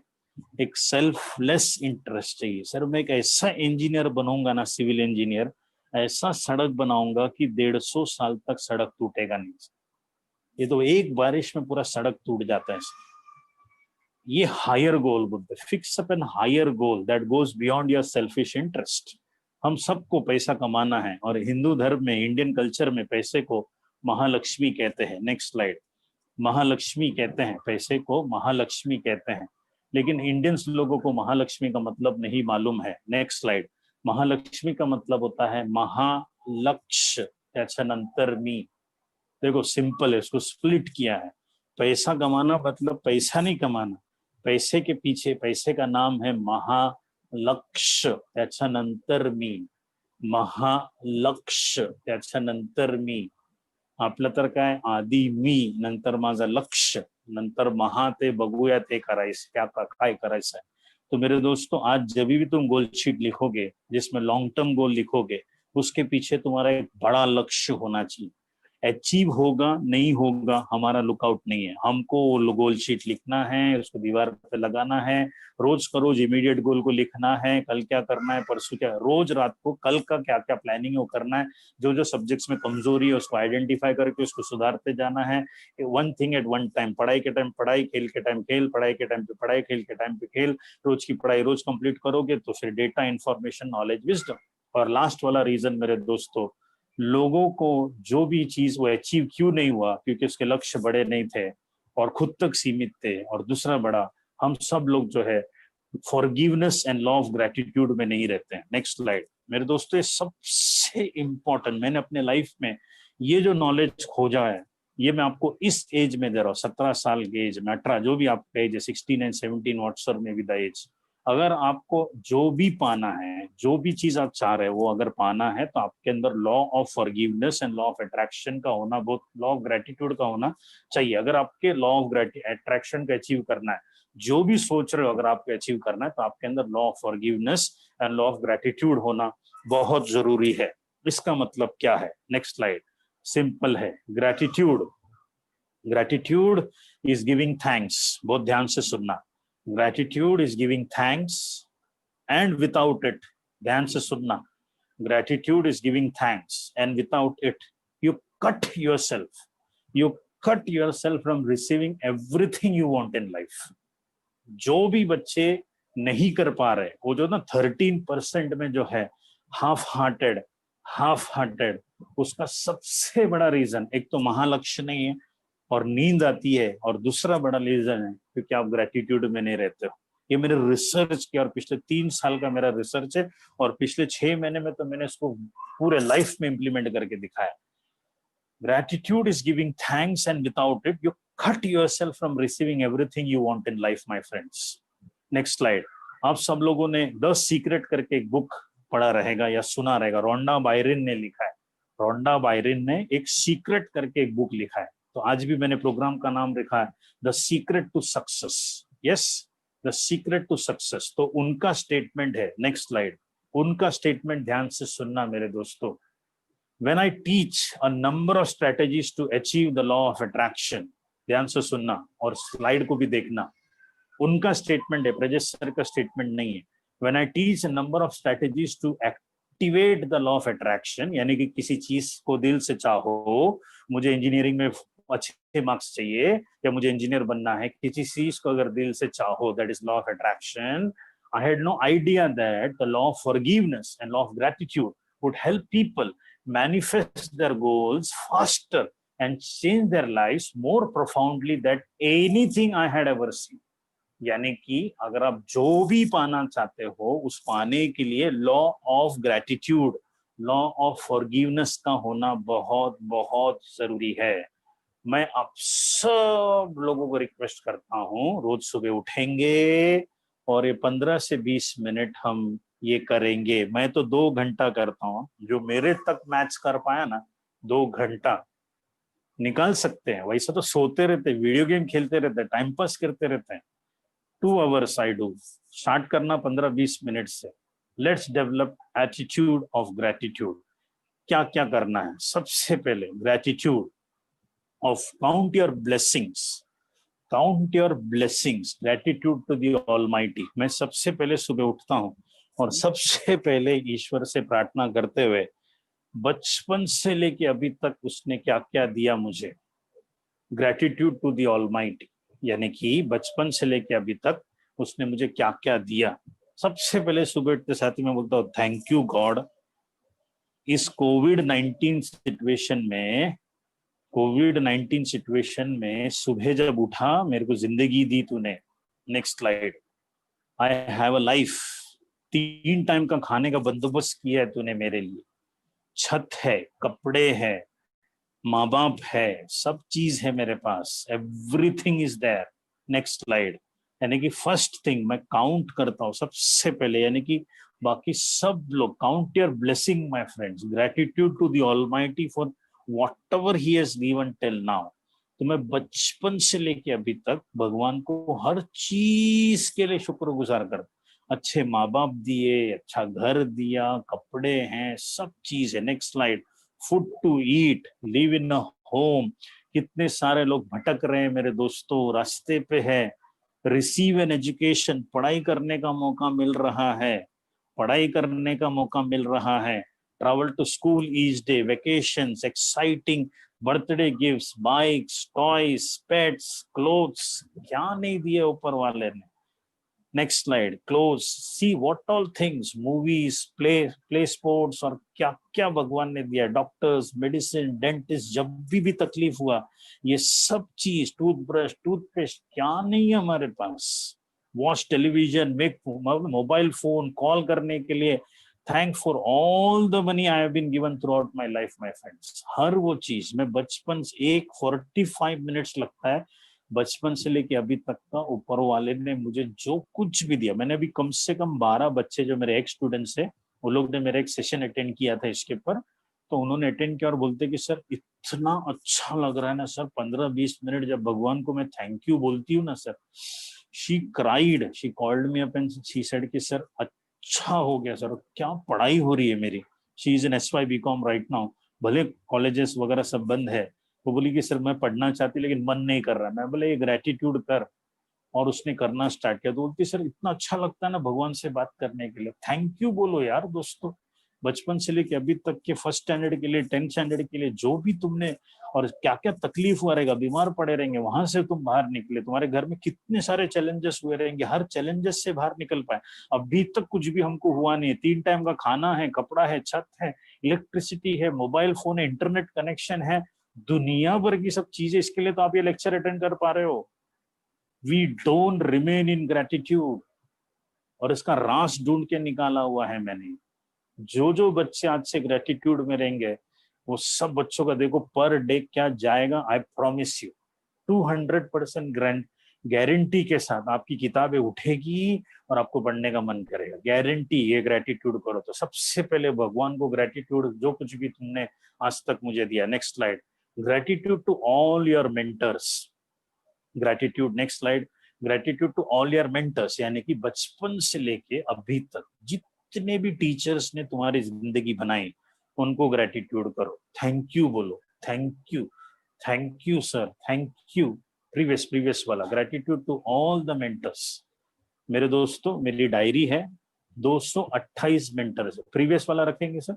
एक सेल्फलेस इंटरेस्ट चाहिए। सर, मैं एक ऐसा इंजीनियर बनूंगा ना, सिविल इंजीनियर, ऐसा सड़क बनाऊंगा कि 150 साल तक सड़क टूटेगा नहीं। ये तो एक बारिश में पूरा सड़क टूट जाता है। ये हायर गोल बोलते, fix up an higher goal that goes beyond your selfish interest. हम सबको पैसा कमाना है, और हिंदू धर्म में, इंडियन कल्चर में पैसे को महालक्ष्मी कहते हैं। Next slide. महालक्ष्मी कहते हैं, पैसे को महालक्ष्मी कहते हैं, लेकिन इंडियंस लोगों को महालक्ष्मी का मतलब नहीं मालूम है। Next slide. महालक्ष्मी का मतलब होता है महालक्ष्य, त्याच्यानंतर मी। देखो, सिंपल है, इसको स्प्लिट किया है। पैसा कमाना मतलब पैसा नहीं कमाना, पैसे के पीछे, पैसे का नाम है महालक्ष्य, त्याच्यानंतर मी। महालक्ष्य, त्याच्यानंतर मी। आपलं तर काय, आधी मी, नंतर माझं लक्ष्य, नंतर महा, ते बघूया ते करायचं काय करायचं है। तो मेरे दोस्तों, आज जब भी तुम गोल शीट लिखोगे, जिसमें लॉन्ग टर्म गोल लिखोगे, उसके पीछे तुम्हारा एक बड़ा लक्ष्य होना चाहिए। अचीव होगा नहीं होगा हमारा लुकआउट नहीं है, हमको गोल शीट लिखना है, उसको दीवार पे लगाना है, रोज का रोज इमीडिएट गोल को लिखना है, कल क्या करना है, परसों क्या, रोज रात को कल का क्या क्या प्लानिंग है वो करना है। जो जो सब्जेक्ट्स में कमजोरी है उसको आइडेंटिफाई करके उसको सुधारते जाना है। One thing at one time, पढ़ाई के टाइम पढ़ाई, खेल के टाइम खेल, पढ़ाई के टाइम पे पढ़ाई, खेल के टाइम पे खेल। रोज की पढ़ाई रोज कंप्लीट करोगे तो फिर डेटा, इंफॉर्मेशन, नॉलेज, विजडम। और लास्ट वाला रीजन मेरे दोस्तों, लोगों को जो भी चीज वो अचीव क्यों नहीं हुआ, क्योंकि उसके लक्ष्य बड़े नहीं थे और खुद तक सीमित थे। और दूसरा बड़ा, हम सब लोग जो है forgiveness and law of gratitude में नहीं रहते हैं। Next slide. मेरे दोस्तों, ये सबसे इंपॉर्टेंट, मैंने अपने लाइफ में ये जो नॉलेज खोजा है, ये मैं आपको इस एज में दे रहा हूँ, 17 साल के एज में, 18, जो भी आपका एज है, 16 एंड 17 व्हाट्सएप में भी द एज। अगर आपको जो भी पाना है, जो भी चीज आप चाह रहे हो वो अगर पाना है, तो आपके अंदर law of forgiveness and law of attraction का होना, बहुत लॉ ऑफ ग्रेटिट्यूड का होना चाहिए। अगर आपके लॉ ऑफ अट्रैक्शन का अचीव करना है, जो भी सोच रहे हो अगर आपको अचीव करना है, तो आपके अंदर law of forgiveness and law of gratitude होना बहुत जरूरी है। इसका मतलब क्या है? Next slide. सिंपल है, gratitude, gratitude is giving thanks. बहुत ध्यान से सुनना, gratitude is giving thanks, and without it, ध्यान से सुनना, gratitude is giving thanks, and without it you cut yourself, you cut yourself from receiving everything you want in life. जो भी बच्चे नहीं कर पा रहे, वो जो ना 13% में जो है हाफ हार्टेड, उसका सबसे बड़ा रीजन, एक तो महालक्ष्य नहीं है और नींद आती है, और दूसरा बड़ा रीजन है क्योंकि आप ग्रेटिट्यूड में नहीं रहते हो। ये मेरे रिसर्च किया, और पिछले 3 साल का मेरा रिसर्च है, और पिछले 6 महीने में तो मैंने इसको पूरे लाइफ में इंप्लीमेंट करके दिखाया। Gratitude is giving thanks, and without it, you cut yourself from receiving everything you want in life, my friends. Next slide. आप सब लोगों ने द सीक्रेट करके एक बुक पढ़ा रहेगा या सुना रहेगा, रोंडा बायरन ने लिखा है। रोंडा बायरन ने एक सीक्रेट करके एक बुक लिखा है, तो आज भी मैंने प्रोग्राम का नाम रखा है the secret to success. Yes, the secret to success. तो उनका स्टेटमेंट है, नेक्स्ट स्लाइड, उनका स्टेटमेंट ध्यान से सुनना मेरे दोस्तों। When I teach a number of strategies to achieve the law of attraction, ध्यान से सुनना और स्लाइड को भी देखना, उनका स्टेटमेंट है, प्रजेश सर का स्टेटमेंट नहीं है। When I teach a number of strategies to activate the law of attraction, यानी कि किसी चीज को दिल से चाहो, मुझे इंजीनियरिंग में अच्छे मार्क्स चाहिए या मुझे इंजीनियर बनना है, किसी चीज को अगर दिल से चाहो, that is law of attraction. I had no idea that the law of forgiveness and law of gratitude would help people manifest their goals faster and change their lives more profoundly than anything I had ever seen. यानी कि अगर आप जो भी पाना चाहते हो उस पाने के लिए law of gratitude, law of forgiveness का होना बहुत बहुत जरूरी है। मैं आप सब लोगों को रिक्वेस्ट करता हूं, रोज सुबह उठेंगे और ये 15 से 20 मिनट हम ये करेंगे। मैं तो 2 घंटा करता हूं, जो मेरे तक मैच कर पाया ना 2 घंटा निकाल सकते हैं। वैसे तो सोते रहते, वीडियो गेम खेलते रहते, टाइम पास करते रहते हैं। 2 आवर्स आई डू। स्टार्ट करना 15-20 मिनट से। Let's develop attitude of gratitude. क्या क्या करना है? सबसे पहले gratitude of count your blessings, count your blessings, gratitude to the Almighty. मैं सबसे पहले सुबह उठता हूं और सबसे पहले ईश्वर से प्रार्थना करते हुए बचपन से लेके अभी तक उसने क्या क्या दिया मुझे, ग्रैटिट्यूड टू द ऑलमाइटी, यानी कि बचपन से लेके अभी तक उसने मुझे क्या क्या दिया। सबसे पहले सुबह उठते साथ ही मैं बोलता हूँ थैंक यू गॉड। इस कोविड-19 सिचुएशन में, कोविड-19 सिचुएशन में सुबह जब उठा, मेरे को जिंदगी दी तूने। Next slide. I have a life. 3 time का खाने का बंदोबस्त किया है तूने मेरे लिए। छत है, कपड़े है, माँ बाप है, सब चीज है मेरे पास। Everything is there. Next slide. यानी कि फर्स्ट थिंग मैं काउंट करता हूँ सबसे पहले, यानी कि बाकी सब लोग count your blessing my friends, gratitude to the Almighty for whatever he has given till now. तो मैं बचपन से लेके अभी तक भगवान को हर चीज के लिए शुक्रगुजार करता। अच्छे माँ बाप दिए, अच्छा घर दिया, कपड़े हैं, सब चीज है। Next slide. Food to eat, live in a home. कितने सारे लोग भटक रहे हैं मेरे दोस्तों, रास्ते पे है। रिसीव एन एजुकेशन, पढ़ाई करने का मौका मिल रहा है, पढ़ाई करने का मौका मिल रहा है। Travel to school each day, vacations, exciting birthday gifts, bikes, toys, pets, clothes, क्या नहीं दिए ऊपर वाले ने। Next slide. Close, see what all things, movies, play sports, और क्या क्या भगवान ने दिया। डॉक्टर्स, मेडिसिन, डेंटिस्ट, जब भी तकलीफ हुआ, ये सब चीज, टूथब्रश, टूथपेस्ट, क्या नहीं है हमारे पास। Watch television, make mobile phone, call करने के लिए। Thank for all the money I have been given throughout my life my friends. हर वो चीज मैं बचपन से, 45 मिनट्स लगता है बचपन से लेके अभी तक का, ऊपर वाले ने मुझे जो कुछ भी दिया। मैंने अभी कम से कम 12 बच्चे जो मेरे एक्स स्टूडेंट्स है, वो लोग ने मेरा एक सेशन अटेंड किया था इसके ऊपर, तो उन्होंने अटेंड किया और बोलते कि सर इतना अच्छा लग रहा है ना सर, 15-20 मिनट जब भगवान को मैं थैंक यू बोलती हूँ ना sir. She cried, she called me up and she said कि सर अच्छा हो गया सर, क्या पढ़ाई हो रही है मेरी। She is in SY BCom right now. भले कॉलेजेस वगैरह सब बंद है, वो बोली कि सर मैं पढ़ना चाहती लेकिन मन नहीं कर रहा। मैं बोले ये ग्रेटिट्यूड कर, और उसने करना स्टार्ट किया। तो बोलती सर इतना अच्छा लगता है ना भगवान से बात करने के लिए, थैंक यू बोलो यार दोस्तों। बचपन से लेके अभी तक के 1st स्टैंडर्ड के लिए, 10th स्टैंडर्ड के लिए जो भी तुमने, और क्या क्या तकलीफ हुआ रहेगा, बीमार पड़े रहेंगे, वहां से तुम बाहर निकले, तुम्हारे घर में कितने सारे चैलेंजेस हुए रहेंगे, हर चैलेंजेस से बाहर निकल पाए। अभी तक कुछ भी हमको हुआ नहीं है। 3 टाइम का खाना है, कपड़ा है, छत है, इलेक्ट्रिसिटी है, मोबाइल फोन है, इंटरनेट कनेक्शन है, दुनिया भर की सब चीजें। इसके लिए तो आप ये लेक्चर अटेंड कर पा रहे हो। We don't remain in gratitude, और इसका रास ढूंढ के निकाला हुआ है मैंने। जो जो बच्चे आज से ग्रेटिट्यूड में रहेंगे, वो सब बच्चों का देखो पर डे क्या जाएगा। आई प्रॉमिस यू 200% गारंटी के साथ आपकी किताबें उठेगी और आपको पढ़ने का मन करेगा, गारंटी। ये ग्रेटिट्यूड करो तो सबसे पहले भगवान को ग्रेटिट्यूड, जो कुछ भी तुमने आज तक मुझे दिया। Next slide. Gratitude to all your mentors, gratitude. Next slide. Gratitude to all your mentors, यानी कि बचपन से लेके अभी तक जितने भी टीचर्स ने तुम्हारी जिंदगी बनाई, उनको ग्रेटिट्यूड करो, थैंक यू बोलो, thank you sir, thank you. Previous वाला, gratitude to all the mentors. मेरे दोस्तों मेरी डायरी है, 228 मेंटर्स। प्रीवियस वाला रखेंगे सर।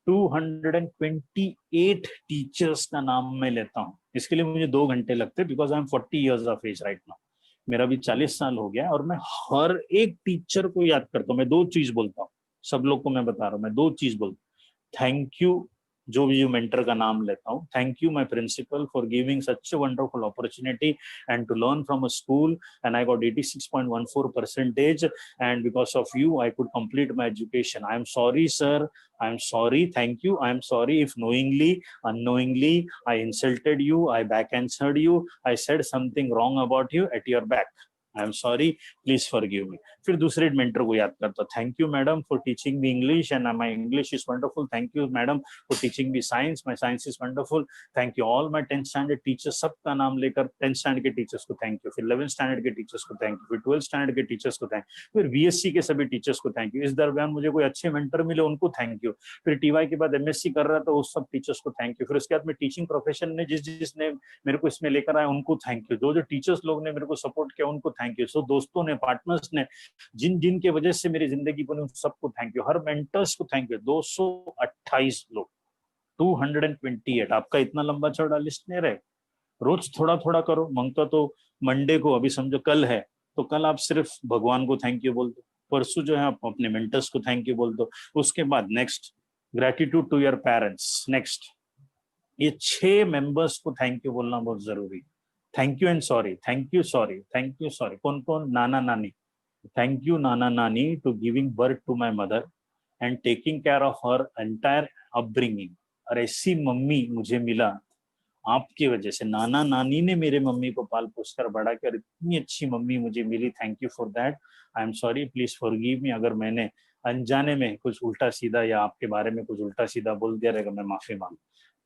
228 टीचर्स का नाम मैं लेता हूँ। इसके लिए मुझे 2 घंटे लगते, because I am 40 years of age right now. मेरा भी 40 साल हो गया, और मैं हर एक टीचर को याद करता हूँ। मैं 2 चीज बोलता हूँ, सब लोग को मैं बता रहा हूँ, मैं 2 चीज बोलता हूँ। थैंक यू जो भी मेंटर का नाम लेता हूँ, thank you my principal for giving such a wonderful opportunity and to learn from a school and I got 86.14 percentage and because of you I could complete my education. I am sorry sir, I am sorry, thank you. I am sorry if knowingly, unknowingly, I insulted you, I back answered you, I said something wrong about you at your back. I am sorry, please forgive me. फिर दूसरे mentor को याद करता, thank you madam for teaching me English and my English is wonderful. Thank you madam for teaching me science, my science is wonderful. Thank you all my 10th standard teachers, सबका नाम लेकर 10th standard के teachers को thank you, फिर 11th standard के teachers को thank you, फिर 12th standard के टीचर्स को थैंक यू, फिर बीएससी के सभी टीचर्स को थैंक यू. इस दरमियान मुझे कोई अच्छे मेंटर मिले उनको थैंक यू. फिर टीवाई के बाद एमएससी कर रहा था उस सब टीचर्स को थैंक यू. फिर उसके बाद में टीचिंग प्रोफेशन ने जिसने मेरे को इसमें लेकर आया उनको थैंक यू. जो टीचर्स लोग ने मेरे को सपोर्ट किया उनको थैंक यू. सो दोस्तों ने, पार्टनर्स ने, जिन के वजह से मेरी जिंदगी बनी उन सबको थैंक यू. हर मेंटर्स को थैंक यू. 228 लोग, 228. आपका इतना लंबा चौड़ा लिस्ट नहीं रहे. रोज थोड़ा थोड़ा करो. मांगता तो मंडे को, अभी समझो कल है तो कल आप सिर्फ भगवान को थैंक यू बोल दो. परसों जो है आप अपने मेंटर्स को थैंक यू बोल दो. उसके बाद next gratitude to your parents. Next ये 6 मेंबर्स को थैंक यू बोलना बहुत जरूरी. Thank you and sorry, thank you sorry, thank you sorry. कौन कौन? नाना नानी. थैंक यू नाना नानी to giving birth to my mother and taking care of her entire upbringing. और ऐसी मम्मी मुझे मिला आपकी वजह से. नाना नानी ने मेरे मम्मी को पाल पोस कर बड़ा किया और इतनी अच्छी मम्मी मुझे मिली. Thank you for that. I am sorry, please forgive me. अगर मैंने अनजाने में कुछ उल्टा सीधा या आपके बारे में कुछ उल्टा सीधा बोल दिया रहेगा, मैं माफी मांग.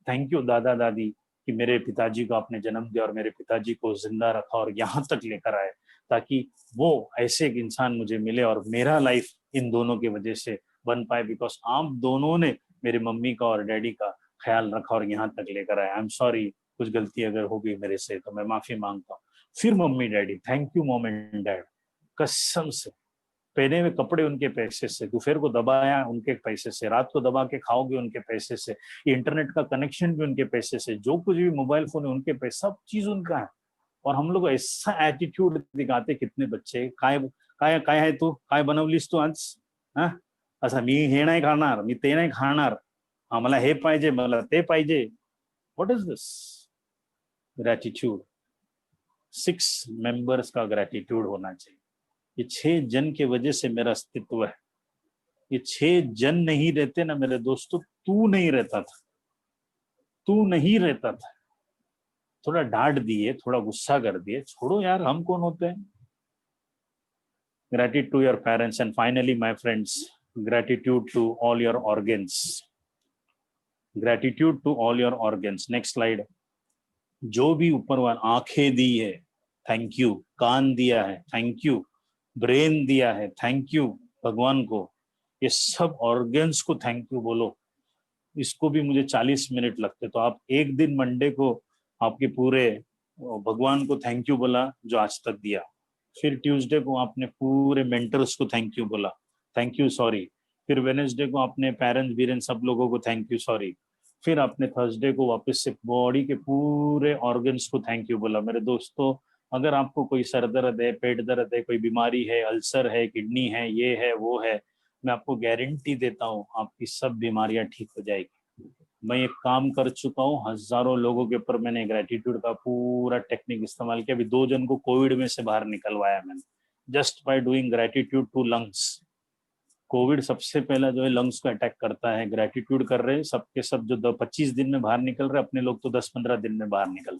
थैंक यू दादा दादी कि मेरे पिताजी को आपने जन्म दिया और मेरे पिताजी को जिंदा रखा और यहाँ तक लेकर आए ताकि वो ऐसे एक इंसान मुझे मिले और मेरा लाइफ इन दोनों की वजह से बन पाए. बिकॉज आप दोनों ने मेरी मम्मी का और डैडी का ख्याल रखा और यहाँ तक लेकर आए. आई एम सॉरी, कुछ गलती अगर हो गई मेरे से तो मैं माफी मांगता हूँ. फिर mummy daddy, thank you mom and dad. कसम से पहने हुए कपड़े उनके पैसे से, दोपहर को दबाया उनके पैसे से, रात को दबा के खाओगे उनके पैसे से, ये इंटरनेट का कनेक्शन भी उनके पैसे से, जो कुछ भी मोबाइल फोन है उनके पैसे, सब चीज उनका है. और हम लोग ऐसा एटीट्यूड दिखाते कितने बच्चे. काय काय काय आहे तू, काय बनवलीस तू आज? हा, असं मी हे नाही खाणार, मी ते नाही खाणार, मला हे पाहिजे, मला ते पाहिजे. What is this gratitude? 6 members का ग्रैटिट्यूड होना चाहिए. ये 6 जन के वजह से मेरा अस्तित्व है. ये 6 जन नहीं रहते ना मेरे दोस्तों, तू नहीं रहता था, तू नहीं रहता था. थोड़ा डांट दिए, थोड़ा गुस्सा कर दिए, छोड़ो यार, हम कौन होते हैं. Gratitude to your parents and finally my friends, gratitude to all your organs. Gratitude to all your organs. Next slide. जो भी ऊपर वाला आंखें दी है, थैंक यू. कान दिया है, थैंक यू. ब्रेन दिया है, थैंक यू भगवान को. ये सब ऑर्गन्स को थैंक यू बोलो. इसको भी मुझे 40 मिनट लगते. तो आप एक दिन मंडे को आपके पूरे भगवान को थैंक यू बोला जो आज तक दिया. फिर ट्यूसडे को आपने पूरे मेंटर्स को थैंक यू बोला, थैंक यू सॉरी. फिर वेडनेसडे को आपने पेरेंट्स वीरेंट्स सब लोगों को थैंक यू सॉरी. फिर आपने थर्सडे को वापस से बॉडी के पूरे ऑर्गन्स को थैंक यू बोला. मेरे दोस्तों, अगर आपको कोई सर दर्द है, पेट दर्द है, कोई बीमारी है, अल्सर है, किडनी है, ये है वो है, मैं आपको गारंटी देता हूँ आपकी सब बीमारियां ठीक हो जाएगी. मैं एक काम कर चुका हूँ, हजारों लोगों के ऊपर मैंने ग्रेटिट्यूड का पूरा टेक्निक इस्तेमाल किया. अभी 2 जन को कोविड में से बाहर निकलवाया मैंने, just by doing gratitude to lungs. Covid सबसे पहला जो है लंग्स को अटैक करता है. ग्रेटिट्यूड कर रहे हैं सबके सब, जो 25 दिन में बाहर निकल रहे, अपने लोग तो 10-15 दिन में बाहर निकल.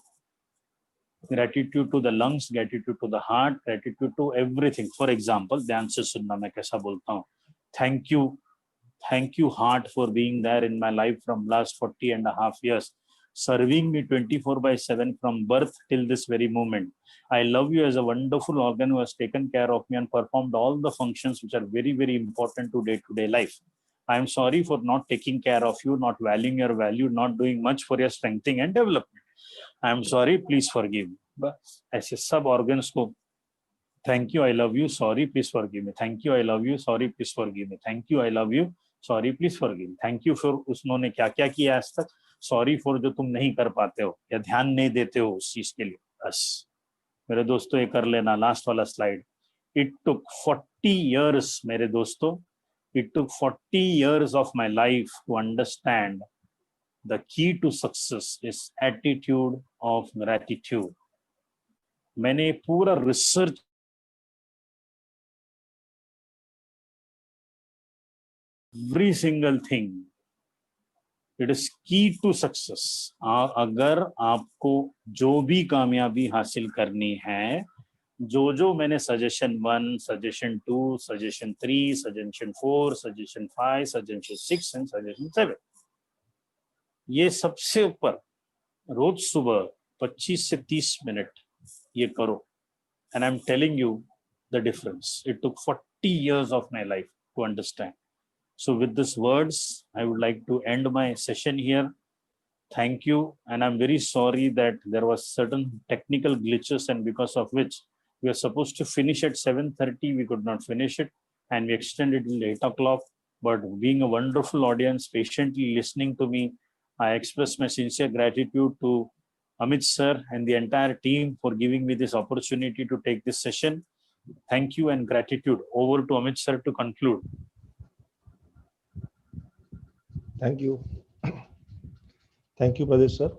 Gratitude to the lungs, gratitude to the heart, gratitude to everything. For example, ध्यान से सुनना मैं कैसा बोलता हूँ. Thank you heart for being there in my life from last 40.5 years, serving me 24/7 from birth till this very moment. I love you as a wonderful organ who has taken care of me and performed all the functions which are very, very important to day-to-day life. I am sorry for not taking care of you, not valuing your value, not doing much for your strengthening and development. I am sorry, please forgive me. बस ऐसे सब organs को thank you, I love you, sorry, please forgive me. Thank you, I love you, sorry, please forgive me. Thank you, I love you, sorry, please forgive me. Thank you for उन्होंने क्या क्या किया आज तक. Sorry for जो तुम नहीं कर पाते हो या ध्यान नहीं देते हो उस चीज के लिए. बस मेरे दोस्तों, ये कर लेना. लास्ट वाला स्लाइड. इट टुक 40 years मेरे दोस्तों, It took 40 years of my life to understand the key to success is attitude of gratitude. मैंने पूरा research every single thing. It is key to success. अगर आपको जो भी कामयाबी हासिल करनी है, जो मैंने suggestion 1, suggestion 2, suggestion 3, suggestion 4, suggestion 5, suggestion 6 and suggestion 7, ये सबसे ऊपर रोज सुबह 25 से 30 मिनट ये करो. And I'm telling you the difference. It took 40 years of my life to understand. So with these words, I would like to end my session here. Thank you. And I'm very sorry that there was certain technical glitches, and because of which we were supposed to finish at 7:30, we could not finish it, and we extended till 8 o'clock. But being a wonderful audience, patiently listening to me, I express my sincere gratitude to Amit sir and the entire team for giving me this opportunity to take this session. Thank you and gratitude. Over to Amit sir to conclude. Thank you. Thank you, Pradesh sir.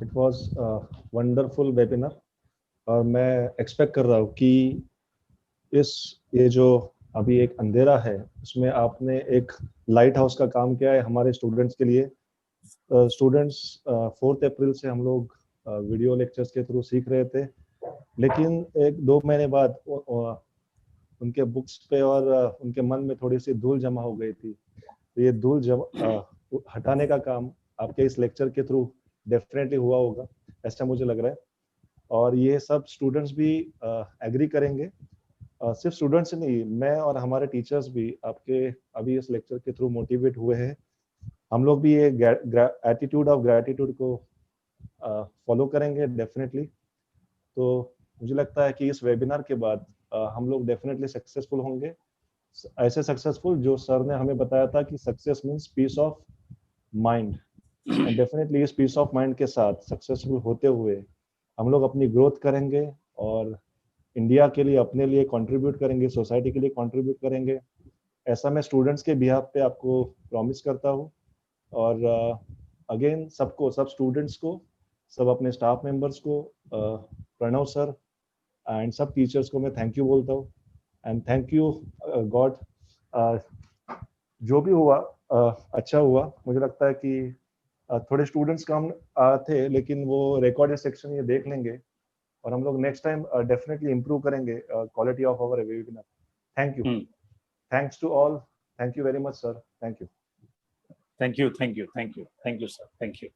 It was a wonderful webinar. और मैं expect कर रहा हूँ कि ये जो अभी एक अंधेरा है, उसमें आपने एक लाइट हाउस का काम किया है हमारे स्टूडेंट्स के लिए. स्टूडेंट्स 4 अप्रैल से हम लोग वीडियो लेक्चर्स के थ्रू सीख रहे थे, लेकिन 1-2 महीने बाद उनके बुक्स पे और उनके मन में थोड़ी सी धूल जमा हो गई थी. तो ये धूल हटाने का काम आपके इस लेक्चर के थ्रू डेफिनेटली हुआ होगा, ऐसा मुझे लग रहा है. और ये सब स्टूडेंट्स भी एग्री करेंगे. सिर्फ स्टूडेंट्स नहीं, मैं और हमारे टीचर्स भी आपके अभी इस लेक्चर के थ्रू मोटिवेट हुए हैं. हम लोग भी ये एटीट्यूड ऑफ ग्रैटिट्यूड को फॉलो करेंगे डेफिनेटली. तो मुझे लगता है कि इस वेबिनार के बाद हम लोग डेफिनेटली सक्सेसफुल होंगे. ऐसे सक्सेसफुल जो सर ने हमें बताया था कि success means peace of mind, and definitely इस पीस ऑफ माइंड के साथ सक्सेसफुल होते हुए हम लोग अपनी ग्रोथ करेंगे और इंडिया के लिए, अपने लिए कंट्रीब्यूट करेंगे, सोसाइटी के लिए कंट्रीब्यूट करेंगे. ऐसा मैं स्टूडेंट्स के बिहाफ पे आपको प्रॉमिस करता हूँ. और अगेन सब स्टूडेंट्स को, सब अपने स्टाफ मेंबर्स को, प्रणव सर एंड सब टीचर्स को मैं थैंक यू बोलता हूँ. And thank you God. जो भी हुआ अच्छा हुआ. मुझे लगता है कि थोड़े स्टूडेंट्स कम थे, लेकिन वो रिकॉर्डेड सेक्शन ये देख लेंगे और हम लोग नेक्स्ट टाइम डेफिनेटली इम्प्रूव करेंगे quality of our webinar. Thank you. Thanks to all. Thank you very much sir. Thank you. Thank you, sir. Thank you.